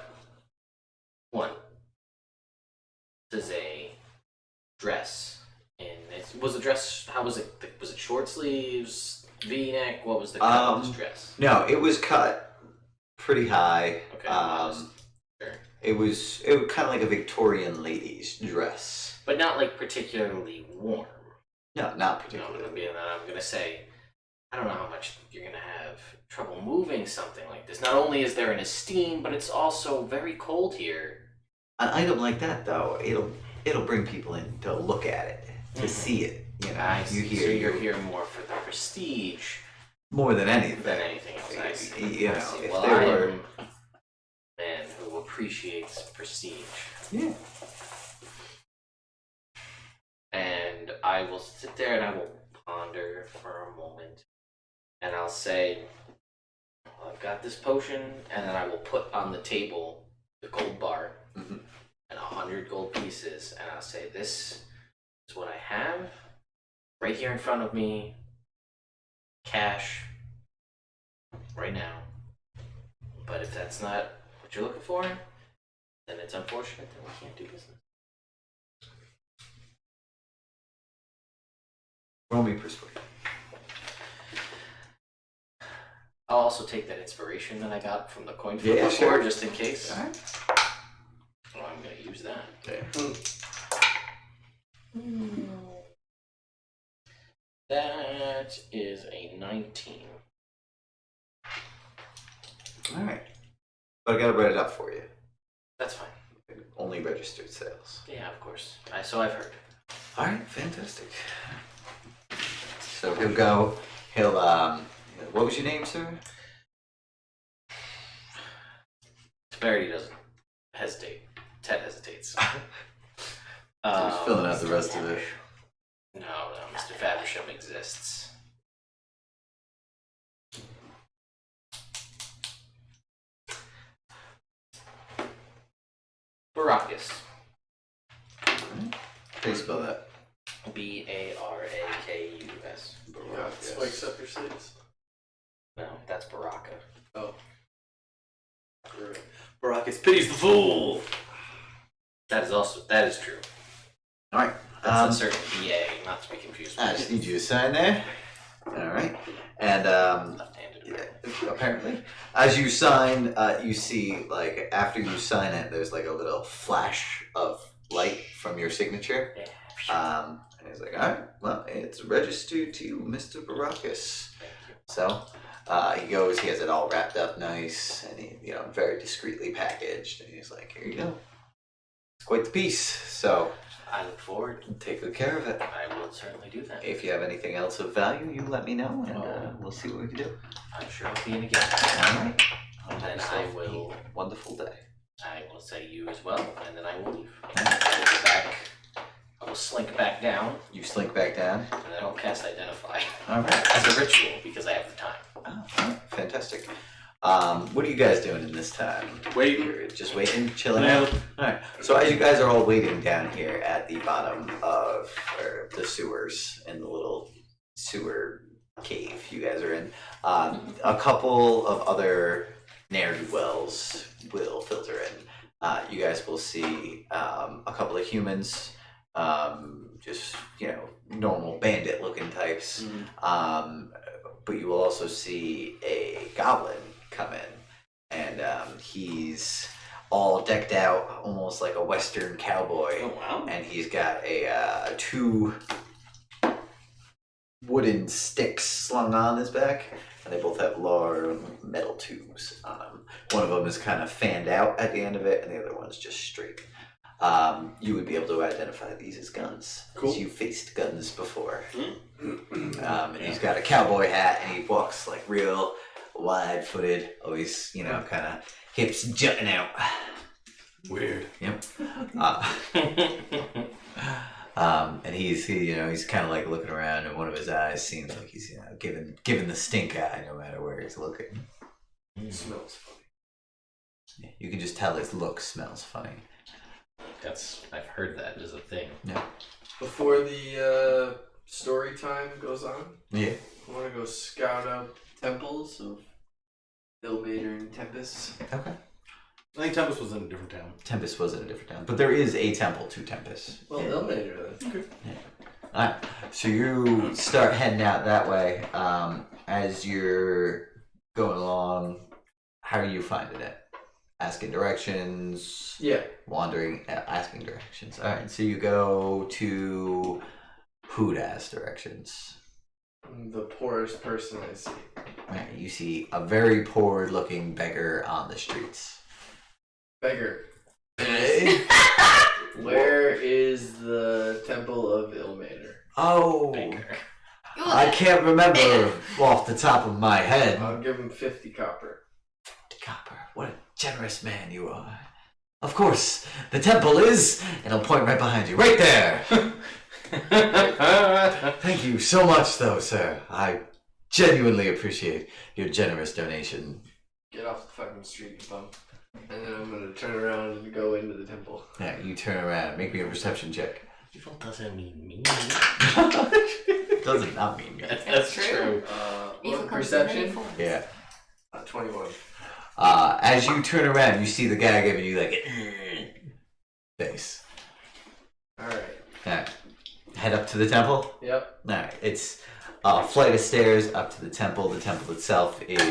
one, this is a dress, and was the dress? How was it? Was it short sleeves, V-neck? What was the cut of this dress? No, it was cut pretty high. Okay. Sure. It was kind of like a Victorian lady's dress, But not like particularly warm. no, not No, particularly. I'm gonna say, I don't know how much you're gonna have trouble moving something like this. Not only is there an esteem, but it's also very cold here. An item like that, though, it'll bring people in to look at it, to see it. You know, I see. you So hear you're here more for the prestige more than anything. than anything else. I see. You I know, see. if Well, there I were, am a man who appreciates prestige. yeah. And I will sit there and I will ponder for a moment. And I'll say, well, I've got this potion, and then I will put on the table the gold bar Mhm. and 100 gold pieces, and I'll say, this is what I have right here in front of me. Cash. Right now. But if that's not what you're looking for, then it's unfortunate that we can't do business. Roll me persuade. I'll also take that inspiration that I got from the coin flip Yeah, before, sure. just in case. All right. Oh, I'm gonna use that. Okay. That is a 19. All right. But I gotta write it up for you. That's fine. Only registered sales. Yeah, of course. So I've heard. All right, fantastic. So he'll go. He'll What was your name, sir? Severity doesn't hesitate. Ted hesitates. He's filling out the rest of it. No, Mr. Faversham exists. Baracus. How do you spell that? Barakus. Yeah, spikes up your sleeves. No, that's Baraka. Oh. Right. Baracus pities the fool. That is true. All right. That's a certain BA, not to be confused with I just need you to sign there. All right. And left-handed. yeah, apparently, as you sign, you see like after you sign it, there's like a little flash of light from your signature. Yeah. And he's like, all right, well, it's registered to you, Mr. Baracus. Thank you. So he goes, he has it all wrapped up nice, and he, very discreetly packaged. And he's like, here you go. It's quite the piece. So I look forward. take good care of it. I will certainly do that. If you have anything else of value, you let me know, and we'll see what we can do. I'm sure I'll be in again. All right. And then Have I yourself a will. wonderful day. I will say you as well, and then I will leave. I will go back. I will slink back down, You slink back down. and then I'll cast Identify All right. as a ritual because I have the time. Oh, all right. Fantastic. What are you guys doing in this time? Waiting. You're just waiting, chilling out. All right. So as you guys are all waiting down here at the bottom of the sewers in the little sewer cave you guys are in, a couple of other ne'er-do-wells will filter in. You guys will see a couple of humans, just normal bandit-looking types. But you will also see a goblin come in, and he's all decked out, almost like a Western cowboy. Oh wow. And he's got a two wooden sticks slung on his back, and they both have large metal tubes on them. One of them is kind of fanned out at the end of it, and the other one's just straight. You would be able to identify these as guns. Cool. As you faced guns before. And he's got a cowboy hat, and he walks like real wide-footed, always, kind of hips jutting out. Weird. Yep. And he's kind of like looking around, and one of his eyes seems like he's giving the stink eye no matter where he's looking. Smells funny. Yeah, you can just tell his look smells funny. I've heard that is a thing. Yeah. Before the story time goes on, Yeah. I want to go scout out temples of Ilmater and Tempest. Okay. I think Tempest was in a different town. Tempest was in a different town, but there is a temple to Tempest. Well, Ilmater then. Okay. Alright, so you start heading out that way. As you're going along, how are you finding it? Asking directions? Yeah. Wandering, asking directions. Alright, so you go to who to ask directions? The poorest person I see. Alright, you see a very poor looking beggar on the streets. Beggar. Hey. Where is the Temple of Ilmater? Oh, I can't remember off the top of my head. I'll give him 50 copper. Copper, what a generous man you are. Of course, the temple is, and I'll point right behind you, right there. Thank you so much, though, sir. I genuinely appreciate your generous donation. Get off the fucking street, you bum. And then I'm gonna turn around and go into the temple. Yeah, you turn around, make me a perception check. Evil doesn't mean me. Doesn't not mean me. That's true. Evil What, comes in many perception? forms. Yeah. 21. As you turn around, you see the guy giving you like face. Alright. Alright. Head up to the temple. Yep. Alright. It's a flight of stairs up to the temple. The temple itself is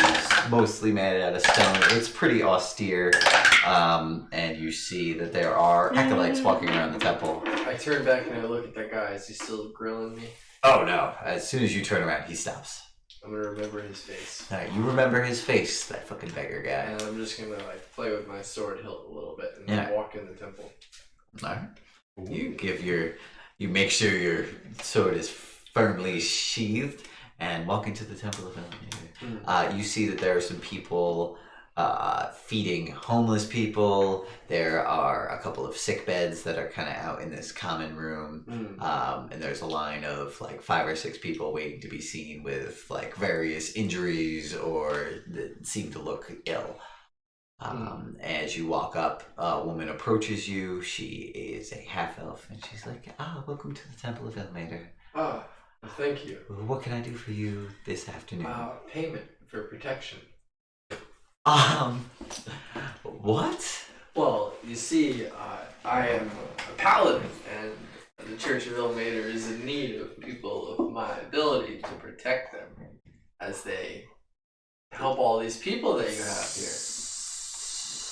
mostly made out of stone. It's pretty austere. And you see that there are acolytes walking around the temple. I turn back and I look at that guy. Is he still grilling me? Oh no. As soon as you turn around, he stops. I'm gonna remember his face. Alright, you remember his face, that fucking beggar guy. And I'm just gonna like play with my sword hilt a little bit and Yeah. walk in the temple. Alright. You make sure your sword is firmly sheathed and walk into the temple of Elevator. You see that there are some people feeding homeless people. There are a couple of sick beds that are kind of out in this common room. And there's a line of like 5 or 6 people waiting to be seen with like various injuries or that seem to look ill. As you walk up, a woman approaches you. She is a half-elf, and she's like, welcome to the Temple of Elevator. Oh, thank you. What can I do for you this afternoon? Payment for protection. What? Well, you see, I am a paladin, and the Church of Ilmater is in need of people of my ability to protect them as they help all these people that you have here.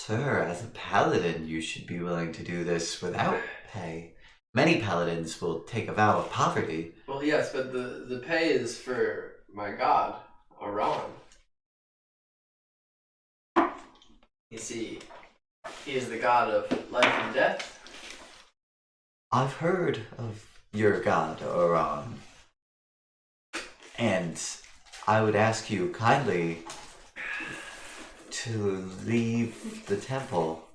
Sir, as a paladin, you should be willing to do this without pay. Many paladins will take a vow of poverty. Well, yes, but the pay is for my god, Aran. You see, he is the god of life and death. I've heard of your god, Oran. And I would ask you kindly to leave the temple.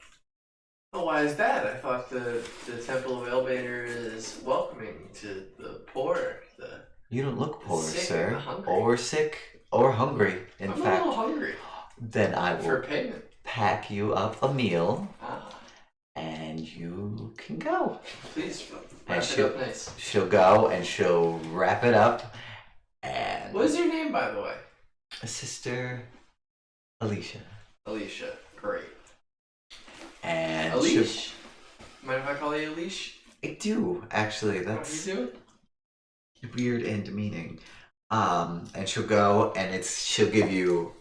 Oh, why is that? I thought the Temple of Ilmater is welcoming to the poor. You don't look poor, Sick sir. and hungry. Or sick or hungry. In I'm fact, a little hungry. then I For will payment. pack you up a meal Ah, and you can go. please, And wrap it up nice. she'll go and she'll wrap it up. And What is your name, by the way? Sister Alicia. Alicia. Great. And Alicia. Mind if I call you Alicia? I do, actually. How That's you doing? weird and demeaning. And she'll go and she'll give you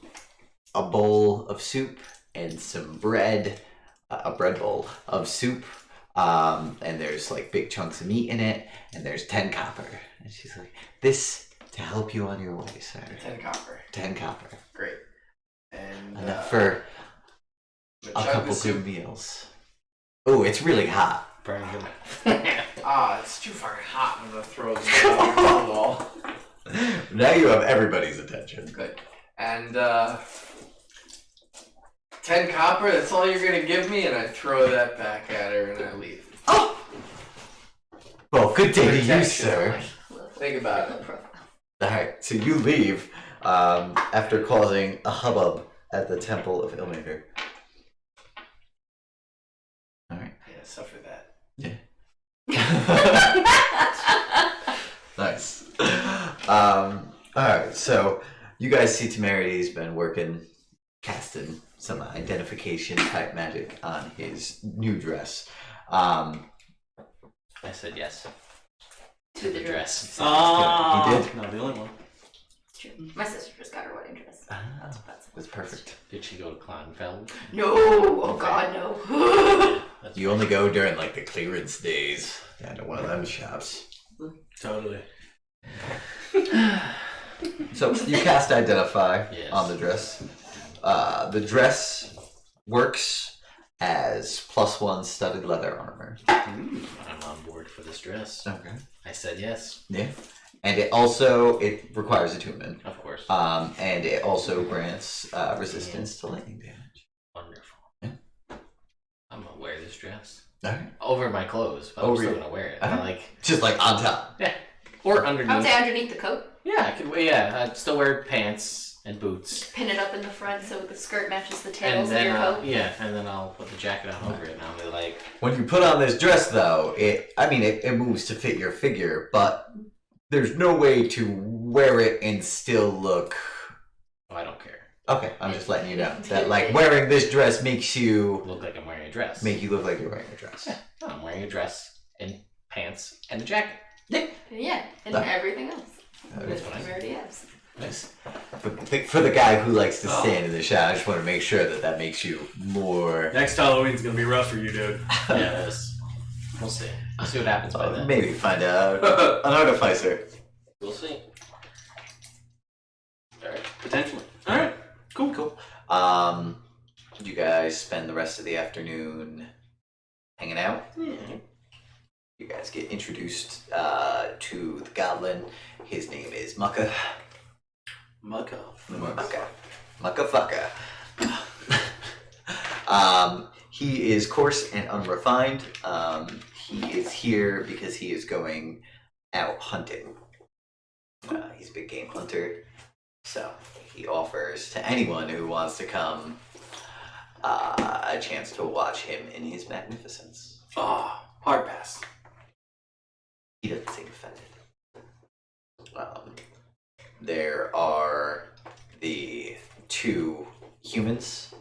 a bowl of soup and some bread, a bread bowl of soup. And there's like big chunks of meat in it, and there's 10 copper. And she's like, this to help you on your way, sir. 10 copper. 10 copper. Great. And Enough for I'm a gonna chug couple the soup. good meals. Oh, it's really hot. Brandon. It's too fucking hot. I'm gonna throw this on the wall. Now you have everybody's attention. Good. And 10 copper, that's all you're gonna give me? And I throw that back at her and I leave. Oh! Well, good day to you, Protection. sir. Think about it. Alright, so you leave after causing a hubbub at the Temple of Ilmater. Alright. Yeah, suffer that. Yeah. Nice. Alright, so you guys see Temerity's been working, casting some identification type magic on his new dress. I said yes. To the dress. Ah, He did. Not the only one. It's true. My sister just got her wedding dress. That's That's perfect. Did she go to Kleinfeld? No! Oh god, no. You only go during like the clearance days down to one of them shops. Totally. So you cast Identify Yes. on the dress. The dress works as +1 studded leather armor. I'm on board for this dress. Okay. I said yes. Yeah. And it requires attunement. Of course. And it also grants resistance to lightning damage. Wonderful. Yeah. I'm gonna wear this dress. Okay. Over my clothes, but I'm Over still your- gonna wear it. Uh-huh. Like, Just like on top. yeah. Or underneath. I would say underneath the coat. Yeah, I could. Yeah, I'd still wear pants and boots. Pin it up in the front so the skirt matches the And tails of then, your coat. and then I'll put the jacket on over it, and I'll be like, When you put on this dress, though, it moves to fit your figure, but there's no way to wear it and still look. oh, I don't care. Okay, I'm just letting you know that like wearing this dress makes you Look like I'm wearing a dress. look like you're wearing a dress. Yeah, no, I'm wearing a dress and pants and a jacket. Yeah, and That- everything else. That's Which we already have. Nice. For the guy who likes to stand in the shot, I just want to make sure that makes you more. Next Halloween's gonna be rough for you, dude. Yes. We'll see. We'll see what happens by then. Maybe find out an artificer. We'll see. Alright. Potentially. All right. Cool. You guys spend the rest of the afternoon hanging out. Yeah. You guys get introduced to the goblin. His name is Mucka. Mucka. Mucka fucka. He is coarse and unrefined. He is here because he is going out hunting. He's a big game hunter. So he offers to anyone who wants to come a chance to watch him in his magnificence. Ah, hard pass. He doesn't seem offended. There are the two humans.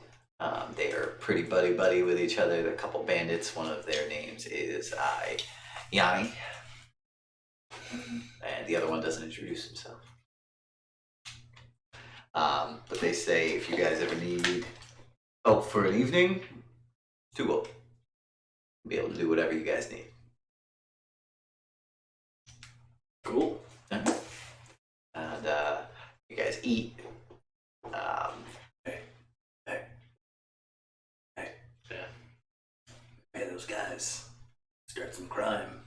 They are pretty buddy with each other. They're a couple bandits. One of their names is Yanni. And the other one doesn't introduce himself. But they say if you guys ever need help for an evening, we'll be able to do whatever you guys need. Cool. And you guys eat. Hey, those guys start some crime,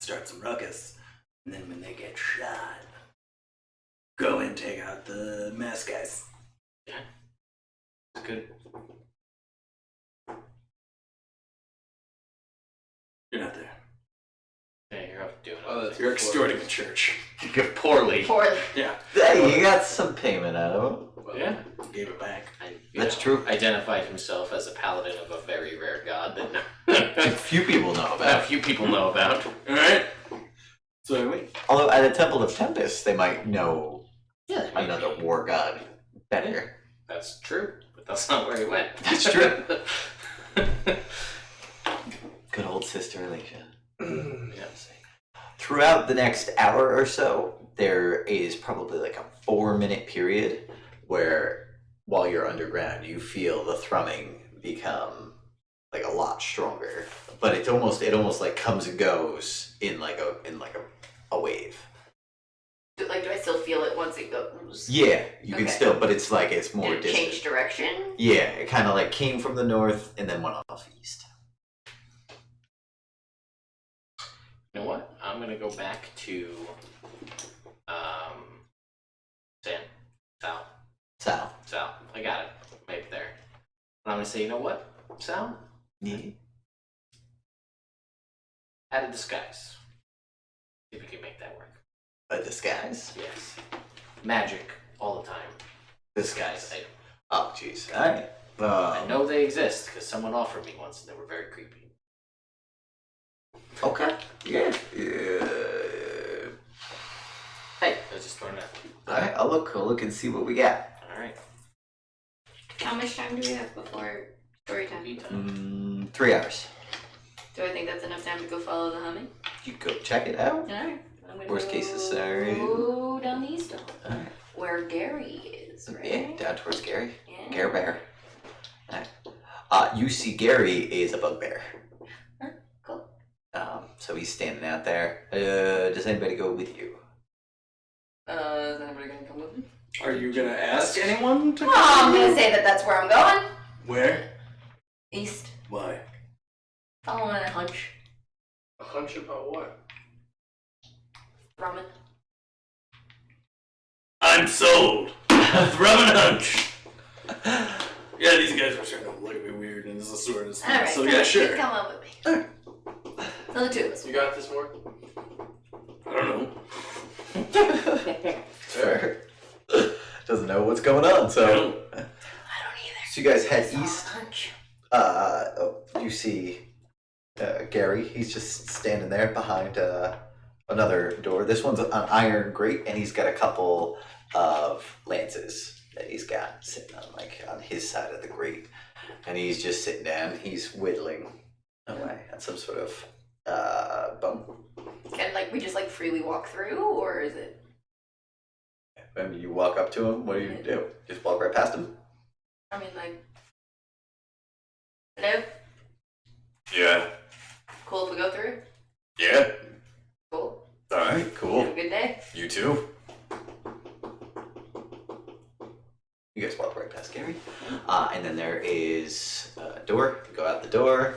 start some ruckus, and then when they get shot, go and take out the mask guys. Good. You're not there. Yeah, you're up doing Oh, it. that's You're extorting a church. Poorly. Poorly. Yeah. Hey, you got some payment out of him. Yeah. Gave it back. That's true. Identified himself as a paladin of a very rare god that Few people know a about. few people know about. Alright. So wait. Although at the Temple of Tempest, they might know Yeah, another war god better. That's true, but that's not where he went. That's true. Good old Sister Alicia. Yes. Throughout the next hour or so, there is probably like a 4-minute period where, while you're underground, you feel the thrumming become like a lot stronger. But it almost like comes and goes in like a wave. Do I still feel it once it goes? Yeah, you can Okay. still, but it's like it's more Did it distant. change direction? Yeah, it kind of like came from the north and then went off east. You know what? I'm gonna go back to Sal. I got it. Right there. And I'm gonna say, you know what, Sal? Yeah. Add a disguise. See if we can make that work. A disguise? Yes. Magic all the time. Disguise item. Oh, jeez. Alright. I know they exist because someone offered me once and they were very creepy. Okay. Yeah. Hey, I was just throwing it out. Alright, I'll look and see what we got. Alright. How much time do we have before story time? 3 hours. Do I think that's enough time to go follow the humming? You go check it out. Alright. I'm gonna Worst case scenario. go down the east door. Alright. Where Gary is, right? Yeah, down towards Gary. Yeah. Gare Bear. You see Gary is a bugbear. Huh, cool. So he's standing out there. Does anybody go with you? Is anybody gonna come with me? Are you gonna ask anyone to Well, I'm gonna say that that's where I'm going. Where? East. Why? Following a hunch. A hunch about what? Ramen. I'm sold. Thrumming hunch. Yeah, these guys are starting to look at me weird, and this is sort of Alright, so come yeah, on, sure. Come on with me. So the two of us. You got this, Morgan? I don't know. Fair. Doesn't know what's going on, I so. don't. I don't either. So you guys head It's all a east. hunch. You see Gary. He's just standing there behind another door. This one's an iron grate, and he's got a couple of lances that he's got sitting on his side of the grate, and he's just sitting down. He's whittling away at some sort of bone. Can we just freely walk through, or is it? I mean, you walk up to him. What do? Just walk right past him? I mean, hello? Yeah. Cool if we go through? Yeah. Cool. All right, Have cool. a good day. You too. You guys walk right past Gary. And then there is a door. You go out the door.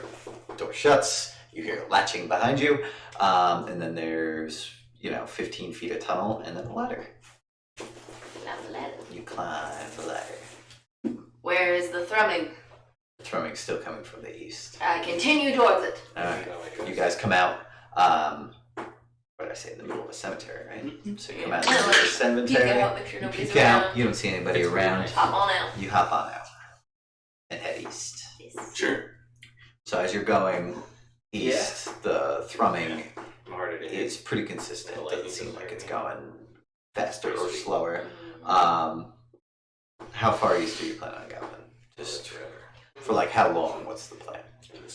Door shuts. You hear latching behind you. And then there's, 15 feet of tunnel and then a ladder. Down the ladder. You climb the ladder. Where is the thrumming? The thrumming's still coming from the east. I continue towards it. Alright. You guys come out. What did I say? In the middle of a cemetery, right? So you come out in the middle of the Peek cemetery. out, make sure You nobody's peek out. around. You don't see anybody around. Hop on out. You hop on out and head east. Yes. Sure. So as you're going east, the thrumming Harder to hit. is pretty consistent. The It doesn't lightning seem goes like there, it's yeah. going faster or slower. Mm. How far east do you plan on going? Just for how long? What's the plan?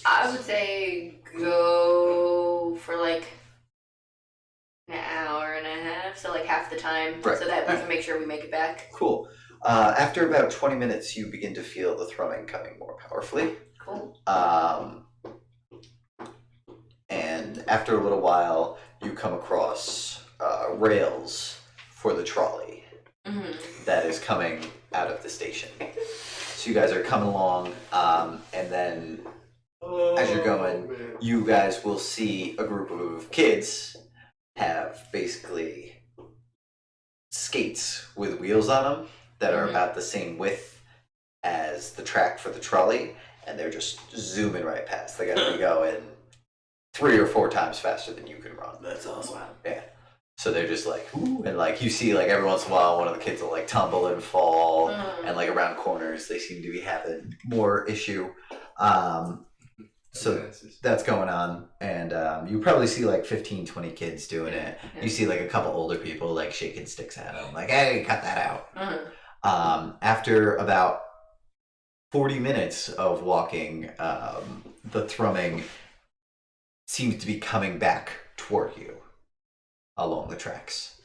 I would say go for an hour and a half, so half the time, Right. so that we can make sure we make it back. Cool. After about 20 minutes, you begin to feel the thrumming coming more powerfully. Cool. And after a little while, you come across rails for the trolley Mm-hmm. that is coming out of the station. So you guys are coming along, and then as you're going, man. you guys will see a group of kids have basically skates with wheels on them that are Mhm. about the same width as the track for the trolley, and they're just zooming right past. They gotta be going 3 or 4 times faster than you can run. That's awesome. Wow. Yeah. So they're just ooh, and you see every once in a while one of the kids will tumble and fall, Mm. and around corners they seem to be having more issue. So that's going on, and you probably see 15, 20 kids doing it. Yeah. You see a couple older people shaking sticks at them, hey, cut that out. Mhm. After about 40 minutes of walking, the thrumming seems to be coming back toward you along the tracks.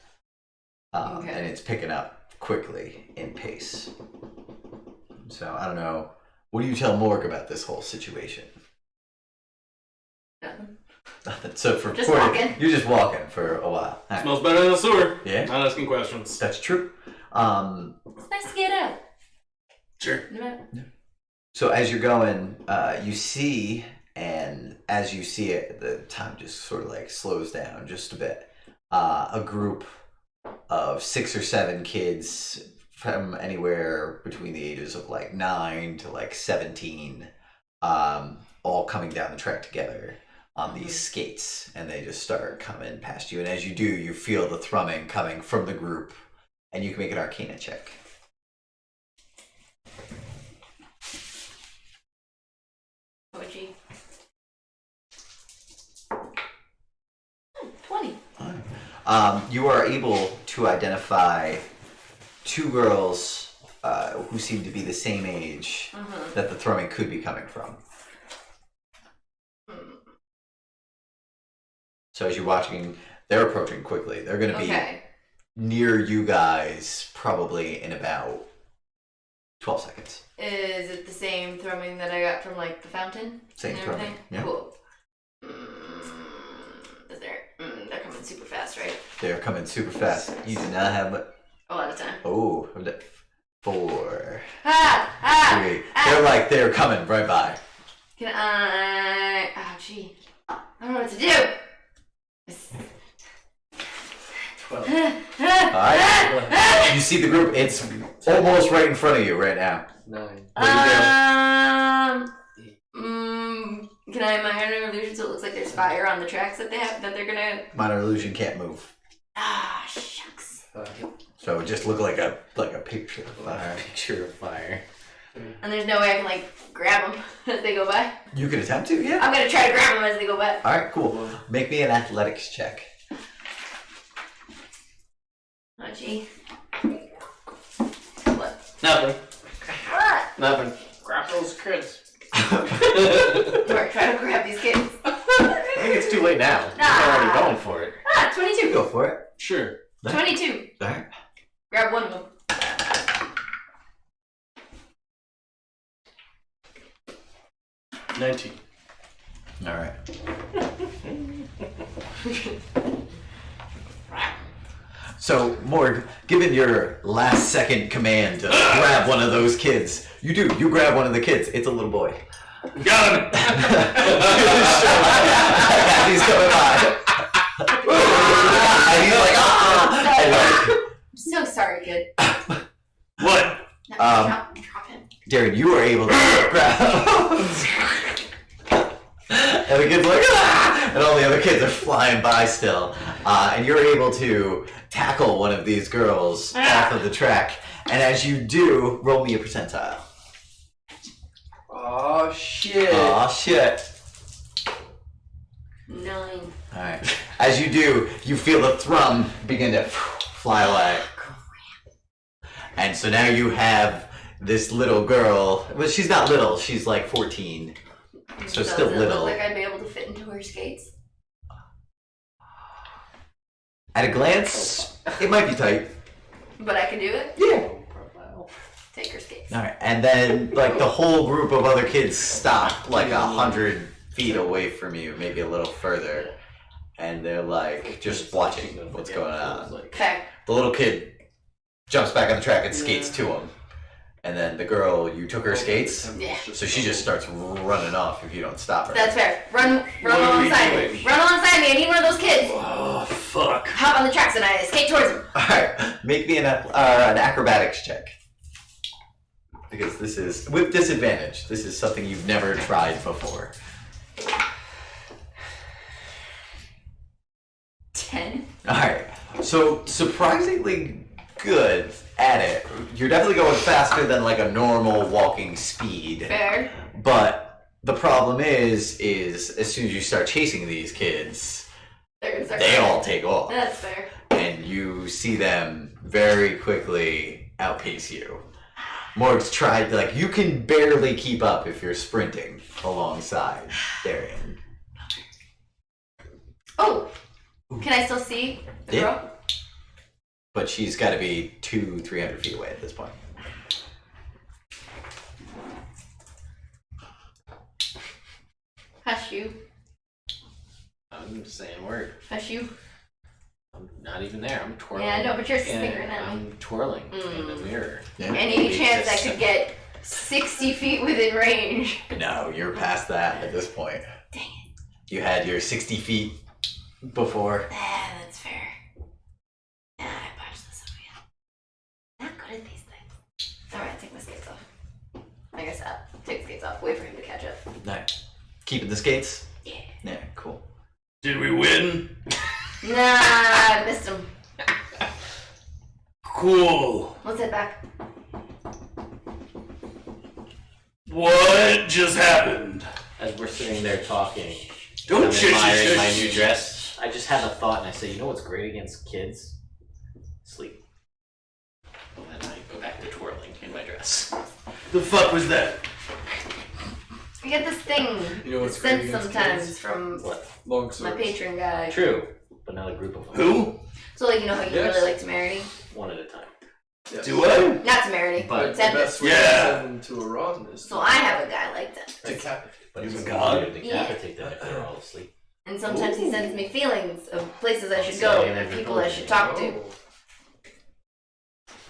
Okay. And it's picking up quickly in pace. So I don't know. What do you tell Morg about this whole situation? Nothing. Nothing. So for Just 40 walking. you're just walking for a while. All right. Smells better than the sewer. Yeah, Not asking questions. that's true. It's nice to get out. Sure. Yeah. So as you're going, you see, and as you see it, the time just sort of slows down just a bit. A group of 6 or 7 kids from anywhere between the ages of 9 to 17, all coming down the track together on these skates, and they just start coming past you. And as you do, you feel the thrumming coming from the group, and you can make an Arcana check. OG. 20. You are able to identify 2 girls who seem to be the same age that the throwing could be coming from. So as you're watching, they're approaching quickly. They're going to be near you guys probably in about 12 seconds. Is it the same throwing that I got from like the fountain? Same throwing. Yeah. Cool. They're coming super fast, right? They're coming super fast. You do not have a lot of time. Oh, 4, 3. They're coming right by. Can I? Oh, gee. I don't know what to do. 12. Alright. You see the group, it's almost right in front of you right now. 9. What do you do? Can I minor illusion so it looks like there's fire on the tracks that they're gonna... Minor illusion can't move. Ah, shucks. So it just look like a picture of fire. Picture of fire. And there's no way I can like grab them as they go by? You can attempt to, yeah. I'm gonna try to grab them as they go by. Alright, cool. Make me an athletics check. Oh, gee. What? Nothing. What? Nothing. Grab those kids. Or try to grab these kids. I think it's too late now. Nah. We're already going for it. 22. Go for it. Sure. 22. Alright. Grab one of them. 19. Alright. So, Morg, given your last second command to grab one of those kids, you grab one of the kids. It's a little boy. Got him! He's coming by. And he's like, ah! I'm so sorry, kid. What? No, drop him. Darren, you were able to grab. And the kid's like, ah! And all the other kids are flying by still. And you're able to tackle one of these girls off of the track. And as you do, roll me a percentile. Oh shit. Aw, shit. 9. Alright. As you do, you feel the thrum begin to fly away. And so now you have this little girl. Well, she's not little. She's like 14. So still Does it little. look like I'd be able to fit into her skates? At a glance, it might be tight. But I can do it? Yeah. Take her skates. Alright, and then like the whole group of other kids stop like 100 feet away from you, maybe a little further. And they're like just watching what's going on. Okay. The little kid jumps back on the track and skates to him. And then the girl, you took her skates, Yeah. so she just starts running off if you don't stop her. That's fair. Run What are we alongside doing? me. Run alongside me. I need one of those kids. Oh, fuck. Hop on the tracks and I skate towards him. Alright, make me an acrobatics check. Because this is, with disadvantage, this is something you've never tried before. 10. Alright, so surprisingly good at it. You're definitely going faster than like a normal walking speed. Fair. But the problem is as soon as you start chasing these kids, They're gonna start they running. all take off. That's fair. And you see them very quickly outpace you. Morg's tried, like, you can barely keep up if you're sprinting alongside Darian. Oh! Can I still see the Yeah. girl? But she's got to be 200-300 feet away at this point. Hush you. I'm just saying a word. Hush you. I'm not even there. I'm twirling. Yeah, I know, but you're and fingering at me. I'm twirling in the mirror. Yeah. Any chance I could get 60 feet within range? No, you're past that at this point. Dang it. You had your 60 feet before. Ah, that's fair. Ah, I botched this up again. Not good at these things. Alright, take my skates off. I guess I'll take the skates off. Wait for him to catch up. Nice. Keeping the skates? Yeah. Yeah, cool. Did we win? Nah, I missed him. Cool. Let's head back. What just happened? As we're sitting there talking, Don't I'm shush, admiring shush, my shush. new dress. I just had a thought, and I say, you know what's great against kids? Sleep. And then I go back to twirling in my The fuck was that? I get this thing You know what's sent great against sometimes kids? from What? Long my swords. patron guy. True, but not a group of them. Who? So, like, you know how you Yes. really like temerity? One at a time. Yes. Do I? Not temerity, But The tempest. best way Yeah. to send them to a rod is So I have a guy like that. decapitate. But He's it's a god? easier to decapitate them if they're all asleep. And sometimes he sends me feelings of places I should So go you and never people told I me. should talk to. Oh.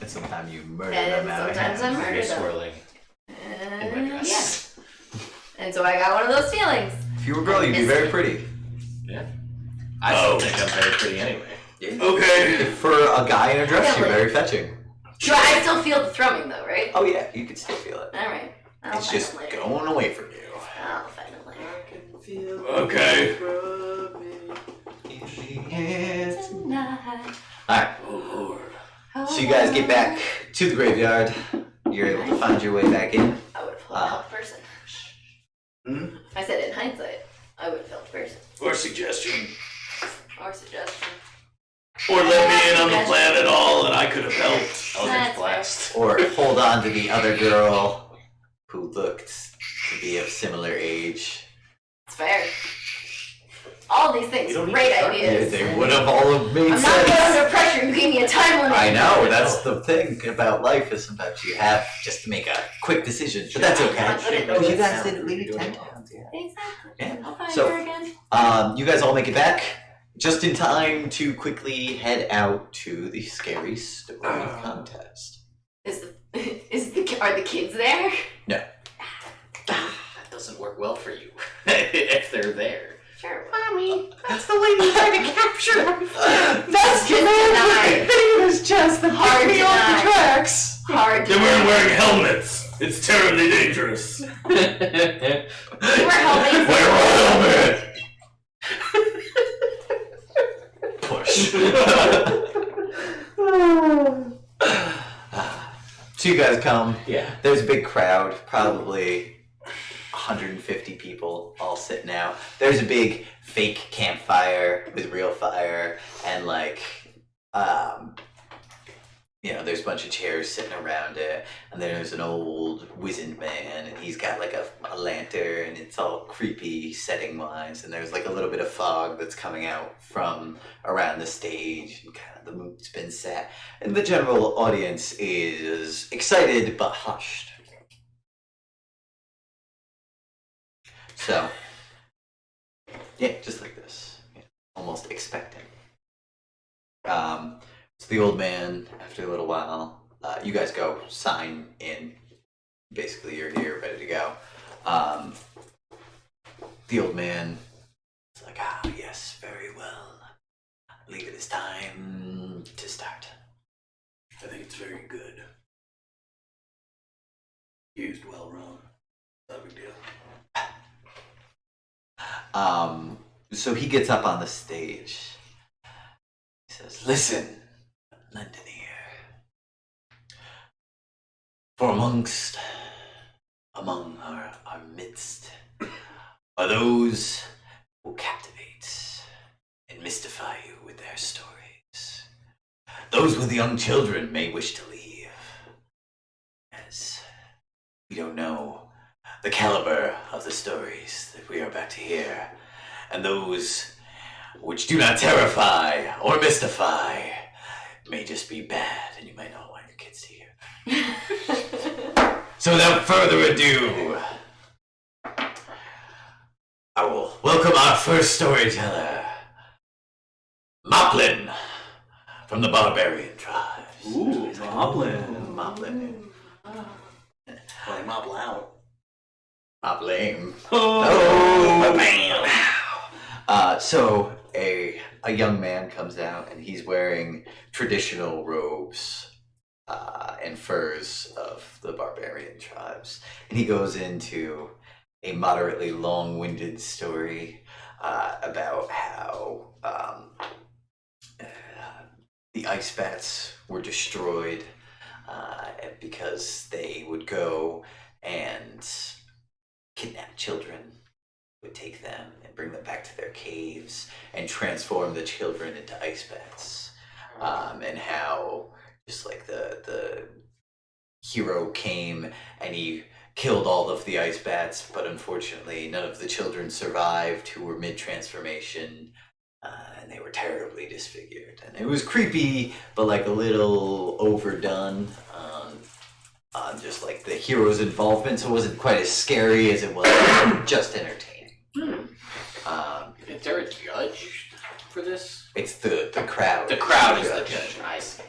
And sometimes you murder And them out of sometimes hand. I murder You're them. swirling in my Yeah. dress. And so I got one of those feelings. If you were a girl, you'd be very pretty. I still think I'm very pretty anyway. Okay. For a guy in a dress, Yeah, you're like- very fetching. I still feel the thrumming though, right? Oh yeah, you can still feel it. Alright. I'll It's find just him later. going away from you. I'll find him later. I can feel Okay. it rubbing. Tonight. Alright, Oh lord. so you guys get back to the graveyard. You're able to find your way back in. I would have felt the help person. Hmm? I said in hindsight, I would have felt the person. Or suggestion. Or suggestion. Or let me in on the plan at all and I could have helped. Eldritch That's Blast. Or hold on to the other girl who looked to be of similar age. It's fair. All these things, You don't need great to start ideas. They would have all have made I'm not put sense. under pressure. You gave me a time limit. I know, that's the thing about life is sometimes you have just to make a quick decision. But that's okay. I put it Because you in guys the didn't sound. leave You're doing 10 well. pounds, yeah. Exactly. Yeah. I'll find So- her again. You guys all make it back just in time to quickly head out to the scary story contest. Are the kids there? That doesn't work well for you if they're there. Sure. Mommy. That's the lady trying to capture him. That's denied. was just the Hard me off the tracks. Hard. They weren't wearing helmets. It's terribly dangerous. You were helping. Wear a helmet. Push. So you guys come. Yeah. There's a big crowd, probably 150 people all sitting out. There's a big fake campfire with real fire, and there's a bunch of chairs sitting around it, and there's an old wizened man, and he's got like a lantern, and it's all creepy setting wise, and there's like a little bit of fog that's coming out from around the stage, and kind of the mood's been set, and the general audience is excited but hushed. So, yeah, just like this, almost expecting. So the old man, after a little while, you guys go sign in. Basically, you're here, ready to go. The old man is like, yes, very well. I believe it is time to start. I think it's very good. Used well, Ron. Not a big deal. So he gets up on the stage. He says, listen, London here. For among our midst are those who captivate and mystify you with their stories. Those with young children may wish to leave, as we don't know the caliber of the stories that we are about to hear, and those which do not terrify or mystify may just be bad, and you might not want your kids to hear. So without further ado, I will welcome our first storyteller, Moplin, from the Barbarian tribes. Ooh, Moplin. Moplin. Like Mop Loud. Moplin. Oh, bam! So a young man comes out, and he's wearing traditional robes and furs of the barbarian tribes, and he goes into a moderately long-winded story about how the ice bats were destroyed because they would go and kidnap children, would take them and bring them back to their caves and transform the children into ice bats, and how just like the hero came and he killed all of the ice bats, but unfortunately none of the children survived who were mid-transformation, and they were terribly disfigured. And it was creepy, but like a little overdone on just like the hero's involvement, so it wasn't quite as scary as it was just entertaining. Is there a judge for this? It's the crowd. The crowd is the judge. I see.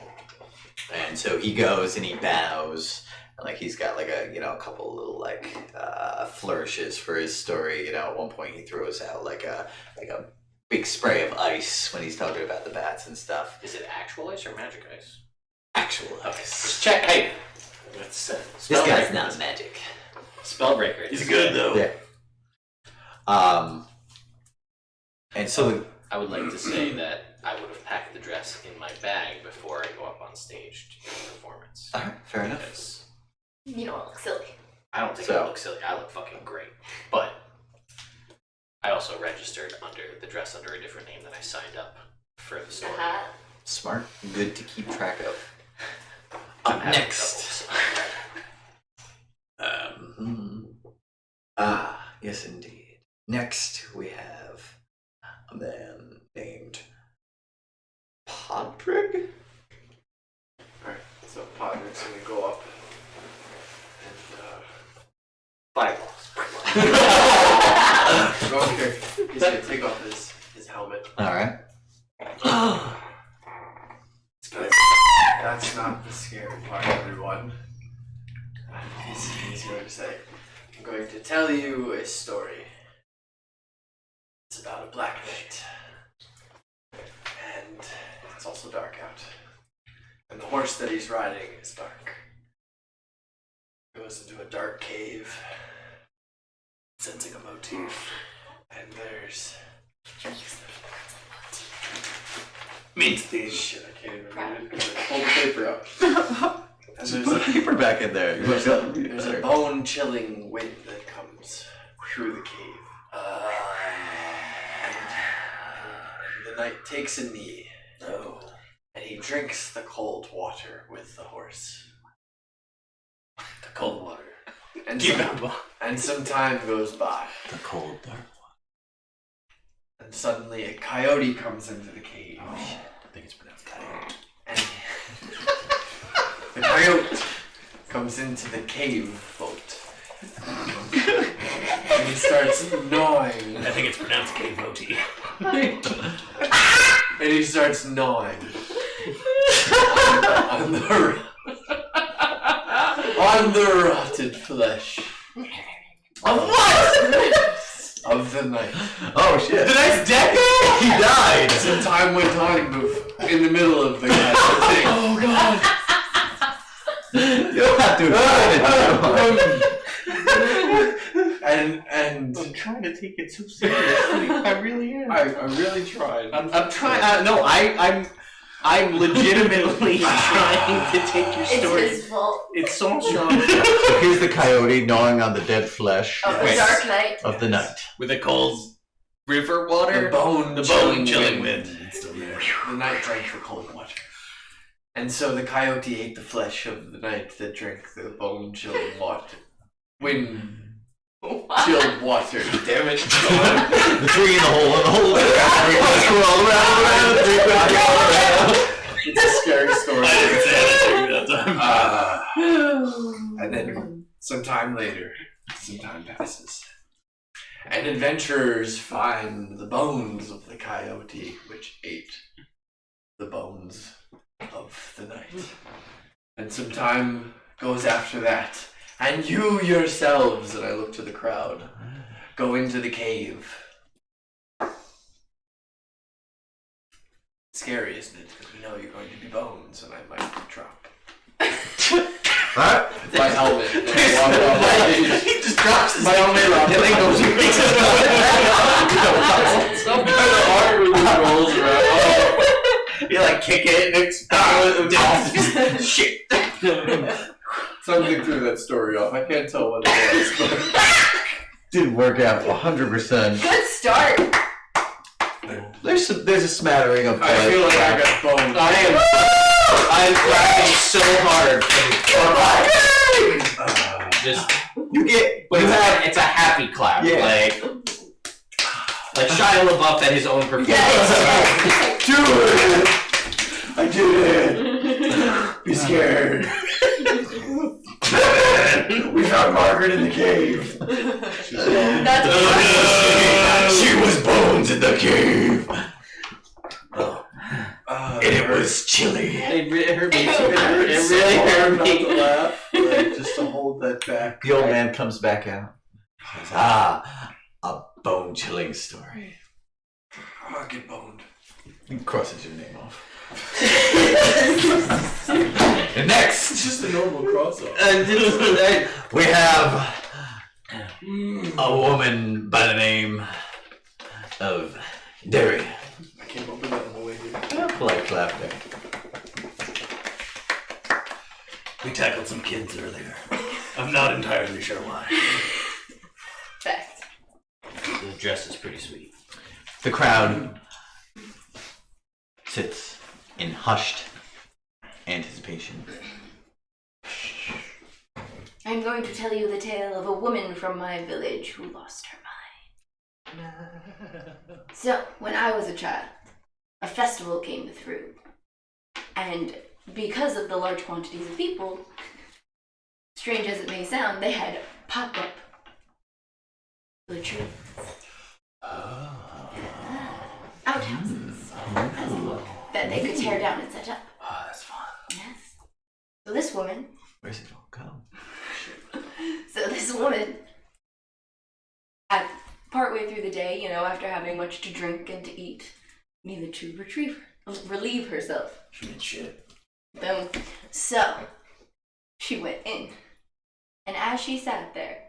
And so he goes and he bows. And like he's got like a couple little like flourishes for his story. At one point he throws out like a big spray of ice when he's talking about the bats and stuff. Is it actual ice or magic ice? Actual Okay. ice. Just check. Hey, let's This guy's not magic. Spellbreaker. He's good though. Yeah. And so I would like to say that I would have packed the dress in my bag before I go up on stage to do the performance. all right, fair enough. Because You don't look silly. I don't think I look silly. I look fucking great. But I also registered the dress under a different name than I signed up for the story. Smart, good to keep track of. I'm Up having next. Yes indeed. Next we have a man named Podrick. Alright, so Podrick's gonna go up Fireballs. and okay. He's gonna take off his helmet. Alright. That's not the scary part, everyone. He's going to say, I'm going to tell you a story. It's about a black knight. And it's also dark out. And the horse that he's riding is dark. He goes into a dark cave, sensing a motif. And there's... Means these. Shit, I can't even read it. Hold the paper up. And Just put paper back in there. there's a bone-chilling wind that comes through the cave. And the knight takes a knee. Oh. And he drinks the cold water with the horse. The cold water. And some time goes by. The cold dark. And suddenly a coyote comes into the cave. Oh shit. I think it's pronounced coyote. And the coyote comes into the cave boat. And he starts gnawing. I think it's pronounced K-O-T. And he starts gnawing on the rotted flesh. Of what? Of the knight. Oh shit. The knight's dead? He died. Some time went on in the middle of the thing. Oh god. You don't have to And I'm trying to take it so seriously. I really am. I really tried. I'm trying. No, I'm legitimately trying to take your story. It's his fault. It's so strong. So here's the coyote gnawing on the dead flesh Of the Yes. Dark Knight. of the night. With a cold river water? The bone chilling wind. It's still there. The knight drank the cold water. And so the coyote ate the flesh of the knight that drank the bone chilling water. Chilled water. Damn it. The tree in the hole in the hole. Roll around. It's a scary story. I didn't say anything that time. And then some time later, some time passes. And adventurers find the bones of the coyote, which ate the bones of the knight. And some time goes after that. And you yourselves, and I look to the crowd, go into the cave. Scary, isn't it? Because we know you're going to be bones, and I might drop Alright. my helmet. And walk off my stage. He just drops his My helmet off. and then goes and makes his Some kind of hard when it rolls around. You like kick it and it's shit. Something threw that story off. I can't tell what it was, but Didn't work out 100%. Good start. There's a smattering of I feel like I got bones. I'm cracking so hard. But it's a happy clap. Yeah. Like Shia LaBeouf at his own performance. Yes. Do it! I did it! Be scared. We found Margaret in the cave. That's She was bones in the cave. And it was chilly. It hurt me. It It's so really hard hurt not me. to laugh, like, just to hold that back. The old man comes back out. Says, a bone-chilling story. Oh, get boned. He crosses your name off. And next, It's just a normal crossover. we have a woman by the name of Derry. I came up with that on the way here. Polite clap there. We tackled some kids earlier. I'm not entirely sure why. fact. The dress is pretty sweet. The crowd sits in hushed anticipation. I'm going to tell you the tale of a woman from my village who lost her mind. So, when I was a child, a festival came through. And because of the large quantities of people, strange as it may sound, they had pop-up latrines. Outhouses that they could tear down and set up. Oh, that's fun. Yes. So this woman, Where's it all go? at partway through the day, after having much to drink and to eat, needed to relieve herself. She did shit. Boom. So, she went in. And as she sat there,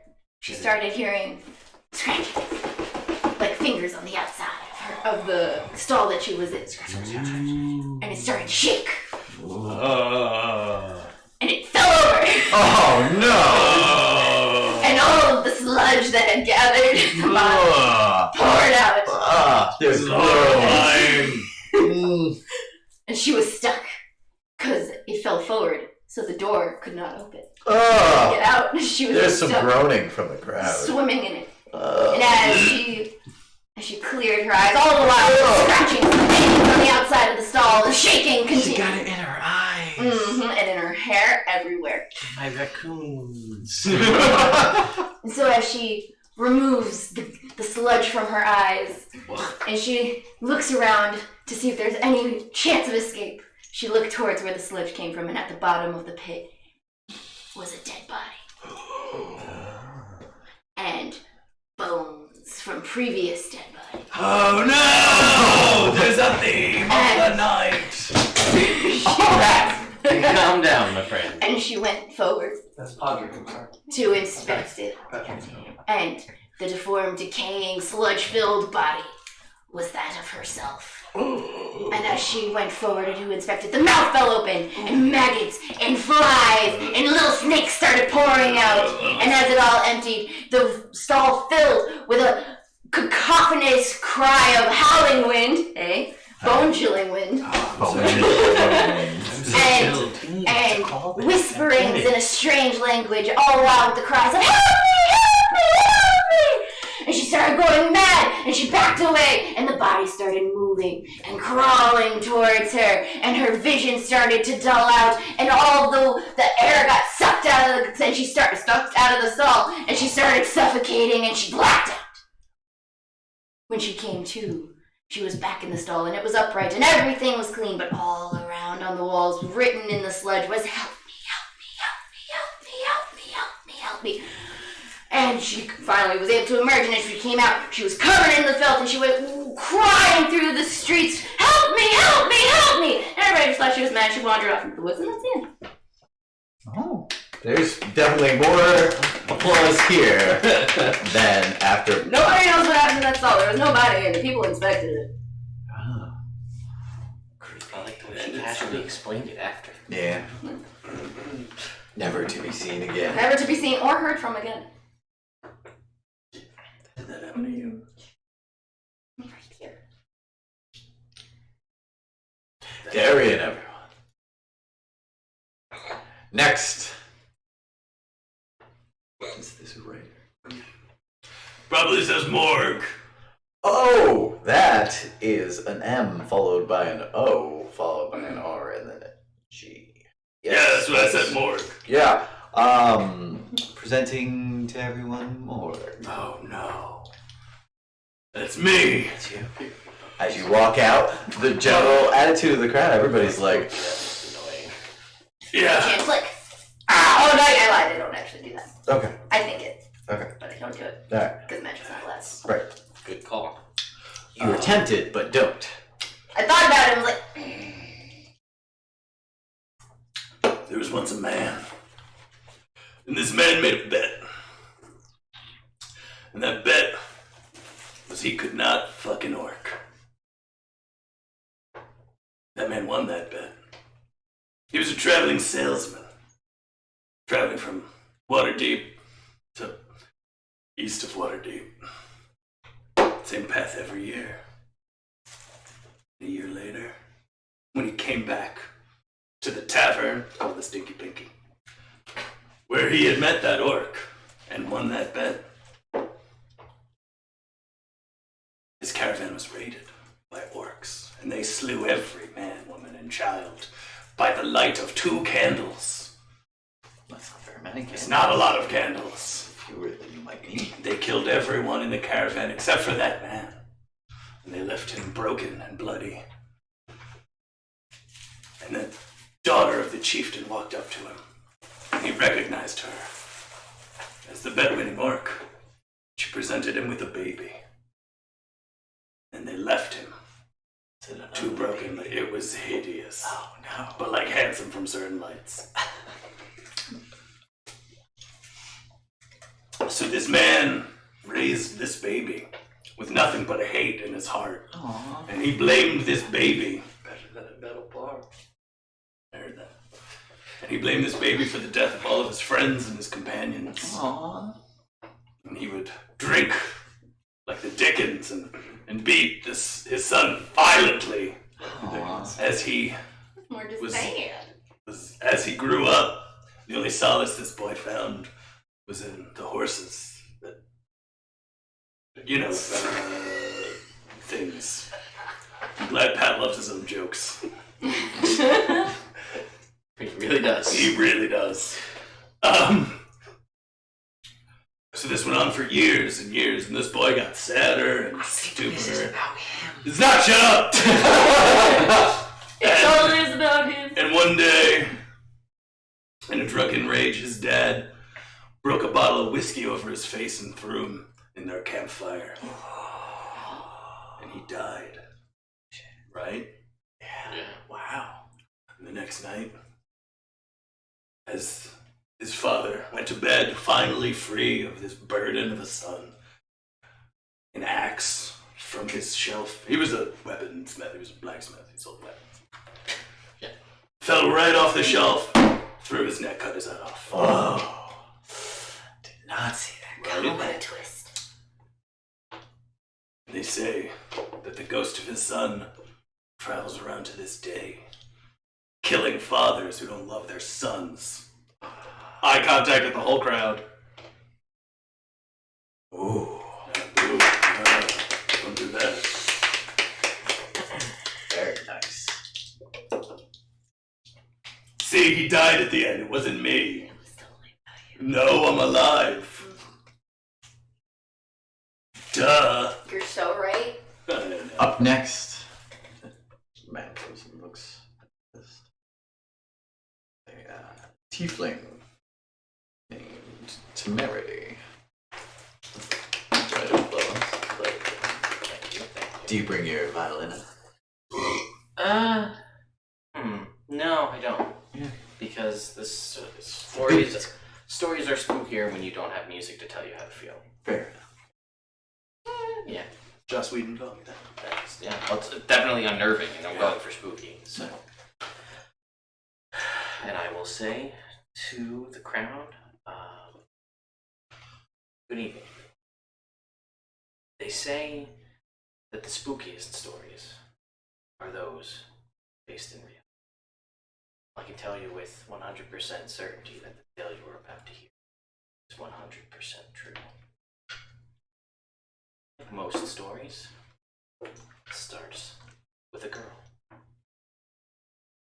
she started hearing scratching, like fingers on the outside of the stall that she was in. And it started to shake. And it fell over. Oh no! And all of the sludge that had gathered at the bottom poured out. There's And she was stuck because it fell forward, so the door could not open. Oh, Get out. She was there's some stuck, groaning from the crowd. swimming in it. And as she cleared her eyes, all the while scratching things on the outside of the stall, the shaking continued. She got it in her eyes. And in her hair everywhere. My raccoons. And so as she removes the sludge from her eyes, and she looks around to see if there's any chance of escape, she looked towards where the sludge came from, and at the bottom of the pit was a dead body. And bones from previous dead bodies. Oh no! There's a theme of the night. Calm down, my friend. And she went forward That's Padre, I'm sorry. to inspect it. And the deformed, decaying, sludge-filled body was that of herself. And as she went forward to inspect it, the mouth fell open, and maggots, and flies, and little snakes started pouring out. And as it all emptied, the stall filled with a cacophonous cry of howling wind, bone-chilling wind, and whisperings in a strange language, all while with the cries of, "Help me, help me, help me!" And she started going mad, and she backed away, and the body started moving and crawling towards her, and her vision started to dull out, and all the air got sucked out of the, and she started sucked out of the stall, and she started suffocating, and she blacked out. When she came to, she was back in the stall, and it was upright, and everything was clean, but all around on the walls, written in the sludge, was, "Help me, help me, help me, help me, help me, help me, help me." And she finally was able to emerge, and as she came out, she was covered in the filth, and she went crying through the streets, "Help me, help me, help me!" And everybody just thought she was mad. She wandered off into the woods, and that's it. Oh, there's definitely more applause here than after. Nobody knows what happened to that stall. There was nobody, and the people inspected it. I like the way she casually explained it after. Yeah. Never to be seen again. Never to be seen or heard from again. Did that happen to you? Right here. Darian, everyone. Next, Is this right? Probably says morgue. Oh, that is an M followed by an O followed by an R and then a G. Yeah, that's what I said, morgue. Yeah. Presenting to everyone morgue. Oh no. That's me. It's you. As you walk out, the general attitude of the crowd, everybody's like, Yeah. Chance flick. Oh no, I lied. I don't actually do that. okay, I think it, okay, but I don't do it alright, because magic's not less. right. Good call. You were tempted, but don't. I thought about it. I was like, There was once a man. And this man made a bet. And that bet was he could not fuck an orc. That man won that bet. He was a traveling salesman. Traveling from Waterdeep to east of Waterdeep. Same path every year. A year later, when he came back to the tavern called the Stinky Pinky, where he had met that orc and won that bet, his caravan was raided by orcs, and they slew every man, woman, and child by the light of 2 candles. That's not very many. It's not a lot of candles. Fewer than you might need. They killed everyone in the caravan except for that man, and they left him broken and bloody. And the daughter of the chieftain walked up to him, and he recognized her as the bet-winning orc. She presented him with a baby, and they left him. Too broken, but it was hideous. Oh no. But like handsome from certain lights. So this man raised this baby with nothing but a hate in his heart. Aww. And he blamed this baby. Better than a metal bar. I heard that. And he blamed this baby for the death of all of his friends and his companions. Aww. And he would drink like the Dickens and beat his son violently Aww. as he more just Was- saying. as he grew up. The only solace this boy found was in the horses that, things. I'm glad Pat loves his own jokes. He really does. He really does. So this went on for years and years, and this boy got sadder and stupider. It's not, shut up! It totally is about him. And one day, in a drunken rage, his dad broke a bottle of whiskey over his face and threw him in their campfire. And he died. Right? Yeah. Wow. And the next night, as his father went to bed, finally free of this burden of a son, an axe from his shelf. He was a weaponsmith, he was a blacksmith, he sold weapons. Yeah. Fell right off the shelf, through his neck, cut his head off. Oh. Did not see that Right? coming. What a twist. They say that the ghost of his son travels around to this day, killing fathers who don't love their sons. Eye contact with the whole crowd. Ooh. Boo. Don't do that. Very nice. See, he died at the end. It wasn't me. No, I'm alive. Duh. You're so right. Up next, man goes and looks at this. A tiefling named Temerity. Right above us. Do you bring your violin? No, I don't. Yeah. Because this Good. stories are spookier when you don't have music to tell you how to feel. Fair enough. Yeah, Joss Whedon taught me that. that's well, it's definitely unnerving, and I'm going for spooky. So, and I will say to the crowd, good evening. They say that the spookiest stories are those based in reality. I can tell you with 100% certainty that the tale you are about to hear is 100% true. Like most stories, it starts with a girl.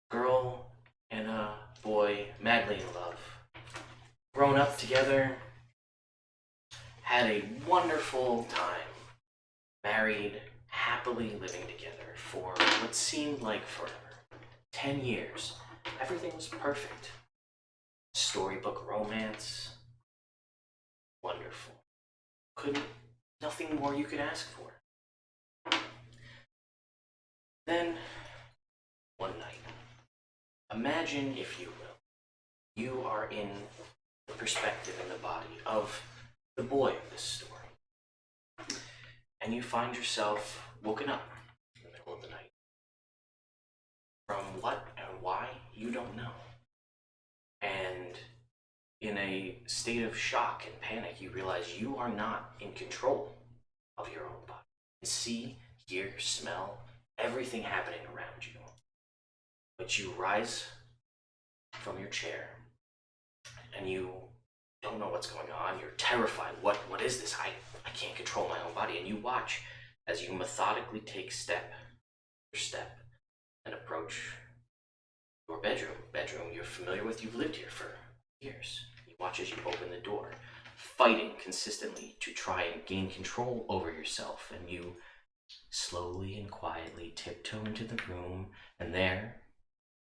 Girl and a boy madly in love. Grown up together, had a wonderful time. Married, happily living together for what seemed like forever. 10 years. Everything was perfect. Storybook romance. Wonderful. Nothing more you could ask for. Then, one night, imagine, if you will, you are in the perspective and the body of the boy of this story. And you find yourself woken up in the middle of the night. From what and why, you don't know. And in a state of shock and panic, you realize you are not in control of your own body. See, hear, smell, everything happening around you. But you rise from your chair and you don't know what's going on. You're terrified. What is this? I can't control my own body. And you watch as you methodically take step for step and approach your bedroom you're familiar with. You've lived here for years. You watch as you open the door, fighting consistently to try and gain control over yourself. And you slowly and quietly tiptoe into the room, and there,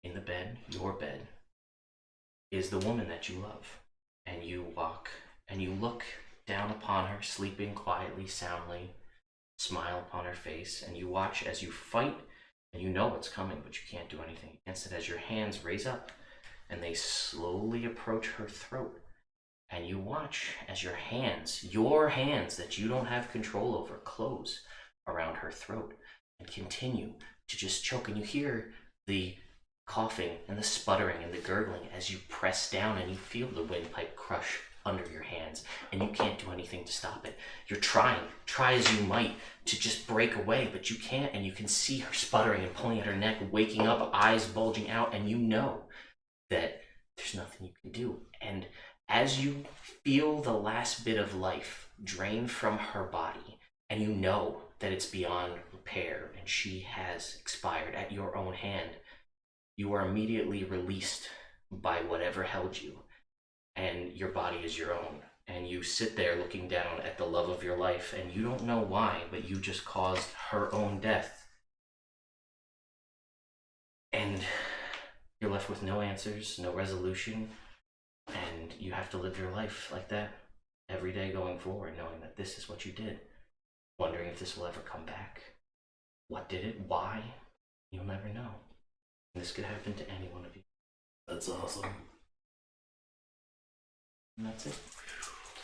in the bed, your bed, is the woman that you love. And you walk and you look down upon her, sleeping quietly, soundly, smile upon her face, and you watch as you fight, and you know what's coming, but you can't do anything against it, as your hands raise up and they slowly approach her throat. And you watch as your hands that you don't have control over, close around her throat and continue to just choke. And you hear the coughing and the sputtering and the gurgling as you press down, and you feel the windpipe crush under your hands, and you can't do anything to stop it. You're try as you might to just break away, but you can't, and you can see her sputtering and pulling at her neck, waking up, eyes bulging out, and you know that there's nothing you can do. And as you feel the last bit of life drain from her body, and you know that it's beyond repair and she has expired at your own hand, you are immediately released by whatever held you, and your body is your own. And you sit there looking down at the love of your life, and you don't know why, but you just caused her own death. And you're left with no answers, no resolution, and you have to live your life like that every day going forward, knowing that this is what you did, wondering if this will ever come back. What did it? Why? You'll never know. This could happen to any one of you. That's awesome. And that's it.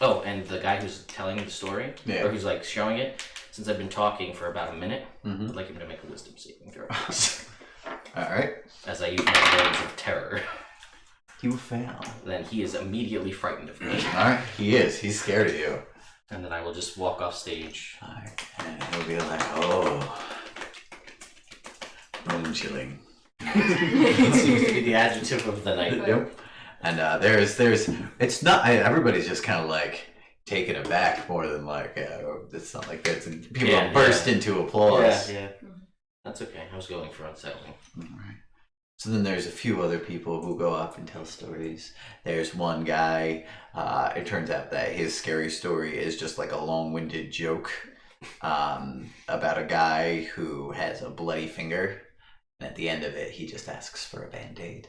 Oh, and the guy who's telling the story, or who's like showing it, since I've been talking for about a minute, I'd like him to make a wisdom saving throw. Alright. As I use my words of terror. You fail. Then he is immediately frightened of me. Alright, he is. He's scared of you. And then I will just walk off stage. Alright, and he'll be like, oh. Bone chilling. It seems to be the adjective of the night. Yep. And there's it's not, everybody's just kind of like taken aback more than like, it's not like that's, people burst into applause. Yeah. That's okay. I was going for unsettling. Alright. So then there's a few other people who go up and tell stories. There's one guy, it turns out that his scary story is just like a long-winded joke about a guy who has a bloody finger. And at the end of it, he just asks for a Band-Aid.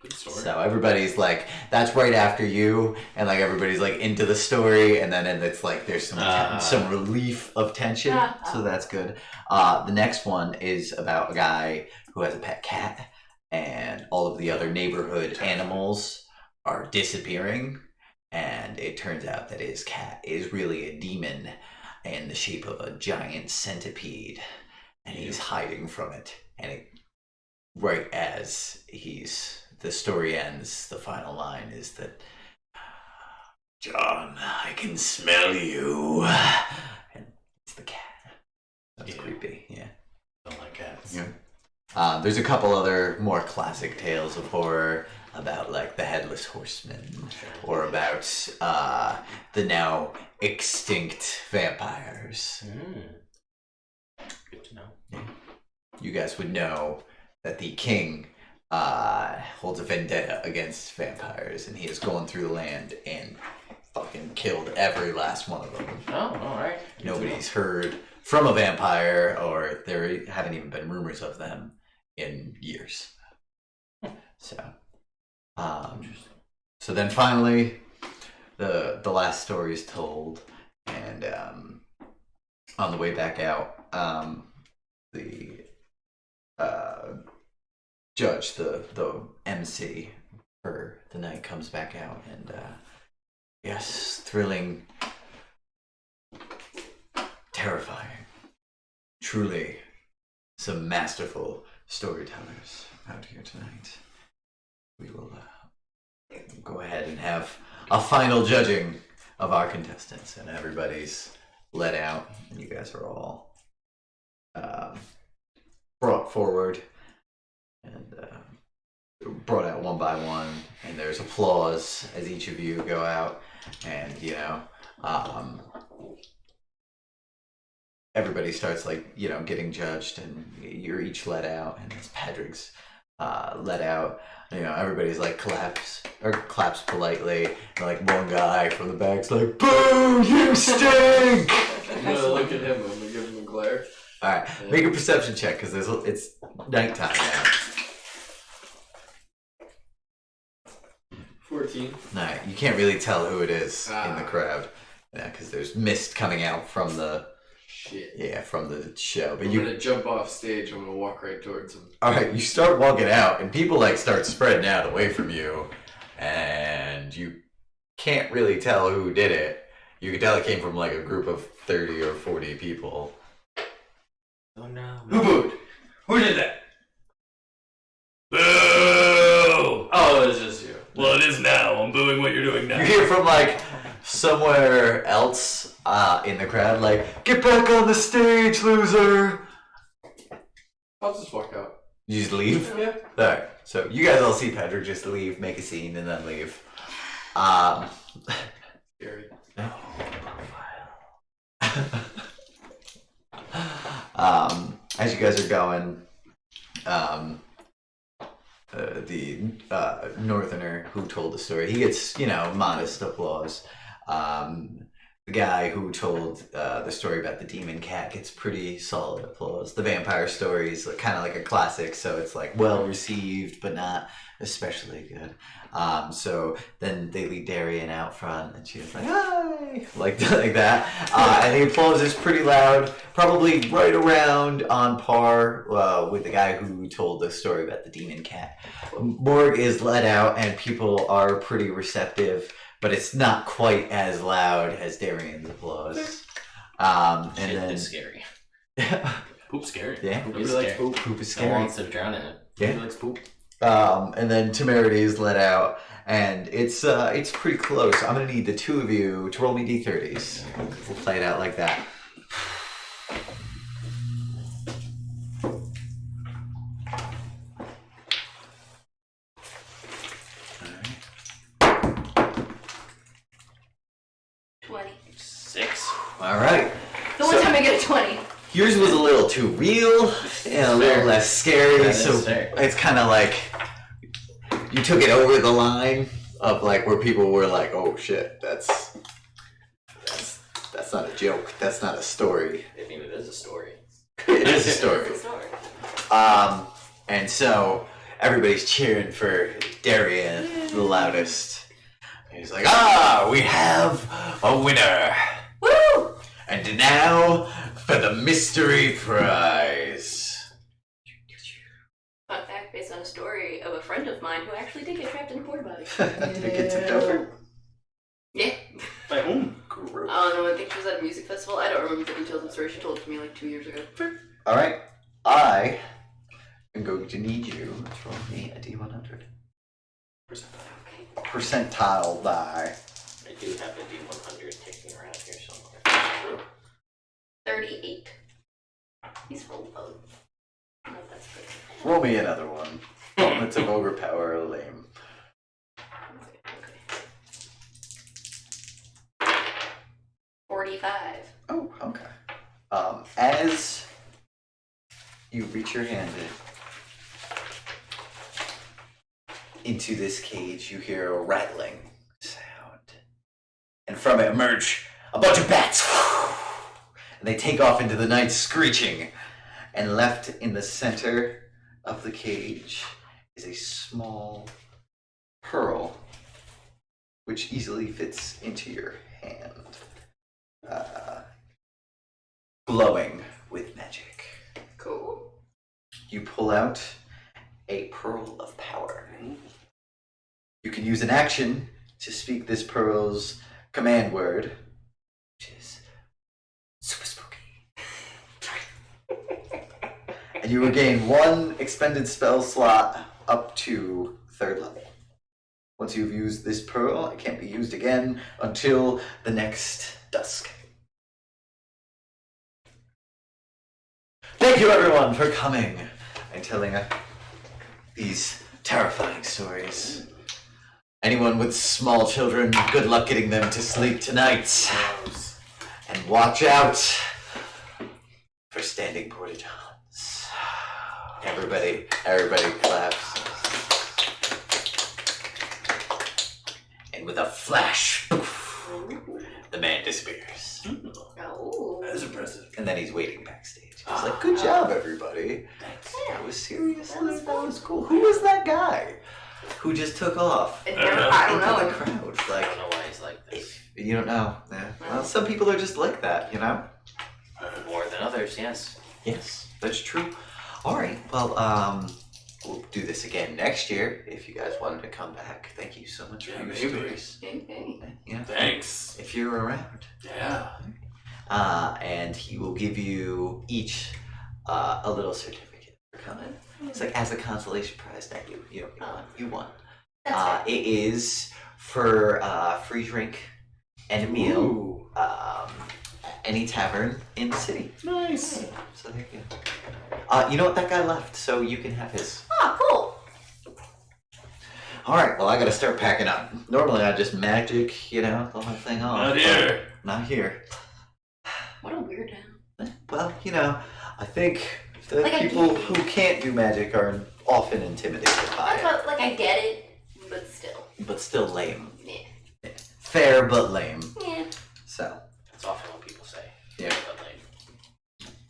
Good story. So everybody's like, that's right after you. And like everybody's like into the story. And then it's like there's some relief of tension. So that's good. The next one is about a guy who has a pet cat. And all of the other neighborhood animals are disappearing. And it turns out that his cat is really a demon in the shape of a giant centipede. And he's hiding from it. And right as the story ends, the final line is that, John, I can smell you. And it's the cat. That's creepy, yeah. Don't like cats. Yeah. There's a couple other more classic tales of horror. about like the Headless Horseman or about the now extinct vampires. Good to know. You guys would know that the king holds a vendetta against vampires, and he has gone through the land and fucking killed every last one of them. Oh, all right. Nobody's heard from a vampire, or there haven't even been rumors of them in years. So, so then finally, the last story is told, and on the way back out, the judge, the MC for the night, comes back out, and yes, thrilling, terrifying, truly some masterful storytellers out here tonight. We will go ahead and have a final judging of our contestants, and everybody's let out, and you guys are all brought forward and brought out one by one, and there's applause as each of you go out, and everybody starts getting judged, and you're each let out, and as Patrick's let out, everybody's like claps politely, and like one guy from the back's like, "Boo, you stink!" I'm gonna look at him. I'm gonna give him a glare. All right, make a perception check because it's nighttime now. 14. No, you can't really tell who it is in the crowd, because there's mist coming out from the from the show. But I'm gonna jump off stage. I'm gonna walk right towards him. All right, you start walking out, and people start spreading out away from you, and you can't really tell who did it. You can tell it came from a group of 30 or 40 people. Oh no. Who booed? Who did that? Boo! Oh, it was just you. Well, it is now. I'm booing what you're doing now. You hear from somewhere else in the crowd, "Get back on the stage, loser!" I'll just walk out. You just leave? Yeah. Alright, so you guys all see Patrick just leave, make a scene, and then leave. Scary. As you guys are going, the northerner who told the story, he gets, modest applause. The guy who told the story about the demon cat gets pretty solid applause. The vampire story is kind of like a classic, so it's well received, but not especially good. So then they lead Darian out front, and she's like, "Hi!" like that. And the applause is pretty loud, probably right around on par with the guy who told the story about the demon cat. Morg is let out, and people are pretty receptive, but it's not quite as loud as Darian's applause. And then It's scary. Poop's scary. Yeah. Poop Nobody is likes scary. poop. poop is No one scary. wants to drown in it. Yeah. Nobody likes poop. And then Temerity is let out, and it's pretty close. I'm gonna need the two of you to roll me d30s. We'll play it out like that. All right. The one time I get a 20. Yours was a little too real and a little less scary, That so is fair. it's kind of like you took it over the line of where people were like, "Oh shit, that's not a joke. That's not a story." I mean, it is a story. It is a story. It's a story. And so everybody's cheering for Darian the loudest. And he's like, we have a winner. Woo! And now for the mystery prize. Fun fact based on a story of a friend of mine who actually did get trapped in a porta potty. Did it get tipped over? Yeah. By whom? Gross. I don't know, I think she was at a music festival. I don't remember the details of the story. She told it to me 2 years ago. Alright, I am going to need you to roll me a d100. Percentile die. I do have a D100 kicking around here somewhere. 38. He's full of. No, that's good. Roll me another one. That's a ogre power lame. 45. Oh, okay. As you reach your hand into this cage, you hear a rattling sound. And from it emerge a bunch of bats. And they take off into the night screeching. And left in the center of the cage is a small pearl, which easily fits into your hand. Glowing with magic. Cool. You pull out a pearl of power. You can use an action to speak this pearl's command word, which is super spooky. And you will gain 1 expended spell slot up to 3rd level. Once you've used this pearl, it can't be used again until the next dusk. Thank you, everyone, for coming and telling these terrifying stories. Anyone with small children, good luck getting them to sleep tonight. And watch out for standing porta-johns. Everybody claps. And with a flash, poof, the man disappears. Oh. That is impressive. And then he's waiting backstage. He's like, good job, everybody. Thanks. That was seriously, that was cool. Who was that guy who just took off I don't into know. the crowd? I Like, don't know why he's like this. you don't know. Yeah. Well, some people are just like that, you know? More than others, yes. Yes, that's true. All right, well, we'll do this again next year if you guys wanted to come back. Thank you so much for your maybe. stories. Okay. Yeah, Thanks. if you're around. Yeah. And he will give you each a little certificate for coming. It's like as a consolation prize that you won. You won. That's right. It is for free drink and a meal. Ooh. Any tavern in the city. Nice. So there you go. You know what? That guy left, so you can have his. Oh, cool. All right. Well, I gotta start packing up. Normally, I just magic, the whole thing off. Not but here. Not here. What a weirdo. Well, I think the Like, I people get it. who can't do magic are often intimidated by But, like, I get it, but still. it, but still lame. Yeah. Fair but lame. Yeah. So, That's often what people say. Yeah. But like,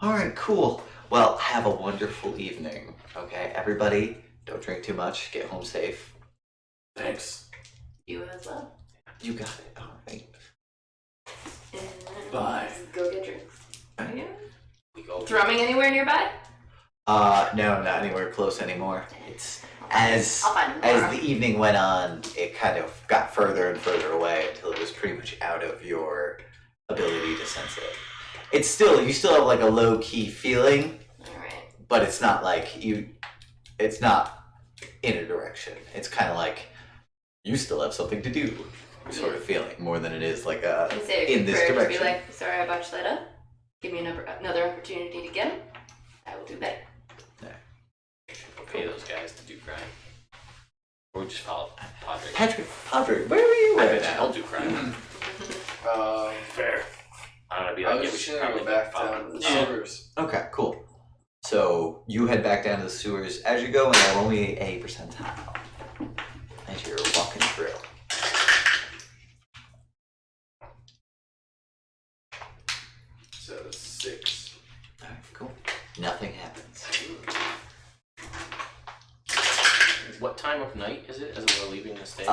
all right, cool. Well, have a wonderful evening. Okay, everybody, don't drink too much. Get home safe. Thanks. You as well. You got it. All right. And Bye. Go get drinks. Yeah. we go. Drumming anywhere nearby? No, not anywhere close anymore. It's as I'll find him as tomorrow. the evening went on, it kind of got further and further away until it was pretty much out of your ability to sense it. You still have like a low key feeling, Alright. but it's not like it's not in a direction. It's kind of like you still have something to do sort of feeling more than it is like Can you say a in quick this prayer to direction. be like, sorry I botched that up. Give me another opportunity to get him. I will do better. We'll pay those guys to do crime. Or we just follow Padre. Padre, where were you I right bet you now? he'll do crime. Fair. I'm gonna be I like, was yeah, we just should gonna probably go back follow down to the him. sewers. Okay, cool. So you head back down to the sewers as you go, and roll me a percentile as you're walking through. So 6. Alright, cool. Nothing happens. What time of night is it as we're leaving the stage?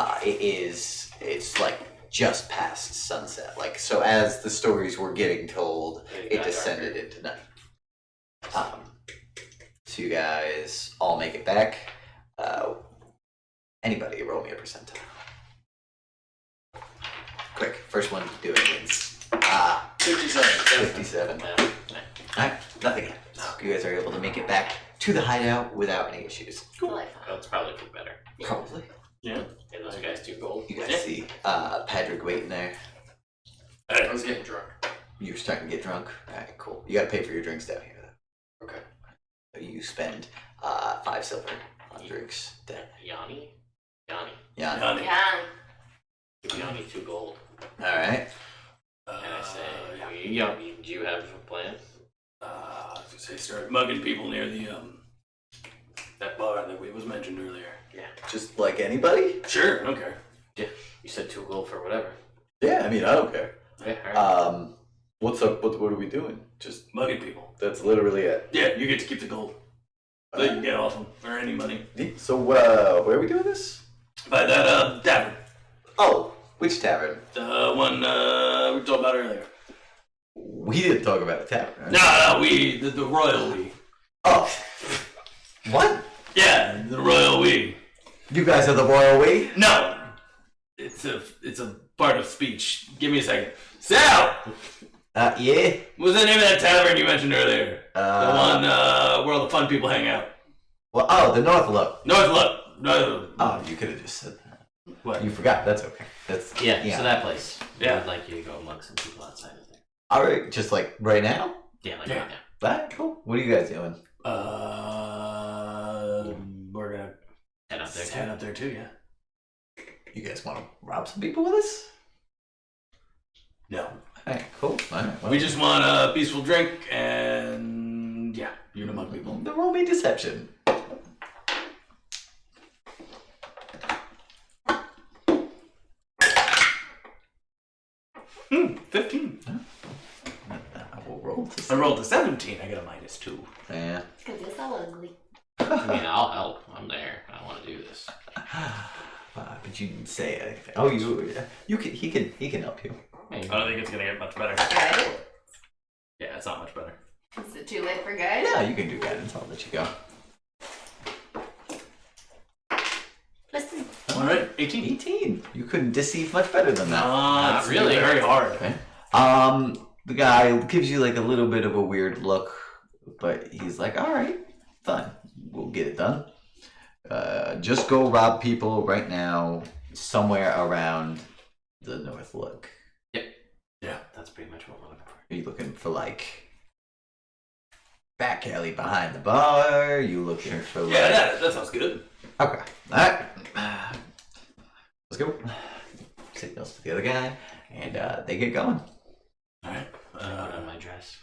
It's like just past sunset. Like, so as the stories were getting told, It it got descended darker. into night. So you guys all make it back. Anybody roll me a percentile. Quick, first one to do it wins. 57. 57. Yeah. Alright, nothing happens. You guys are able to make it back to the hideout without any issues. Cool. That's probably for better. Probably. Yeah, those guys do gold. You guys see Patrick waiting there. I was getting drunk. You're starting to get drunk. Alright, cool. You gotta pay for your drinks down here, though. Okay. So you spend 5 silver on drinks. Yanni? Yeah. Yanni. Yeah. Give Yanni 2 gold. Alright. And I start mugging people near the that bar that was mentioned earlier. Yeah. Just like anybody? Sure, okay. Yeah. You said 2 gold for whatever. Yeah, I mean, I don't care. Yeah. All right. What's up? What are we doing? Just Mugging people. that's literally it. Yeah, you get to keep the gold. So you can get off them or any money. So where are we doing this? By that tavern. Oh, which tavern? The one we talked about earlier. We didn't talk about a tavern. Right? No, we the royal we. Oh, what? Yeah, the royal we. You guys are the royal we? No, it's a part of speech. Give me a second. Sal, Yeah. what was the name of that tavern you mentioned earlier? The one where all the fun people hang out. Well, the North Look. North. Oh, you could have just said that. What? You forgot. That's okay. That's Yeah, so that place. Yeah. I would like you to go mug some people outside of there. All right. Just like right now. Yeah, like Yeah. right now. All right, cool. What are you guys doing? We're gonna Head up there too. head up there too. Yeah. You guys want to rob some people with us? No. All right, cool. All right. Well, We just want a peaceful drink and yeah, you're gonna mug people. the roll me deception. 15. I will roll to I see. rolled a 17. I got a -2. Yeah. Because you're so ugly. I mean, I'll help. I'm there. I want to do this. But you didn't say anything. Oh, you can. He can help you. Hey, I don't think it's gonna get much better. Guys, Yeah, it's not much better. is it too late for guys? Yeah, you can do guidance. I'll let you go. Listen. All right, 18. 18. You couldn't deceive much better than that. Not It's really. Very hard. Okay. The guy gives you like a little bit of a weird look, but he's like, "All right, fine, we'll get it done. Just go rob people right now, somewhere around the North Look. Yeah. That's pretty much what we're looking for. Are you looking for like back alley behind the bar? Are you looking for like? Yeah, that sounds good. Okay. All right. Let's go. Signals to the other guy, and they get going. All right. I put on my dress.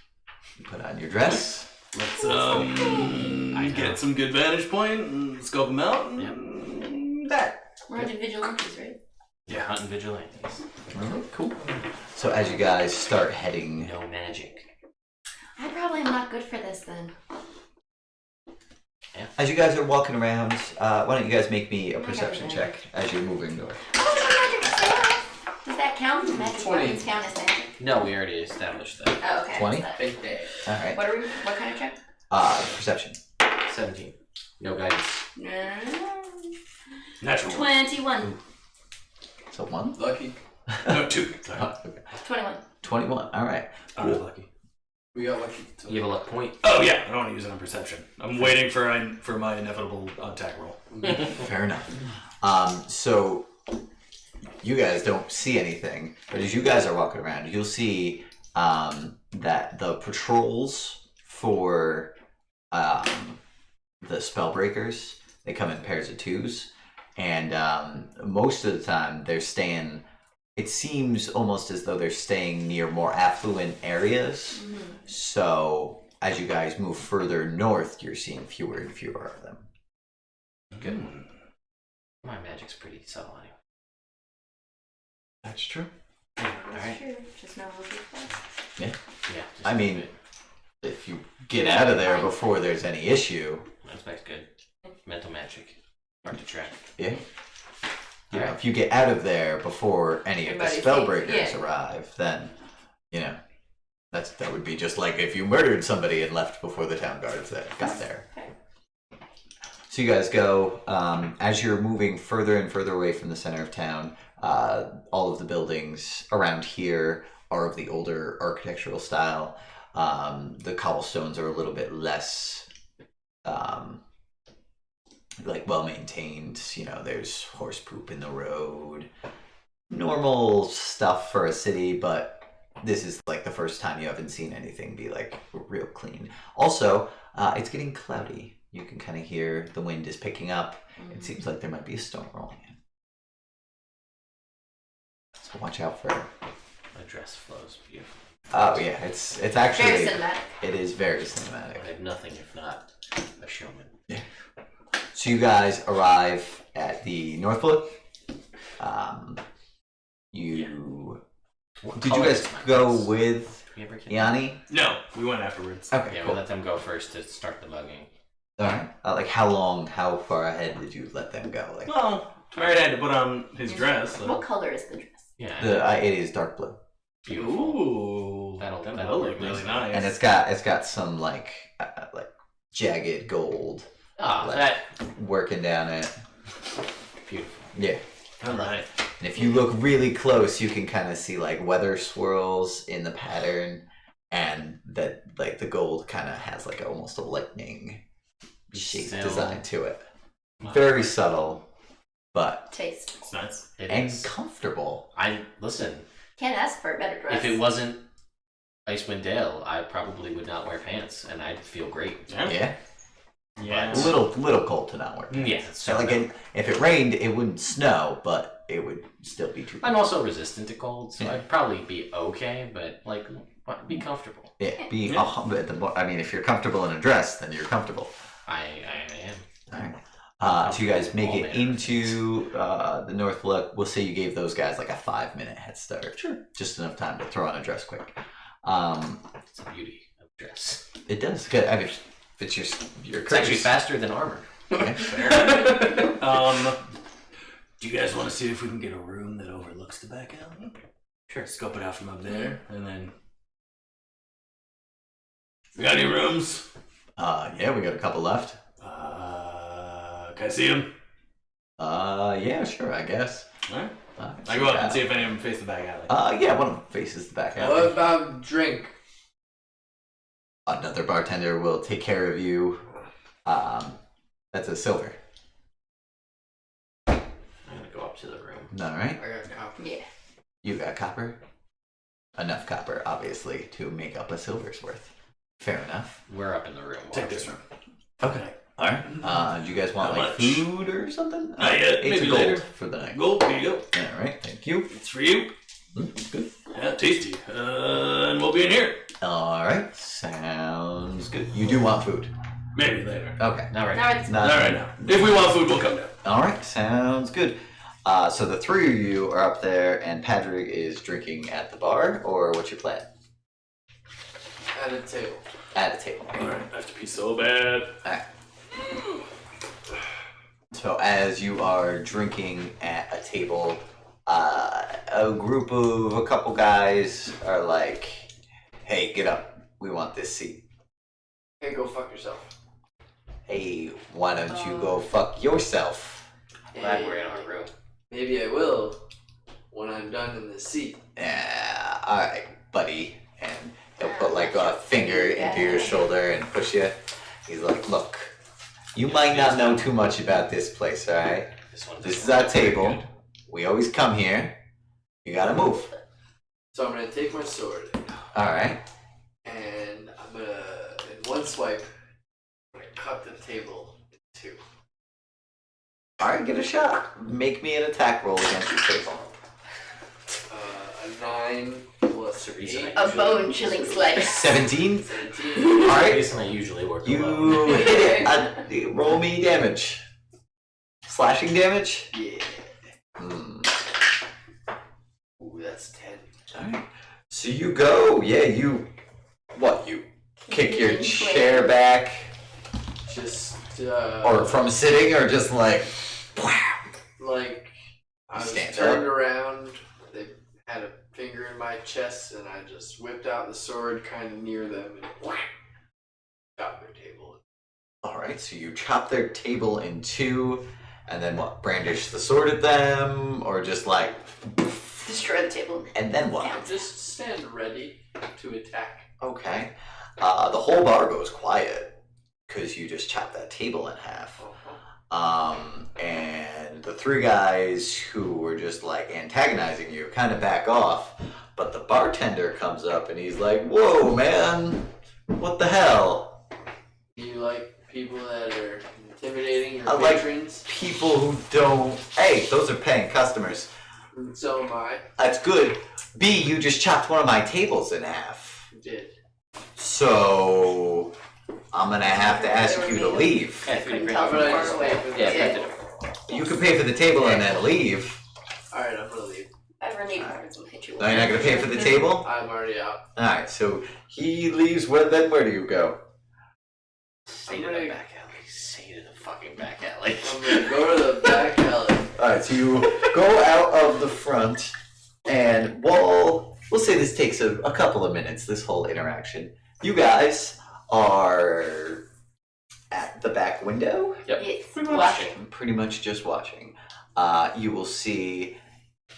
You put on your dress. Let's I know. get some good vantage point and scope them out. And that. We're on vigilantes, right? Yeah, hunting vigilantes. All right, cool. So as you guys start heading, No magic. I probably am not good for this then. as you guys are walking around, why don't you guys make me a I got perception it. check as you're moving north? Oh, no, magic stuff! Does that count? Does magic 20. weapons count as magic? No, we already established that. Oh, okay. 20? Big day. All right. What kind of check? Perception. 17. No guidance. Natural. 21. So 1. Lucky. No, 2. Sorry. Okay. 21. 21. All right. I'm not lucky. We got lucky. So. You have a luck point. Oh yeah, I don't want to use it on perception. I'm waiting for my inevitable attack roll. Fair enough. So you guys don't see anything, but as you guys are walking around, you'll see that the patrols for the spellbreakers, they come in pairs of 2s, and most of the time they're staying. It seems almost as though they're staying near more affluent areas. Mm-hmm. So as you guys move further north, you're seeing fewer and fewer of them. Good. My magic's pretty subtle anyway. That's true. Alright. True. Just no movie class. Yeah. just I a mean, bit. if you get out of there before there's any issue, That's good. Mental magic. Hard to track. yeah. You know, Alright. if you get out of there before any of the Everybody's spellbreakers safe, yeah. arrive, then that would be just like if you murdered somebody and left before the town guards got there. Okay. So you guys go as you're moving further and further away from the center of town. All of the buildings around here are of the older architectural style. The cobblestones are a little bit less like well maintained. You know, there's horse poop in the road. Normal stuff for a city, but this is like the first time you haven't seen anything be like real clean. Also, it's getting cloudy. You can kind of hear the wind is picking up. It seems like there might be a storm rolling in. So watch out for My dress flows beautifully. Oh yeah, it's Very actually cinematic. it is very cinematic. I have nothing if not a showman. So you guys arrive at the Northwood. What Did you color guys is my go dress? with We ever get- Yanni? No, we went afterwards. Okay, Yeah, cool. we let them go first to start the bugging. All right. Like how far ahead did you let them go? Like Well, Merit had to put on his dress. So. What color is the dress? Yeah. it is dark blue, Beautiful. Ooh, That'll look look really nice. nice. and it's got some like jagged gold Ah, Like- that working down it. beautiful. Yeah. all right. And if you look really close, you can kind of see like weather swirls in the pattern, and that like the gold kind of has like almost a lightning shape Still- design to it. Wow. Very subtle, but Taste. It's nice. It and is. comfortable. Listen. Can't ask for a better dress. If it wasn't Icewind Dale, I probably would not wear pants, and I'd feel great. Yeah. Yeah. A little cold to not wear. Yeah. So like if it rained, it wouldn't snow, but it would still be too. I'm also resistant to cold, so Yeah. I'd probably be okay, but like be comfortable. Yeah. Be Yeah. I mean, if you're comfortable in a dress, then you're comfortable. I am. All right. So you guys make it into the Northwood. We'll say you gave those guys like a 5-minute head start. Sure. Just enough time to throw on a dress quick. It's a beauty of dress. It does. Good. I mean, if it's your It's actually curse. faster than armor. Okay. Do you guys want to see if we can get a room that overlooks the back alley? Sure. Scope it out from up there, and then. We got any rooms? Yeah, we got a couple left. Can I see them? Yeah, sure, I guess. Alright. I go up and see if any of them face the back alley. Yeah, one of them faces the back What alley. about drink? Another bartender will take care of you. That's a silver. I'm gonna go up to the room. All right. I got copy. Yeah. You got copper. Enough copper, obviously, to make up a silver's worth. Fair enough. We're up in the room. Take this watching. room. Okay. All right. Do you guys want How like much? food or something? Not yet, 8 maybe gold later. for the night. Gold, here you go. All right. Thank you. It's for you. Good. Yeah, tasty. And we'll be in here. All right. Sounds good. You do want food. Maybe later. Okay. Not right Now now. it's Not Not right now. If we want food, we'll come down. All right. Sounds good. So the three of you are up there, and Patrick is drinking at the bar, or what's your plan? At a table. At a table. Alright, I have to pee so bad. All right. So as you are drinking at a table, a couple guys are like, "Hey, get up! We want this seat." Hey, go fuck yourself. Hey, why don't you go fuck yourself? Glad we're in our room. Maybe I will when I'm done in this seat. Yeah, all right, buddy. And he'll put like a finger into your shoulder and push you. He's like, "Look, you might not know too much about this place, all right? This is our table. We always come here. You gotta move." So I'm gonna take my sword All right. and I'm gonna, in one swipe, I'm gonna cut the table in two. All right, get a shot. Make me an attack roll against your table. A 9 plus Reason 8. a bone-chilling slice. 17. 17. All The right. reason I usually work alone. You hit it. Roll me damage. Slashing damage. Yeah. Hmm. Ooh, that's 10. All right. So you go. Yeah, you. What? You kick your chair back, Just, or from sitting, or just like. like, I was Stand turned up. around, they had a finger in my chest, and I just whipped out the sword kind of near them and got their table. All right. So you chop their table in two, and then what? Brandish the sword at them, or just like. Destroy the table. And then what? Just stand ready to attack. Okay. The whole bar goes quiet because you just chopped that table in half. And the three guys who were just like antagonizing you kind of back off, but the bartender comes up and he's like, "Whoa, man, what the hell?" Do you like people that are intimidating your I like- patrons? People who don't. Hey, those are paying customers. So am I. That's good. B, you just chopped one of my tables in half. You did. So I'm gonna have to ask you to leave. Yeah, Couldn't pretty tell great. from far away. Yeah, Yeah. printed it. You can pay for the table and then leave. Alright, I'm gonna leave. I really wanted to hit you. No, you're not gonna pay for the table? I'm already out. Alright, so he leaves, then where do you go? Say to the back alley. Say to the fucking back alley. I'm gonna go to the back alley. Alright, so you go out of the front, and we'll say this takes a couple of minutes, this whole interaction. You guys are at the back window, Yep. Yes. Watching. pretty much just watching. You will see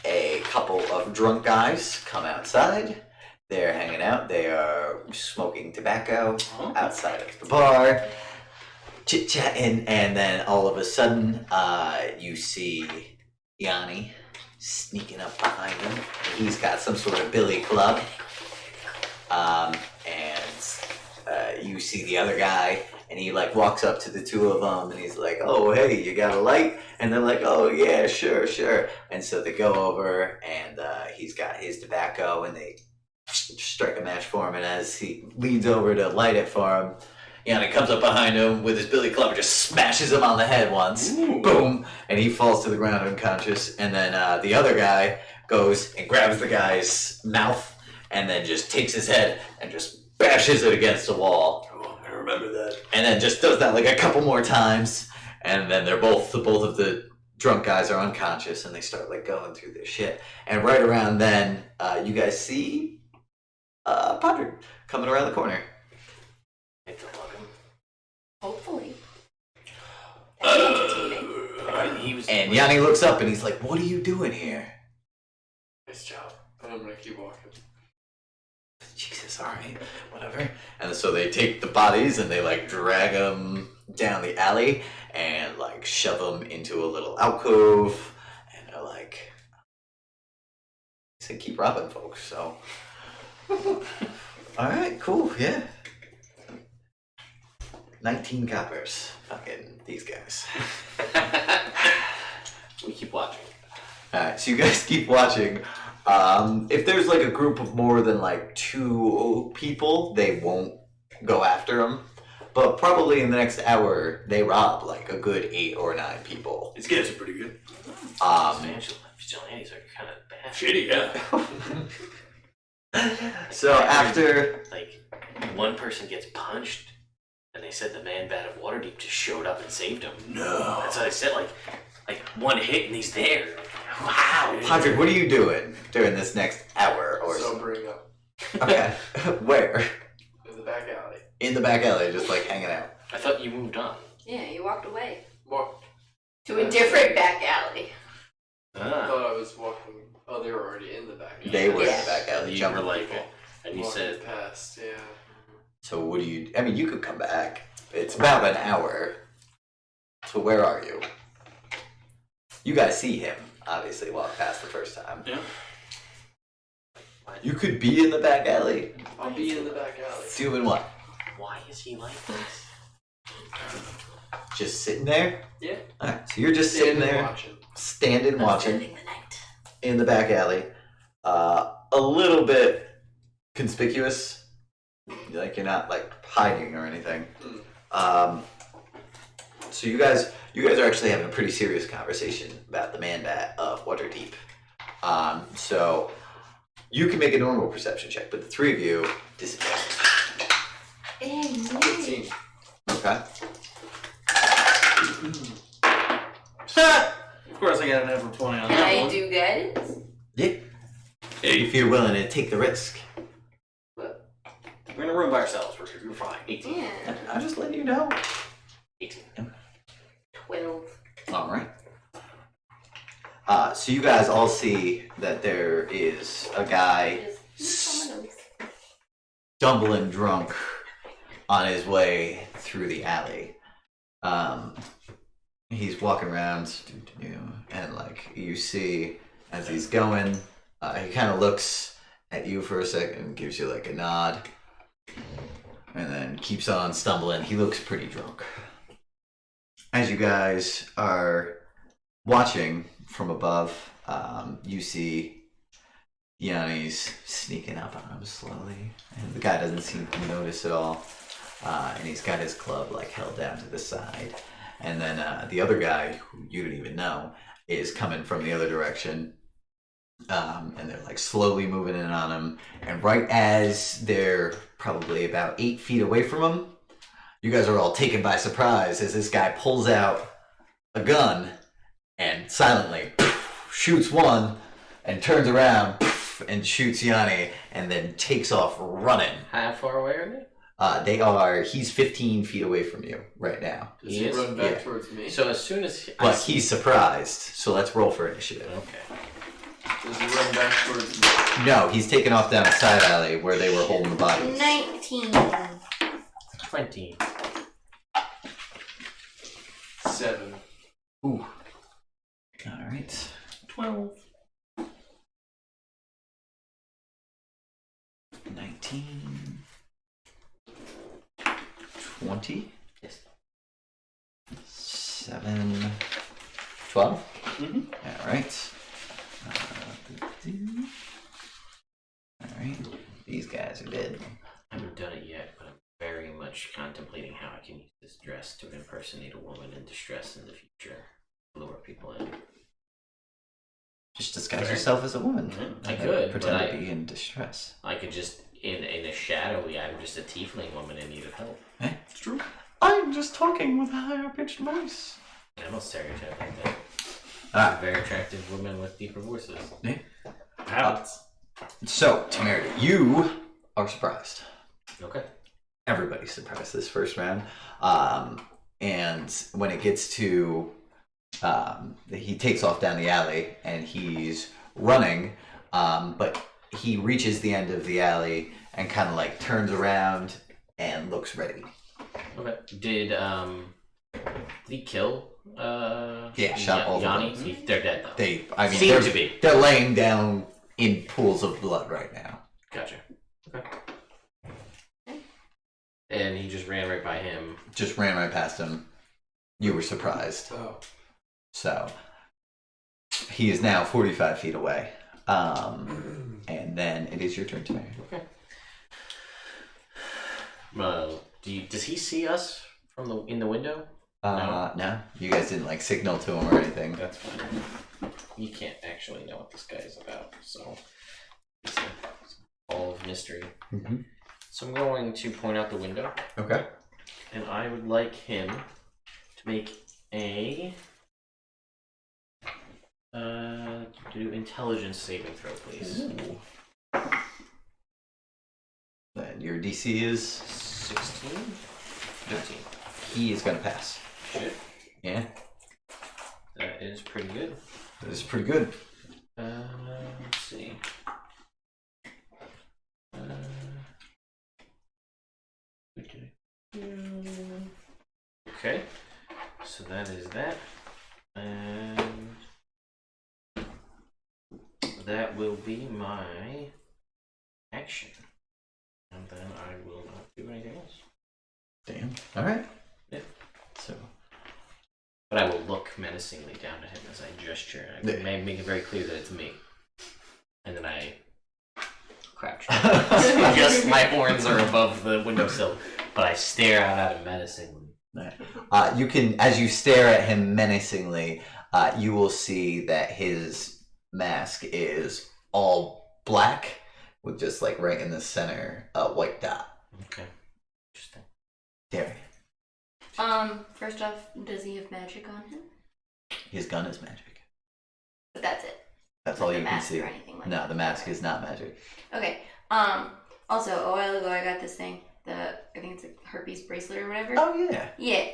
a couple of drunk guys come outside. They're hanging out. They are smoking tobacco outside of the bar, chit-chatting, and then all of a sudden, you see Yanni sneaking up behind him. He's got some sort of billy club. And you see the other guy, and he like walks up to the two of them, and he's like, "Oh, hey, you got a light?" And they're like, "Oh, yeah, sure." And so they go over, and he's got his tobacco, and they strike a match for him. And as he leans over to light it for him, Yanni comes up behind him with his billy club and just smashes him on the head once. Ooh. Boom! And he falls to the ground unconscious. And then the other guy goes and grabs the guy's mouth, and then just takes his head and just bashes it against the wall. Oh, I remember that. And then just does that like a couple more times, and then they're both of the drunk guys are unconscious, and they start like going through their shit. And right around then, you guys see Padre coming around the corner. Hit the bug him. Hopefully. That's entertaining. He was. And Yanni looks up and he's like, "What are you doing here?" Nice job. And I'm gonna keep walking. Jesus, all right, whatever. And so they take the bodies and they like drag them down the alley and like shove them into a little alcove, and they're like, "He said keep robbing folks." So, all right, cool, yeah. 19 coppers, fucking these guys. We keep watching. All right, so you guys keep watching. If there's like a group of more than like 2 people, they won't go after them. But probably in the next hour, they rob like a good 8 or 9 people. These guys are pretty good. Vigilantes are kind of bad. Shitty, yeah. So after, Like, one person gets punched, and they said the man bad of Waterdeep just showed up and saved him. No. That's what I said. Like one hit and he's there. Wow. Patrick, what are you doing during this next hour or so? Sobering up. Okay, where? In the back alley. In the back alley, just like hanging out. I thought you moved on. Yeah, you walked away. More. To a different back alley. I Ah. thought I was walking. Oh, they were already in the back alley. They were in Yeah. the back alley, You jumping were like, people. and you Walking said, past, yeah. So what do you? I mean, you could come back. It's about an hour. So where are you? You guys see him obviously walk past the first time. Yeah. You could be in the back alley. I'll be in the back alley. Doing what? why is he like this? Just sitting there? Yeah. Alright, so you're just sitting there, watching. standing, watching Observing the night. in the back alley. A little bit conspicuous. Like you're not like hiding or anything. So you guys are actually having a pretty serious conversation about the man bat of Waterdeep. So you can make a normal perception check, but the 3 of you disadvantage. 15. Okay. Of course, I got an over 20 on And that I one. do guys. Yeah. If you're willing to take the risk. We're in a room by ourselves. We're fine. 18. Yeah. I'm just letting you know. 18. 12. All right. So you guys all see that there is a guy Someone else. stumbling drunk on his way through the alley. He's walking around, and like you see as he's going, he kind of looks at you for a second, gives you like a nod, and then keeps on stumbling. He looks pretty drunk. As you guys are watching from above, you see Yanni's sneaking up on him slowly, and the guy doesn't seem to notice at all. And he's got his club like held down to the side. And then the other guy, who you don't even know, is coming from the other direction. And they're like slowly moving in on him. And right as they're probably about 8 feet away from him, you guys are all taken by surprise as this guy pulls out a gun and silently shoots one and turns around and shoots Yanni and then takes off running. How far away are they? He's 15 feet away from you right now. Does he run back towards me? So as soon as But he's surprised, so let's roll for initiative. Okay. Does he run back towards me? No, he's taken off down a side alley where they were holding the bodies. 19. 20. 7. Ooh. Alright. 12. 19. 20. Yes. 7. 12. Mm-hmm. Alright. Alright. These guys are dead. I haven't done it yet, but I'm very much contemplating how I can use this dress to impersonate a woman in distress in the future. Lure people in. Just disguise yourself as a woman. I could, pretend but to be in distress. I could just, in a shadowy, I'm just a tiefling woman in need of help. Eh? It's true. I'm just talking with a higher pitched voice. I don't stereotype like that. Ah. Very attractive women with deeper voices. Yeah. Habits. So, Temerity, you are surprised. Okay. Everybody's surprised this first round. And when it gets to he takes off down the alley and he's running, but he reaches the end of the alley and kind of like turns around and looks ready. Okay. Did he kill Yeah, shot all of them. Yanni? They're dead though. Seem to be. They're laying down in pools of blood right now. Gotcha. Okay. And he just ran right by him. Just ran right past him. You were surprised. Oh. So he is now 45 feet away. And then it is your turn to marry. Okay. Does he see us from in the window? No. You guys didn't like signal to him or anything. That's fine. You can't actually know what this guy is about, so it's all of mystery. Mm-hmm. So I'm going to point out the window. Okay. And I would like him to make a do intelligence saving throw, please. Ooh. Then your DC is 16? 15. he is gonna pass. Shit. Yeah. That is pretty good. That is pretty good. Let's see. Okay. So that is that. And that will be my action. And then I will not do anything else. Damn. Alright. Yeah. So But I will look menacingly down at him as I gesture. I may make it very clear that it's me. And then I crouch. Just my horns are above the windowsill, but I stare out at him menacingly. you can, as you stare at him menacingly, you will see that his mask is all black with just like right in the center a white dot. Okay. Interesting. There. First off, does he have magic on him? His gun is magic. But that's it. That's Like all the you can mask see. or anything like No, that. the mask is not magic. Okay. Also, a while ago I got this thing. I think it's a herpes bracelet or whatever. Oh yeah. Yeah.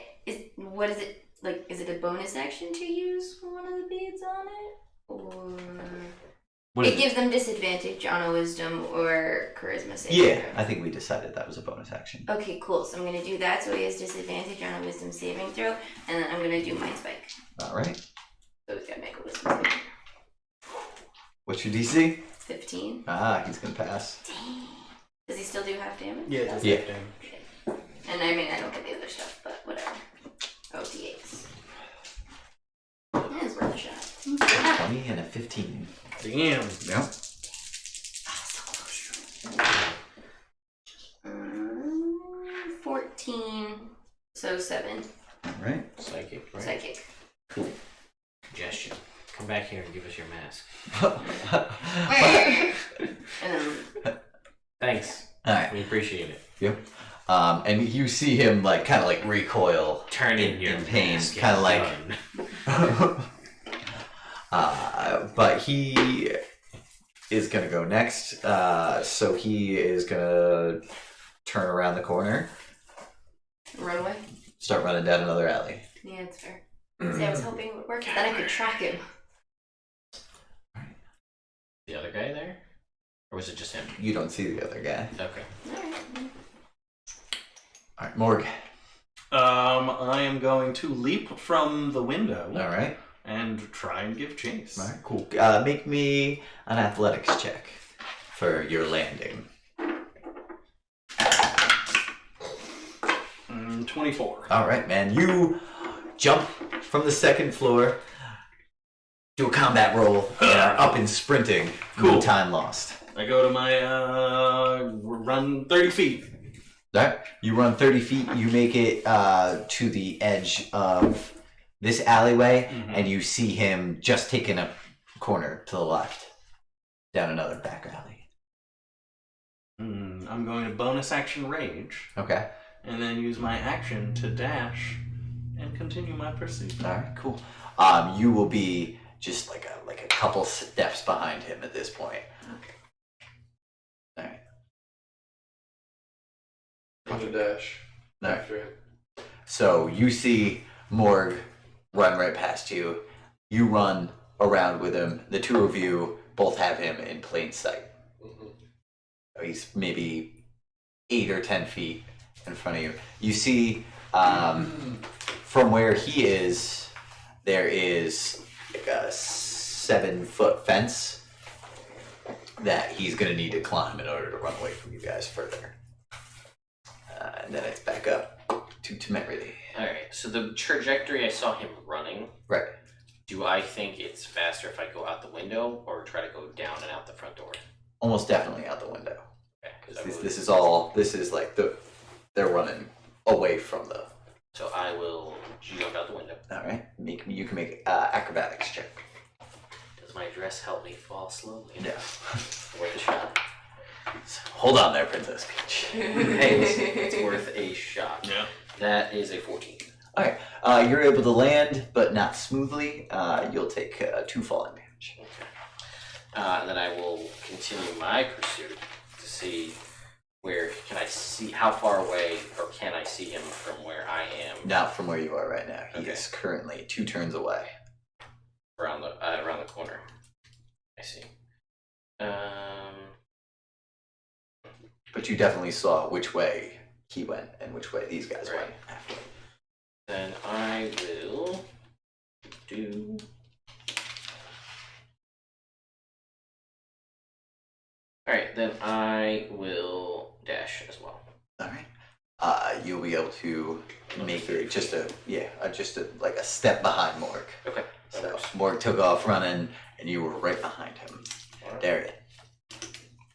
What is it like? Is it a bonus action to use one of the beads on it, or it gives them disadvantage on a wisdom or charisma saving Yeah, throw? I think we decided that was a bonus action. Okay, cool. So I'm gonna do that. So he has disadvantage on a wisdom saving throw, and then I'm gonna do mind spike. All right. So he's gotta make a wisdom saving. What's your DC? 15. Ah, he's gonna pass. Dang. Does he still do half damage? Yeah, it does Yeah. that damage. And I mean, I don't get the other stuff, but whatever. Oh, D8s. It is worth a shot. 20 and a 15. Damn. Yeah. So 7. Alright. Psychic, right? Psychic. Cool. Congestion. Come back here and give us your mask. And Thanks. Alright. We appreciate it. Yep. And you see him like kind of like recoil Turn in your in pain, mask. kind of like. Done. But he is gonna go next. So he is gonna turn around the corner, run away. start running down another alley. Yeah, it's fair. See, I was hoping it would work, then I could track him. The other guy there? Or was it just him? You don't see the other guy. Okay. Alright, Morg. I am going to leap from the window Alright. and try and give chase. Alright, cool. Make me an athletics check for your landing. 24. Alright, man. You jump from the second floor, do a combat roll, and are up and sprinting. Cool. No time lost. I go to my run 30 feet. Alright, you run 30 feet, you make it to the edge of this alleyway, and you see him just taking a corner to the left, down another back alley. I'm going to bonus action rage, Okay. and then use my action to dash and continue my pursuit. Alright, cool. You will be just like a couple steps behind him at this point. Alright. I'm gonna dash Alright. after him. So you see Morg run right past you. You run around with him. The two of you both have him in plain sight. He's maybe 8 or 10 feet in front of you. You see, from where he is, there is like a 7-foot fence that he's going to need to climb in order to run away from you guys further. And then it's back up to temerity. Alright, so the trajectory I saw him running, Right. do I think it's faster if I go out the window or try to go down and out the front door? Almost definitely out the window. Okay, 'cause This is like they're running away from the. So I will jump out the window. Alright. You can make acrobatics check. Does my dress help me fall slowly? Yeah. Worth a shot. Hold on there, Princess Peach. Hey, listen, it's worth a shot. Yeah. That is a 14. Alright. You're able to land, but not smoothly. You'll take 2 falling damage. Okay. And then I will continue my pursuit to see where can I see, how far away, or can I see him from where I am? Not from where you are right now. He Okay. is currently 2 turns away. Around the corner. I see. But you definitely saw which way he went and which way these guys Right. went after. Then I will do. Alright, then I will dash as well. Alright. You'll be able to make it just a step behind Morg. Okay. That So works. Morg took off running, and you were right behind him. Darian,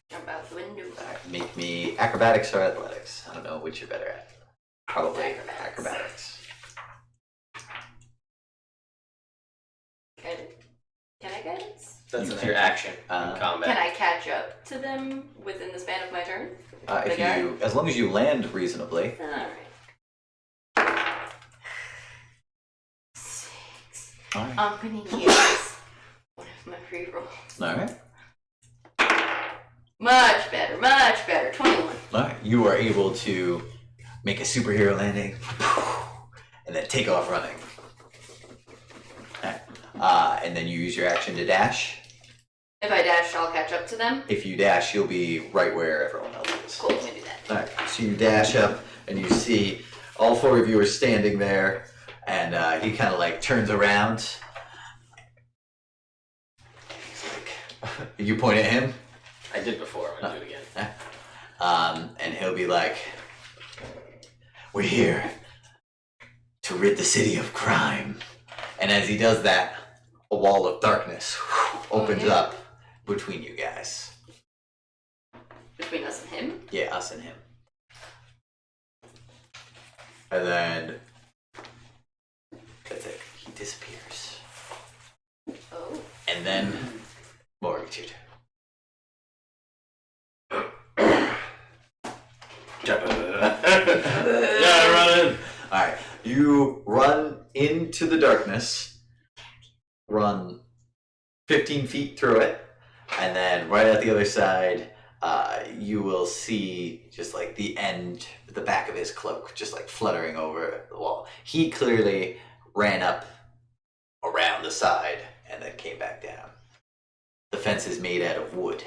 Jump out the window. make me acrobatics or athletics. I don't know which you're better at. Probably Acrobatics. acrobatics. Can I guidance? That's You your action in Can combat. I catch up to them within the span of my turn? As long as you land reasonably. Alright. 6. Alright. I'm gonna use one of my free rolls. Alright. Much better. 21. Alright. You are able to make a superhero landing and then take off running. Alright. And then you use your action to dash. If I dash, I'll catch up to them. If you dash, you'll be right where everyone else is. Cool, I'm gonna do that. Alright, so you dash up and you see all 4 of you are standing there, and he kind of like turns around. He's like, you point at him, I did before, I'm gonna do it again. and he'll be like, "We're here to rid the city of crime." And as he does that, a wall of darkness opens up between you guys. Between us and him. Yeah, us and him. And then that's it. He disappears. Oh. And then Morgan, it's your turn. Yeah, run in. Alright. You run into the darkness, run 15 feet through it, and then right at the other side, you will see just like the back of his cloak, just like fluttering over the wall. He clearly ran up around the side and then came back down. The fence is made out of wood,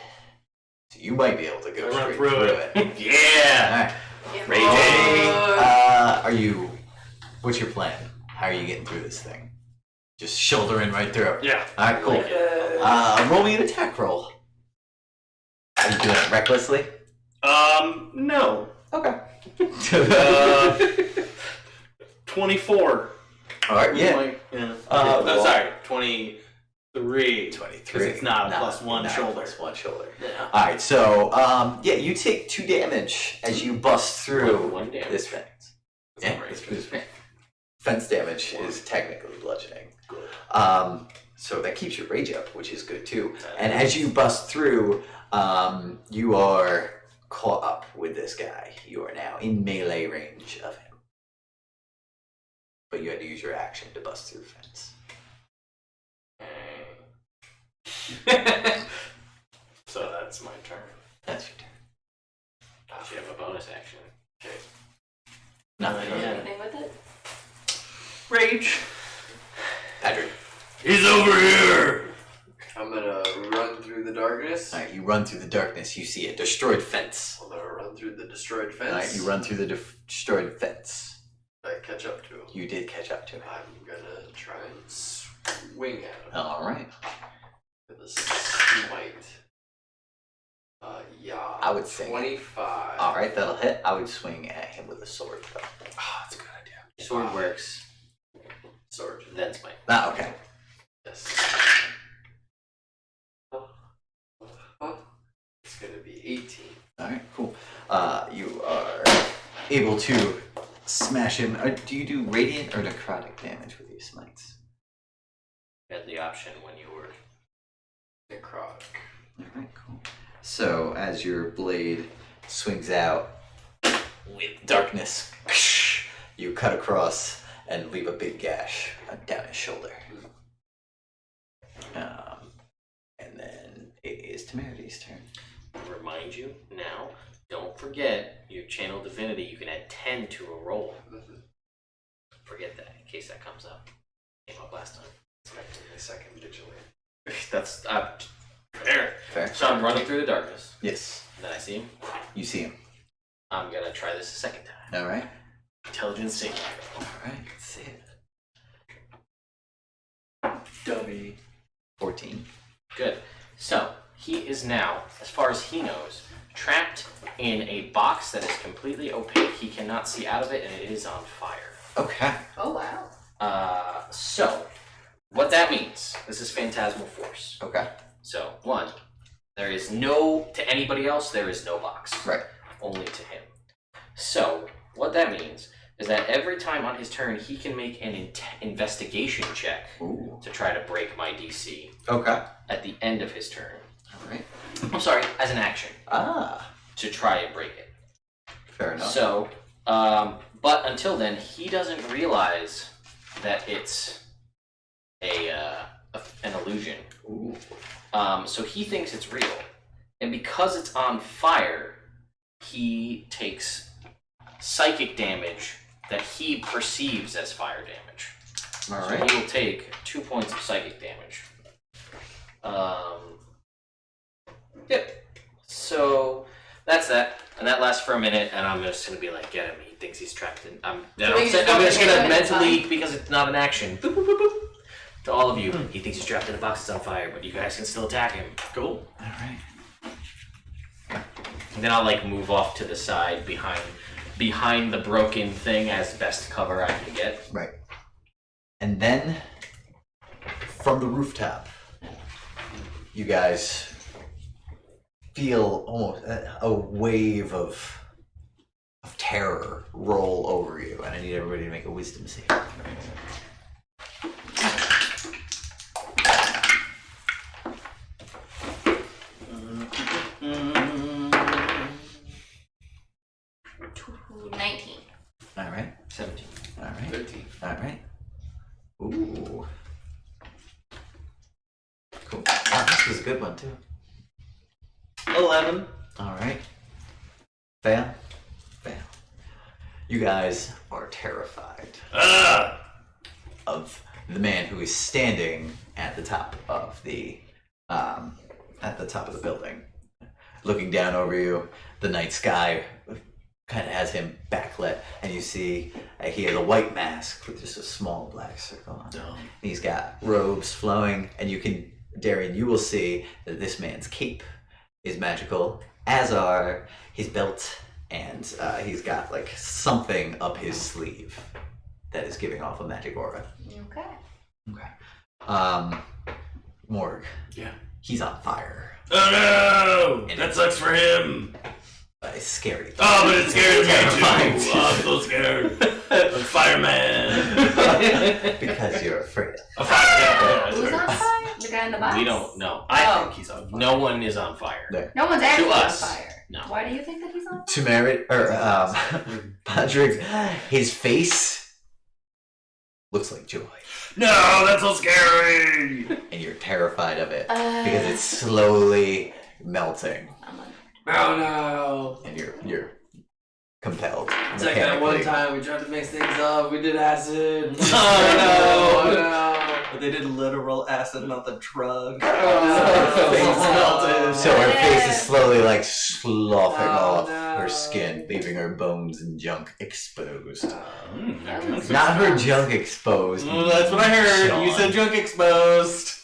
so you might be able to go straight through it. Yeah. Alright. Raging. Are you? What's your plan? How are you getting through this thing? Just shouldering right through. Yeah. All right, cool. Roll me an attack roll. Are you doing it recklessly? No. Okay. 24. All right. Yeah. No, sorry. 23. 23. Because it's not a +1 shoulder. Plus one shoulder. Yeah. All right. So, yeah, you take 2 damage as you bust through One damage. this fence. Yeah. Right. This fence damage is technically bludgeoning. So that keeps your rage up, which is good too. And as you bust through, you are caught up with this guy. You are now in melee range of him. But you had to use your action to bust through the fence. So that's my turn. That's your turn. You have a bonus action. Okay. Nothing. Do anything with it? Rage. Patrick. He's over here. I'm gonna run through the darkness. Alright, you run through the darkness. You see a destroyed fence. I'm gonna run through the destroyed fence. Alright, you run through the destroyed fence. I catch up to him. You did catch up to it. I'm gonna try and swing at him Alright. with a smite. Yeah. I would say. 25. Alright, that'll hit. I would swing at him with a sword, though. Oh, that's a good idea. Sword works. Sword. Then smite. Ah, okay. Yes. It's gonna be 18. Alright, cool. You are able to smash him. Do you do radiant or necrotic damage with your smites? You had the option when you were. Necrotic. Alright, cool. So, as your blade swings out with darkness, you cut across and leave a big gash down his shoulder. And then it is Temerity's turn. Remind you now, don't forget your channel divinity. You can add 10 to a roll. Forget that in case that comes up. Came up last time. Expecting a second vigilante. That's fair. Fair. So I'm running through the darkness. Yes. And then I see him. You see him. I'm gonna try this a second time. Alright. Intelligence saving. Alright, let's see it. Dubby. 14. Good. So he is now, as far as he knows, trapped in a box that is completely opaque. He cannot see out of it, and it is on fire. Okay. Oh, wow. So what that means, this is phantasmal force. Okay. So, 1, there is no, to anybody else, there is no box. Right. Only to him. So, what that means is that every time on his turn, he can make an investigation check Ooh. to try to break my DC Okay. at the end of his turn. Alright. I'm sorry, as an action, Ah. to try and break it. Fair enough. So, but until then, he doesn't realize that it's an illusion. Ooh. So he thinks it's real. And because it's on fire, he takes psychic damage that he perceives as fire damage. Alright. So he will take 2 points of psychic damage. Yep. So that's that. And that lasts for a minute, and I'm just going to be like, get him. He thinks he's trapped in. I'm just going to mentally, because it's not an action, boop, boop, boop, boop, to all of you. He thinks he's trapped in a box that's on fire, but you guys can still attack him. Cool. Alright. And then I'll like move off to the side behind the broken thing as best cover I can get. Right. And then, from the rooftop, you guys feel almost a wave of of terror roll over you, and I need everybody to make a wisdom save. All right. 17. All right. 13. All right. Ooh. Cool. Oh, this was a good one too. 11. All right. Fail. You guys are terrified of the man who is standing at the top of the building, looking down over you. The night sky kind of has him backlit, and you see he has a white mask with just a small black circle on it. Dumb. He's got robes flowing, and Darian, you will see that this man's cape is magical, as are his belt, and he's got like something up his sleeve that is giving off a magic aura. Okay. Okay. Morg. Yeah. He's on fire. Oh no! And That sucks for him. It's scary. Oh, but it scares Terrifying. me too. Oh, I'm so scared. I'm a fireman. Because you're afraid. A fireman. Who's on fire? The guy in the box? We don't know. I think he's on fire. No one is on fire. There. No one's actually on us. fire. No. Why do you think that he's on fire? To merit, Patrick, his face looks like joy. No, that's so scary. And you're terrified of it because it's slowly melting. I'm on. Oh no! And you're compelled. It's like that one mechanically. time we tried to mix things up, we did acid. Oh, Oh no! But they did literal acid, not the drug. Oh, So her face is slowly like sloughing Oh, off no. her skin, leaving her bones and junk exposed. That Not her junk exposed. That's what I heard. Sean. You said junk exposed.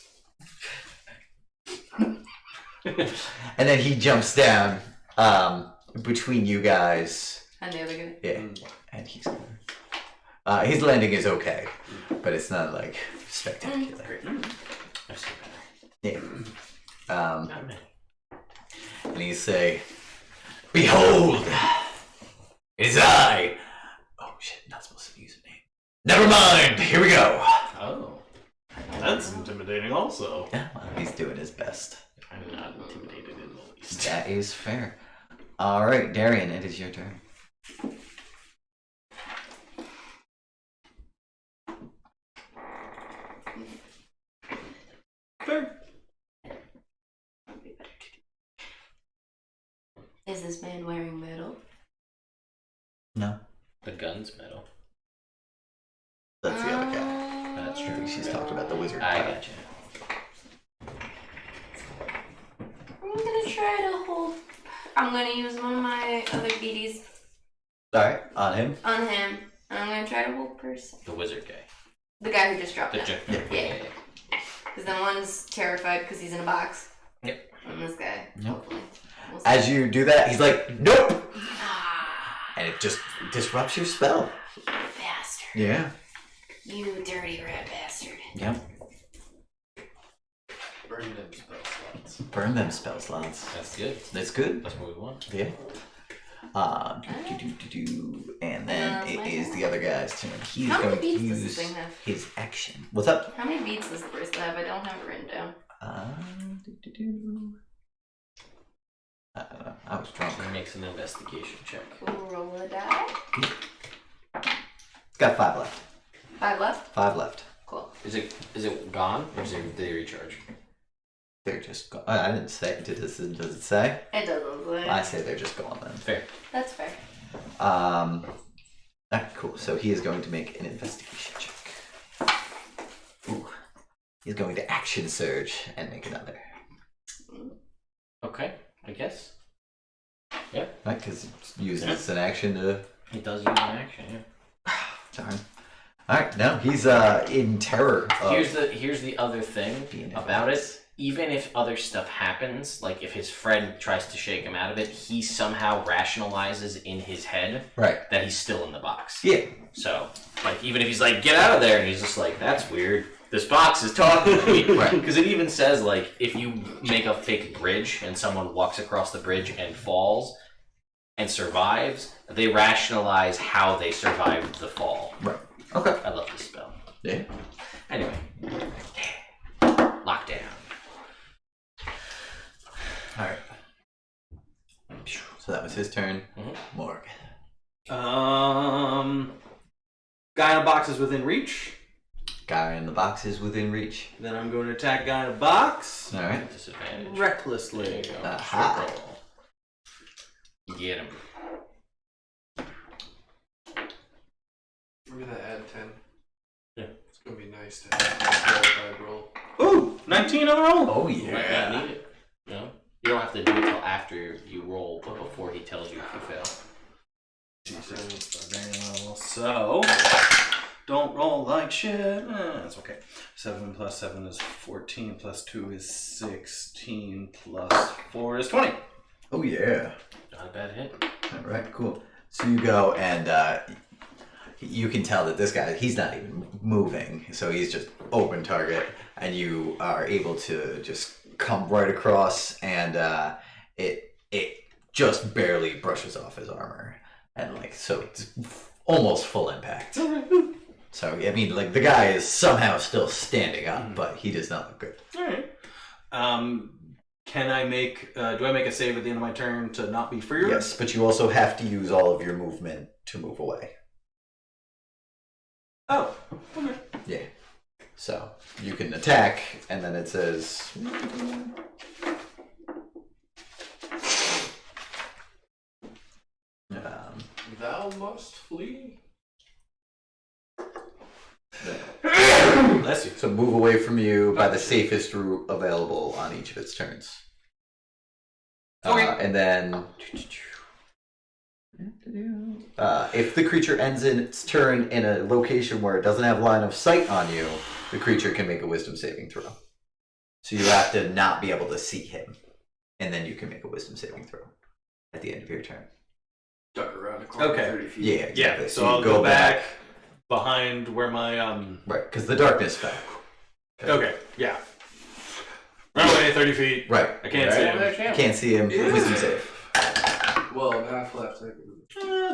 And then he jumps down between you guys. And the other guy. Yeah, and he's his landing is okay, but it's not like spectacular. I've seen Yeah. better. Not many. And he say, "Behold, it is I." Oh shit! Not supposed to use a name. Never mind. Here we go. Oh. That's intimidating also. Yeah, well, he's doing his best. I'm not intimidated in the least. That is fair. All right, Darian, it is your turn. Fair. Is this man wearing metal? No, The gun's metal. that's the other guy. That's I true. think she's talking about the wizard. I guy. gotcha. I'm gonna try to hold. I'm gonna use one of my other beaties All right, on him. on him. And I'm gonna try to hold person. The wizard guy. The guy who just dropped The down. j- Yeah. Because then one's terrified because he's in a box. Yep. And this guy, Yep. hopefully. We'll see. As you do that, he's like, "Nope," Ah, and it just disrupts your spell. bastard. Yeah. You dirty rat bastard. Yep. Burn them spell slots. Burn them spell slots. That's good. That's good. That's what we want. Yeah. And then That's it my is turn. the other guy's turn. He's How many going to beats does this use thing have? his action. What's up? How many beats does the bracelet have? I don't have it written down. I don't know. I was drunk. He makes an investigation check. Cool, roll a die. It's got 5 left. 5 left? 5 left. Cool. Is it gone or did they recharge? They're just gone. I didn't say. Does it say? It doesn't say. I say they're just gone then. Fair. That's fair. Alright, cool. So he is going to make an investigation check. Ooh. He's going to action surge and make another. Okay, I guess. Right? Because he uses an action to. He does use an action, yeah. Darn. Alright, no, he's in terror. Of Here's the other thing being about it. Even if other stuff happens, like if his friend tries to shake him out of it, he somehow rationalizes in his head Right. that he's still in the box. Yeah. So, like, even if he's like, get out of there, and he's just like, that's weird. This box is talking to me. Right. Because it even says, like, if you make a fake bridge and someone walks across the bridge and falls, and survives, they rationalize how they survived the fall. Right. Okay. I love this spell. Yeah. Anyway. Lockdown. Alright. So that was his turn. Morg. Guy in a box is within reach. Guy in the box is within reach. Then I'm going to attack guy in a box. Alright. Disadvantage. Recklessly. There you go. Aha. Short roll. Get him. I'm gonna add 10. Yeah. It's gonna be nice to have a verified roll. Ooh, 19 on the roll. Oh You might not need it. No? You don't have to do it until after you roll, but before he tells you if you fail. So, don't roll like shit. That's okay. 7 plus 7 is 14, plus 2 is 16, plus 4 is 20. Oh yeah. Not a bad hit. Alright, cool. So you go and you can tell that this guy, he's not even moving. So he's just open target. And you are able to just come right across and it just barely brushes off his armor. And like, so it's almost full impact. So, I mean, like, the guy is somehow still standing up, but he does not look good. Alright. Can I make, do I make a save at the end of my turn to not be freer? Yes, but you also have to use all of your movement to move away. Oh, okay. Yeah. So, you can attack, and then it says... Thou must flee. Bless you. So move away from you by the safest route available on each of its turns. Okay. And then... if the creature ends in its turn in a location where it doesn't have line of sight on you, the creature can make a wisdom saving throw. So you have to not be able to see him. And then you can make a wisdom saving throw at the end of your turn. Duck around the corner Okay. 30 feet. Yeah, exactly. Yeah, so you I'll go back behind where my, Right, because the darkness fell. Okay, yeah. Run away 30 feet. Right. I can't see him. Can't see him. Wisdom save. Well, I'm half left.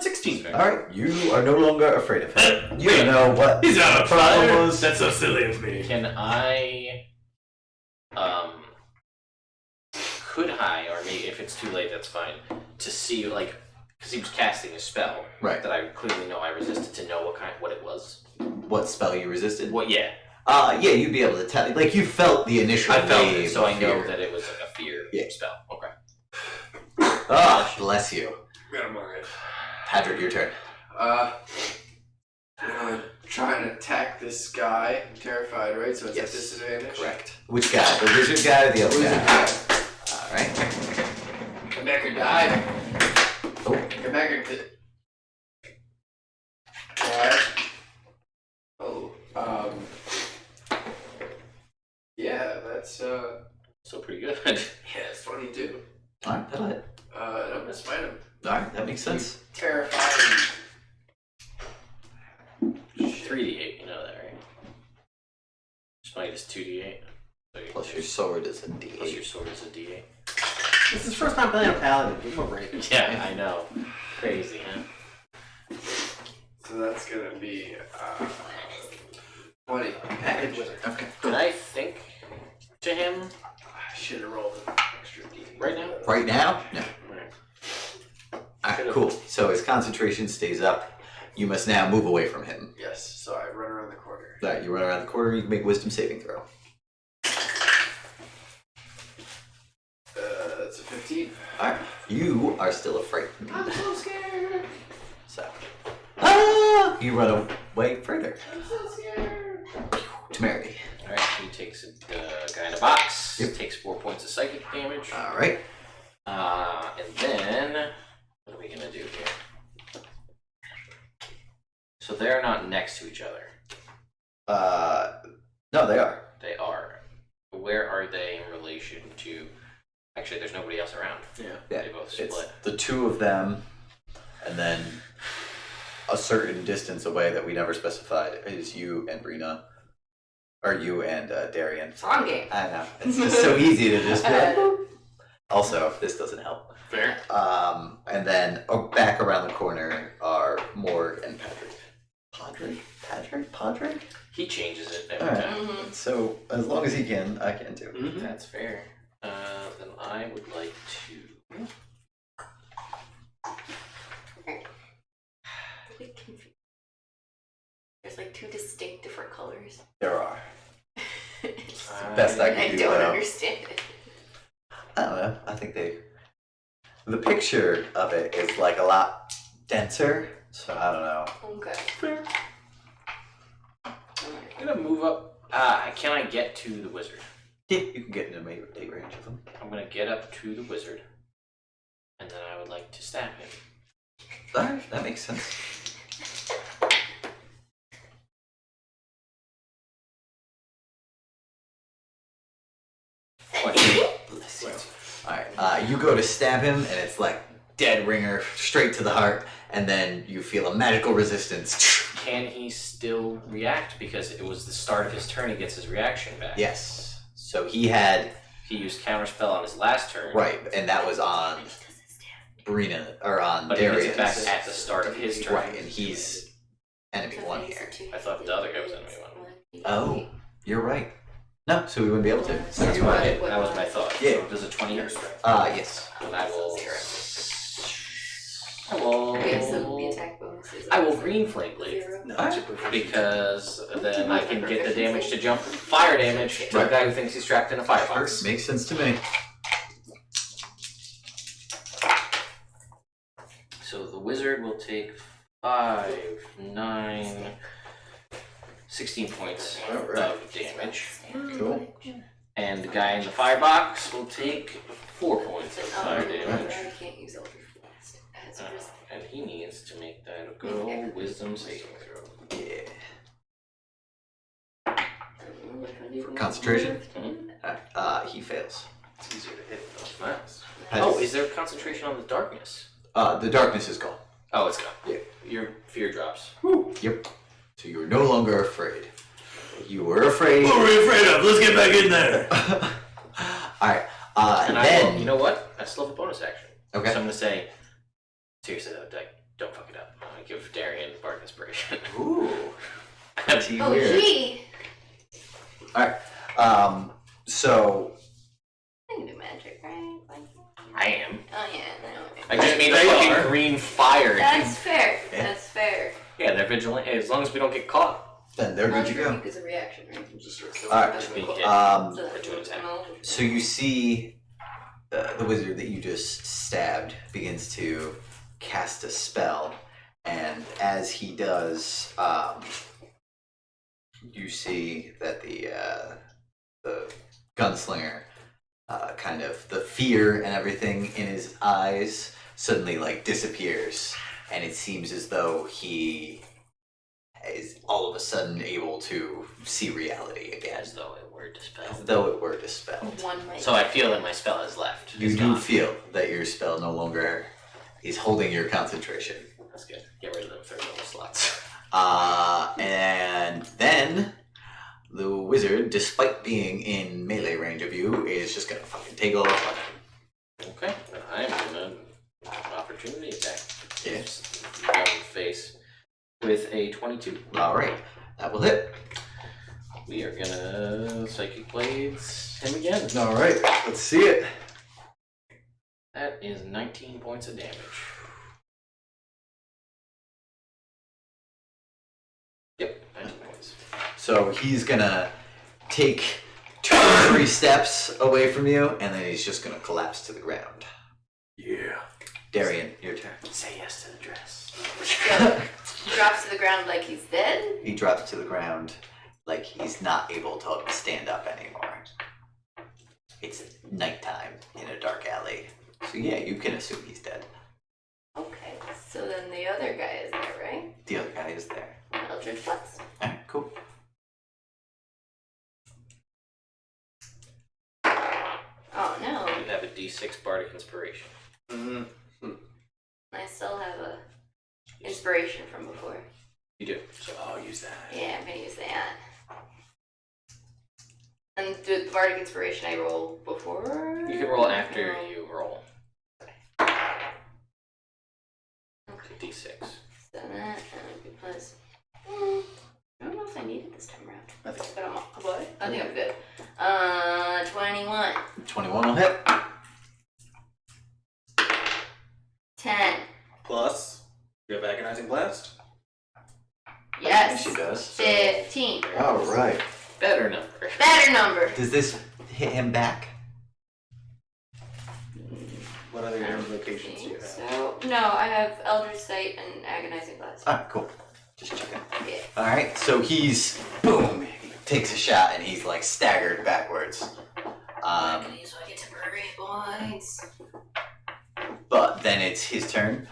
16. Alright, you are no longer afraid of him. You don't know what He's out of the problem fire. was. That's so silly of me. Can I, could I, or maybe if it's too late, that's fine, to see, like, because he was casting a spell Right. that I clearly know I resisted, to know what it was. What spell you resisted? What? Yeah, Yeah, you'd be able to tell. Like, you felt the initial I felt wave it, so of I know fear. that it was like a fear Yeah. spell. Okay. Ah, bless you. Got him alright. Patrick, your turn. I'm gonna try and attack this guy. I'm terrified, right? So it's Yes. at disadvantage. Correct. Which guy? The wizard guy or the other Wizard guy? guy. Alright. Come back or die. Oh. Come back or die. Oh. Yeah, that's So pretty good. yeah, it's 22. Alright, that'll hit. I'm gonna smite him. Alright, that makes sense. Terrified. 3d8, you know that, right? Smite is 2d8. So Plus your sword is a plus your D8. sword is a d8. This is his first time playing a paladin. Give him a break. Yeah, I know. Crazy, huh? So that's gonna be 20. Package wizard. Okay. Can I think to him I should have rolled an extra D. right now? Right now? No. Alright. Alright, cool. So his concentration stays up. You must now move away from him. Yes, so I run around the corner. Alright, you run around the corner, you can make a wisdom saving throw. That's a 15. Alright. You are still afraid. I'm so scared. So. You run away further. I'm so scared. Temerity. Alright, he takes a guy in a box. Yep. Takes 4 points of psychic damage. Alright. And then, what are we gonna do here? So they're not next to each other. No, they are. They are. Where are they in relation to... Actually, there's nobody else around. Yeah. They both split. It's the two of them, and then a certain distance away that we never specified is you and Brina. Or you and Darian. It's on game. I know. It's just so easy to just be like, boop. Also, this doesn't help. Fair. And then back around the corner are Morg and Patrick. Patrick? He changes it every Alright. time. So, as long as he can, I can too. Mm-hmm. That's fair. Then I would like to. There's like 2 distinct different colors. There are. Uh, Best I I can do. don't though. understand it. I don't know. I think the picture of it is like a lot denser, so I don't know. Okay. Fair. I'm gonna move up. Can I get to the wizard? Yeah, you can get into melee range of them. I'm gonna get up to the wizard, and then I would like to stab him. Alright, that makes sense. Alright, you go to stab him, and it's like dead ringer, straight to the heart, and then you feel a magical resistance. Can he still react? Because it was the start of his turn, he gets his reaction back. Yes. So he had, He used counterspell on his last turn. right, and that was on Bryn, or on But he gets it back Darius. at the start of his turn. Right, and he's enemy one here. I thought the other guy was enemy one. Oh, you're right. No, so we wouldn't be able to. So That's you what I are. did. That was my thought. Yeah. So does a 20 hit strike? Yes. And I will. Wait, so the attack bonuses. I will green flame blade. 0? Because then I can get the damage to jump fire damage to the Right. guy who thinks he's trapped in a firebox. Makes sense to me. So the wizard will take 5, 9, 16 points Alright. of damage. Cool. And the guy in the firebox will take 4 points of fire damage. I can't use Eldritch Blast. As a risk. And he needs to make that go wisdom saving throw. Yeah. For concentration? He fails. It's easier to hit though. Nice. Oh, is there concentration on the darkness? The darkness is gone. Oh, it's gone. Yeah. Your fear drops. Yep. So you are no longer afraid. You were afraid. What were you afraid of? Let's get back in there. Alright. And Then. I will, you know what? I still have a bonus action. Okay. So I'm going to say, seriously though, don't fuck it up. I'm going to give Darian Bark Inspiration. Ooh. That's Oh, weird. gee! Alright. So. I can do magic, right? Like, I am. oh, yeah, no. I just made a They fucking are. green fire. That's fair. Yeah. That's fair. Yeah, they're vigilant. As long as we don't get caught. Then they're good to go. Because a reaction, right? Just Alright. Just being hit. So to attack. So you see the wizard that you just stabbed begins to cast a spell, and as he does, you see that the gunslinger, kind of the fear and everything in his eyes suddenly like disappears, and it seems as though he is all of a sudden able to see reality again, As though it were as dispelled. though it were dispelled. One might. So I feel that my spell has left. You It's do gone. feel that your spell no longer is holding your concentration. That's good. Get rid of them third level slots. And then the wizard, despite being in melee range of you, is just gonna fucking take off on him. Okay, then I'm gonna opportunity attack. Yes. Go in the face with a 22. Alright, that will hit. We are gonna Psychic Blades him again. Alright, let's see it. That is 19 points of damage. Yep, 19 points. So he's gonna take 2 or 3 steps away from you, and then he's just gonna collapse to the ground. Yeah. Darian, your turn. Say yes to the dress. So, he drops to the ground like he's dead. He drops to the ground like he's not able to stand up anymore. It's nighttime in a dark alley. So yeah, you can assume he's dead. Okay, so then the other guy is there, right? The other guy is there. Eldritch Blast. Alright, cool. Oh no, You have a D6 Bardic Inspiration. Mm-hmm. I still have a inspiration from before. You do. So I'll use that. Yeah, I'm gonna use that. And the bardic inspiration I roll before? You can roll after you roll. Okay. D6. So that would be plus. I don't know if I need it this time around. But what? I think I'm good. 21. 21 will hit. 10. Plus, you have agonizing blast. Yes. She does. 15. All right. Better number. Better number. Does this hit him back? What other locations do you have? So, no, I have Eldritch Sight and Agonizing Blast. Ah, cool. Just checking. Yeah. All right. So he's boom. He takes a shot and he's like staggered backwards. So I get temporary points. But then it's his turn.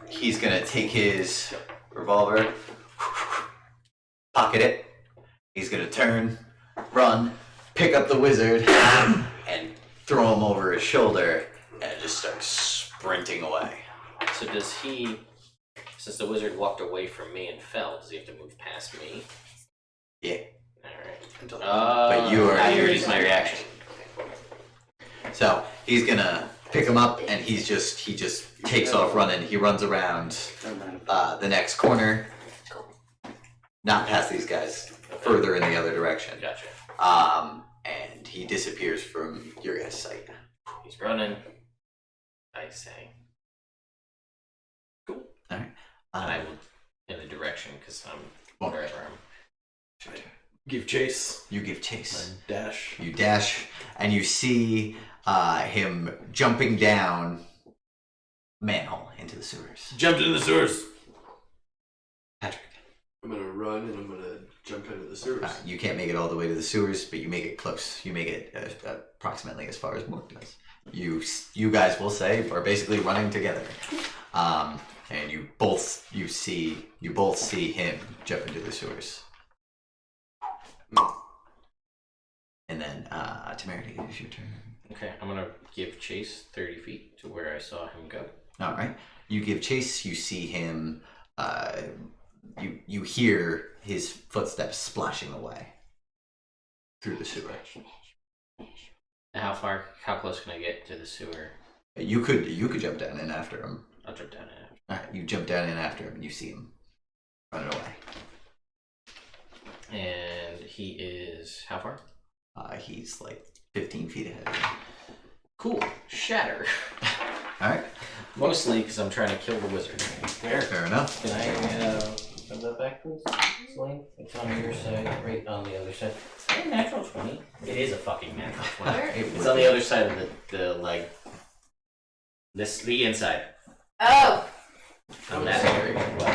He's gonna take his revolver, pocket it. He's gonna turn, run, pick up the wizard, and throw him over his shoulder, and just start sprinting away. So does he, since the wizard walked away from me and fell, does he have to move past me? Yeah. Alright. But you are- I already used my reaction. So he's gonna pick him up, and he just takes off running. He runs around the next corner, not past these guys, further in the other direction. Gotcha. And he disappears from your guys' sight. He's running. I say. Cool. All right. And I will in a direction because I'm wherever I'm. Give chase. You give chase. And dash. You dash, and you see him jumping down manhole into the sewers. Jumped into the sewers. Patrick, I'm gonna run and I'm gonna jump into the sewers. you can't make it all the way to the sewers, but you make it close. You make it approximately as far as Mork does. You guys will say are basically running together, and you both see him jump into the sewers. And then Temerity, it is your turn. Okay, I'm gonna give chase 30 feet to where I saw him go. All right. You give chase. You see him. You hear his footsteps splashing away through the sewer. How close can I get to the sewer? You could jump down in after him. I'll jump down in after. All right. You jump down in after him, and you see him running away. And he is how far? He's like 15 feet ahead of you. Cool. Shatter. All right. Mostly because I'm trying to kill the wizard. Fair enough. Can I have that back, please? Celine? It's on your side, right on the other side. Is that a natural 20? It is a fucking natural 20. It's on the other side of the leg. The inside. Oh! On that area. What?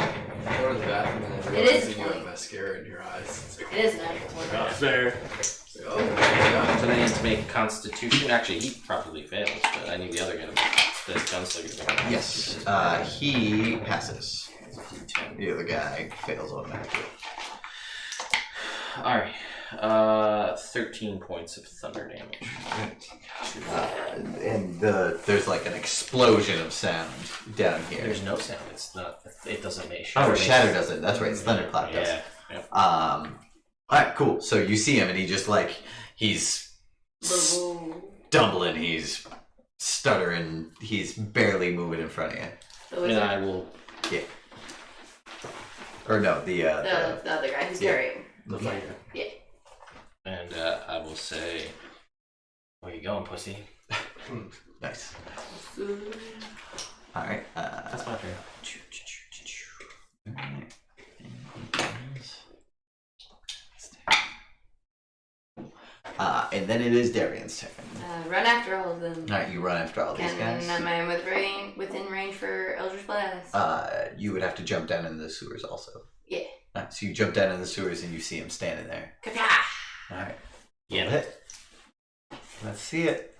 Go to the bathroom and then It realize is that you have funny. mascara in your eyes. It's like, It is natural 20. Oh, fair. it's like, oh my god. So then he has to make Constitution. Actually, he probably fails, but I need the other guy to the gunslinger. Yes. He passes. The other guy fails automatically. Alright. 13 points of thunder damage. And there's like an explosion of sound down here. There's no sound. It's not. It doesn't make. Oh, Shatter does it. That's right. It's Thunderclap does. Yeah. Yep. All right, cool. So you see him, and he just like he's stumbling, he's stuttering, he's barely moving in front of you. So And is I it will. Yeah. Or no, the the other guy who's yeah. carrying? The fighter. Yeah. And I will say, "Where you going, pussy?" nice. All right. That's my turn. And then it is Darian's turn. Run after all of them. All right, you run after all these guys. Am I within range for Eldritch Blast? You would have to jump down into the sewers also. Yeah. All right, so you jump down in the sewers and you see him standing there. Kata! All right. Yeah. Hit. Let's see it.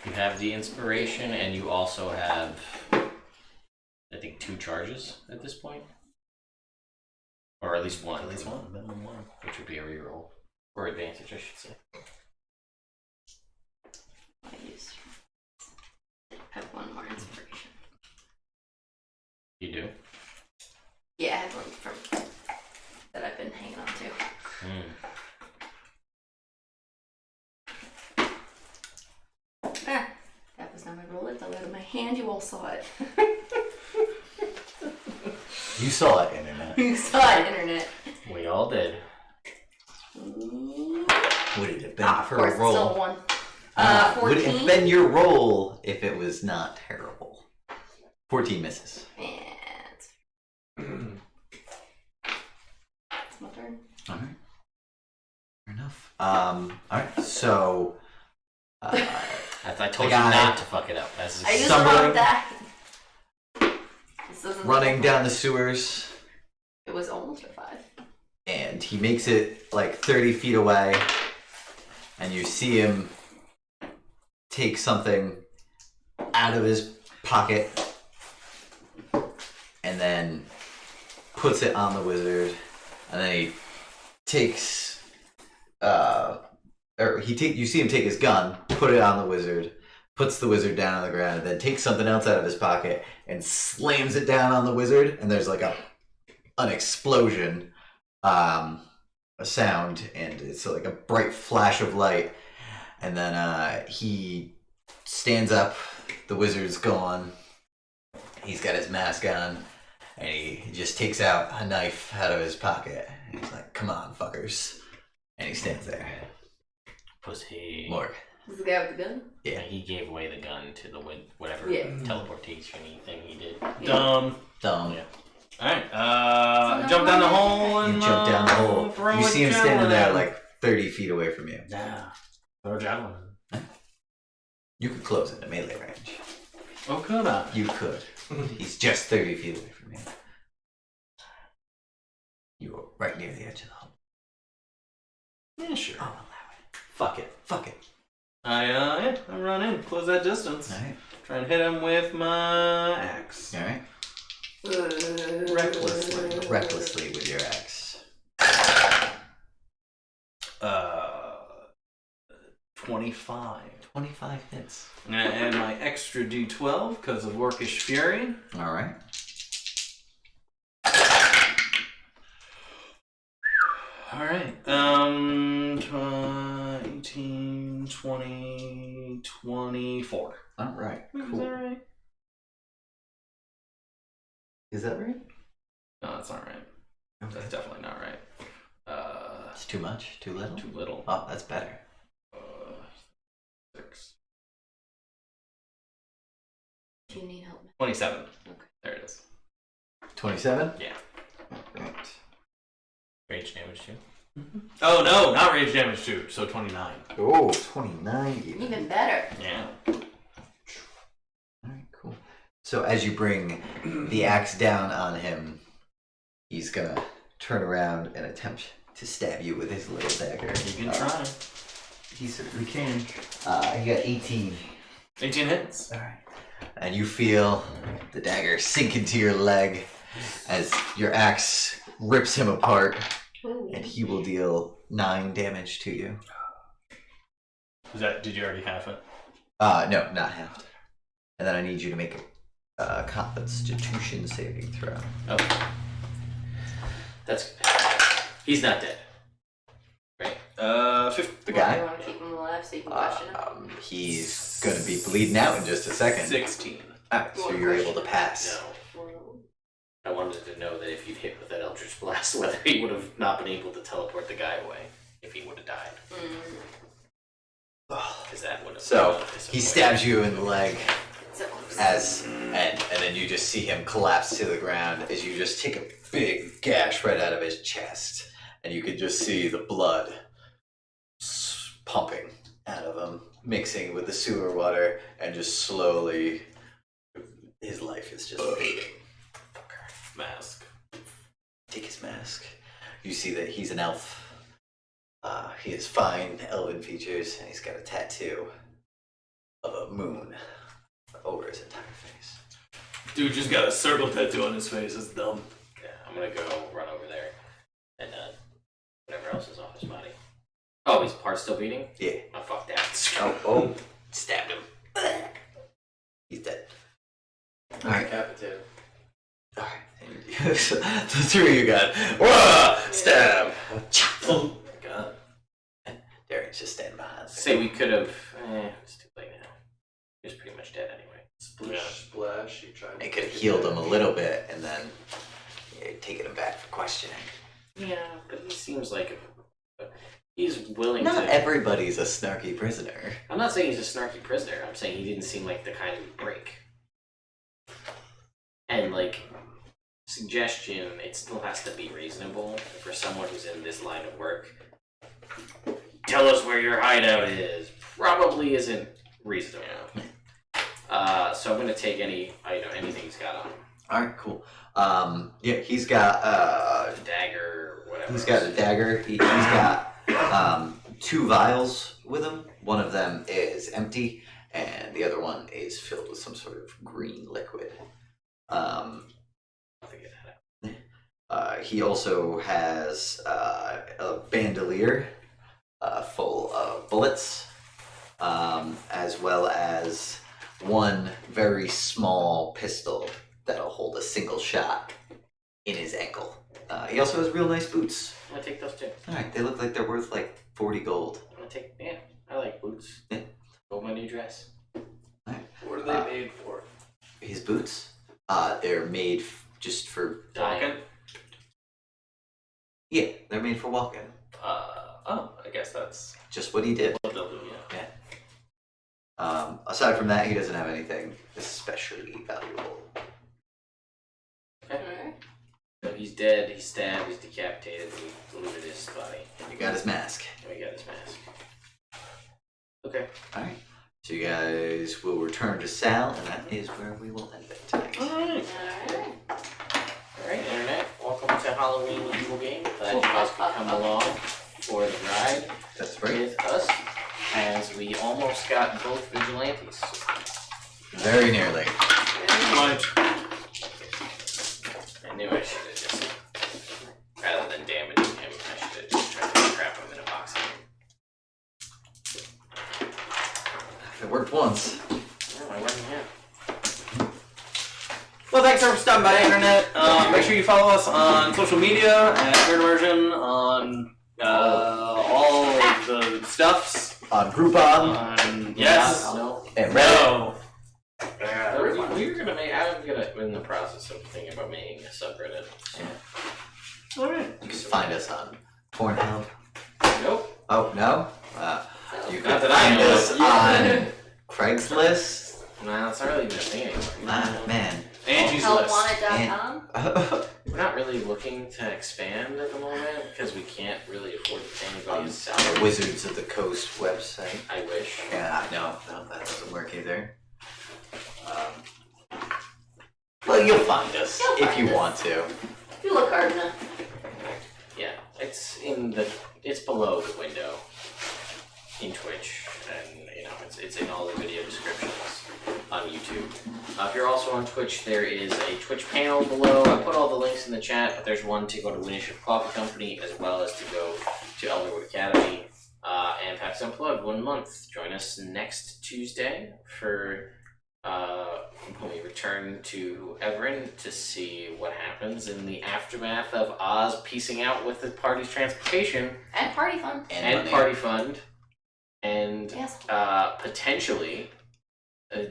You have the inspiration, and you also have, I think, 2 charges at this point, or at least one. Minimum one, which would be a reroll or advantage, I should say. I have one more inspiration. You do. Yeah, I have one. hand. You all saw it. You saw it, internet. You saw it, internet. We all did. Would it have been Of for course, a it's roll? still one. Would it have 14. been your roll if it was not terrible? 14 misses. It's my turn. All right. Fair enough. All right. So, I told you guy- not to fuck it up. That's I used Stumbling. to love that. This isn't running down the sewers, It was almost a 5. and he makes it like 30 feet away, and you see him take something out of his pocket and then puts it on the wizard, and then he takes you see him take his gun, put it on the wizard, puts the wizard down on the ground, and then takes something else out of his pocket and slams it down on the wizard, and there's like an explosion, a sound, and it's like a bright flash of light, and then he stands up, the wizard's gone, he's got his mask on, and he just takes out a knife out of his pocket, and he's like, "Come on, fuckers," and he stands there. Pussy. Morg. This is the guy with the gun? Yeah, he gave away the gun to the whatever teleportation thing he did. Dumb. Dumb. Yeah. Alright, So jump down the hole You and jump down the hole. throw You a see him standing javelin there in. like 30 feet away from you. Yeah. Throw a javelin. You could close into melee range. Oh, could I? You could. He's just 30 feet away from you. You are right near the edge of the hole. Yeah, sure. I'll allow it. Fuck it. Fuck it. I run in, close that distance. Alright. Try and hit him with my axe. Alright. Recklessly. Recklessly with your axe. 25. 25 hits. I'm gonna add my extra d12 because of Orcish Fury. Alright. Alright. 18, 20, 24. Alright. Is that Cool. right? Is that right? No, that's not right. That's definitely not right. It's too much? Too little? Too little. Oh, that's better. 6. Do you need help? 27. Okay. There it is. 27? Yeah. Right. Rage damage too. Oh no, not rage damage too. So 29. Oh, 29 even. Even better. Yeah. Alright, cool. So as you bring the axe down on him, he's gonna turn around and attempt to stab you with his little dagger. You can try. He certainly can. He got 18. 18 hits. Alright. And you feel the dagger sink into your leg as your axe rips him apart, Ooh. and he will deal 9 damage to you. Did you already have it? No, not halved. And then I need you to make a Constitution saving throw. Okay. That's. He's not dead. Right? 50. The guy? You want to keep him alive so you can question him? He's gonna be bleeding out in just a second. 16. Alright, so you're able to pass. No. I wanted to know that if you'd hit with that Eldritch Blast, whether he would have not been able to teleport the guy away if he would have died. Because that would have. So he stabs you in the leg So, and then you just see him collapse to the ground as you just take a big gash right out of his chest, and you can just see the blood pumping out of him, mixing with the sewer water, and just slowly his life is just fading. Mask. Take his mask. You see that he's an elf. He has fine elven features, and he's got a tattoo of a moon over his entire face. Dude just got a circle tattoo on his face. It's dumb. Yeah, I'm gonna go run over there and whatever else is off his body. Oh, his heart's still beating? Yeah. Oh, fuck that. Oh, stabbed him. He's dead. Alright. Decapitated. Alright. The three of you got stab. Oh my god. Darian's just standing behind. Say we could have. It's too late now. He was pretty much dead anyway. It's Splish, splash. You try. It could have healed him a little bit, and then taken him back for questioning. Yeah, but he seems like he's willing Not to. everybody's a snarky prisoner. I'm not saying he's a snarky prisoner. I'm saying he didn't seem like the kind who'd break. And like suggestion, it still has to be reasonable for someone who's in this line of work. Tell us where your hideout is. Probably isn't reasonable. So I'm gonna take anything he's got on. All right, cool. Yeah, he's got A dagger, whatever. he's got a dagger. He's got 2 vials with him. One of them is empty, and the other one is filled with some sort of green liquid. I'll figure that out. He also has a bandolier full of bullets, as well as one very small pistol that'll hold a single shot in his ankle. He also has real nice boots. I'm gonna take those too. Alright, they look like they're worth like 40 gold. I'm gonna take. Yeah, I like boots. Yeah. Go my new dress. What are they made for? His boots, they're made just for... Walking. Yeah, they're made for walking. I guess that's Just what he did. what they'll do, yeah. Aside from that, he doesn't have anything especially valuable. Alright. So he's dead, he's stabbed, he's decapitated, we looted his body. You got his mask. And we got his mask. Okay. Alright. So you guys will return to Sal, and that is where we will end it tonight. Alright. Alright. Alright, Internet. Welcome to Halloween Evil Game. Glad you guys could come along for the ride That's right. with us, as we almost got both vigilantes. Very nearly. I knew I should have just, rather than damaging him, I should have just tried to trap him in a box. It worked once. Oh, I wasn't here. Well, thanks for stopping by, Internet. Make sure you follow us on social media at Nerd Immersion, on all of the stuffs. On Groupon On yes. No. and Reddit. No. We were gonna make. I'm in the process of thinking about making a subreddit. All right. You can find us on Pornhub. Nope. Oh, no? You Not can that I find know us of. on Craigslist. Nah, it's not really even a thing anymore. Man. Angie's list. Helpwanted.com. We're not really looking to expand at the moment because we can't really afford to pay anybody's salary. Wizards of the Coast website. I wish. Yeah, no, that doesn't work either. Well, you'll find us You'll if you find us. want to. If you look hard enough. Yeah, it's below the window in Twitch, and it's in all the video descriptions on YouTube. If you're also on Twitch, there is a Twitch panel below. I put all the links in the chat, but there's one to go to Winiship Coffee Company as well as to go to Elderwood Academy and PAX Unplugged 1 month. Join us next Tuesday for when we return to Everin to see what happens in the aftermath of Oz piecing out with the party's transportation And party fun. and money. party fund, and Yes. potentially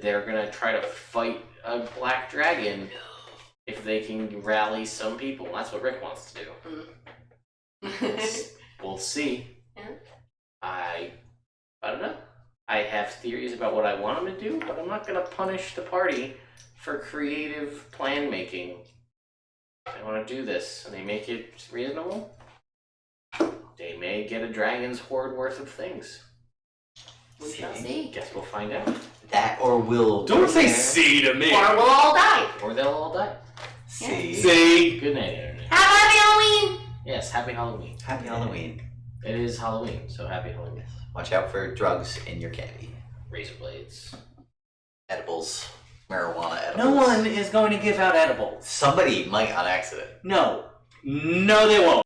they're gonna try to fight a black dragon if they can rally some people. That's what Rick wants to do. We'll see. Yeah. I don't know. I have theories about what I want them to do, but I'm not gonna punish the party for creative plan making. They want to do this, and they make it reasonable. They may get a dragon's hoard worth of things. We shall see. Guess we'll find out. That or we'll Don't say C to me. Or we'll all die. Or they'll all die. see. C. Good night, Internet. Happy Halloween! Yes, happy Halloween. Happy Halloween. It is Halloween, so happy Halloween. Watch out for drugs in your candy. Razor blades. Edibles. Marijuana edibles. No one is going to give out edibles. Somebody might on accident. No. No, they won't.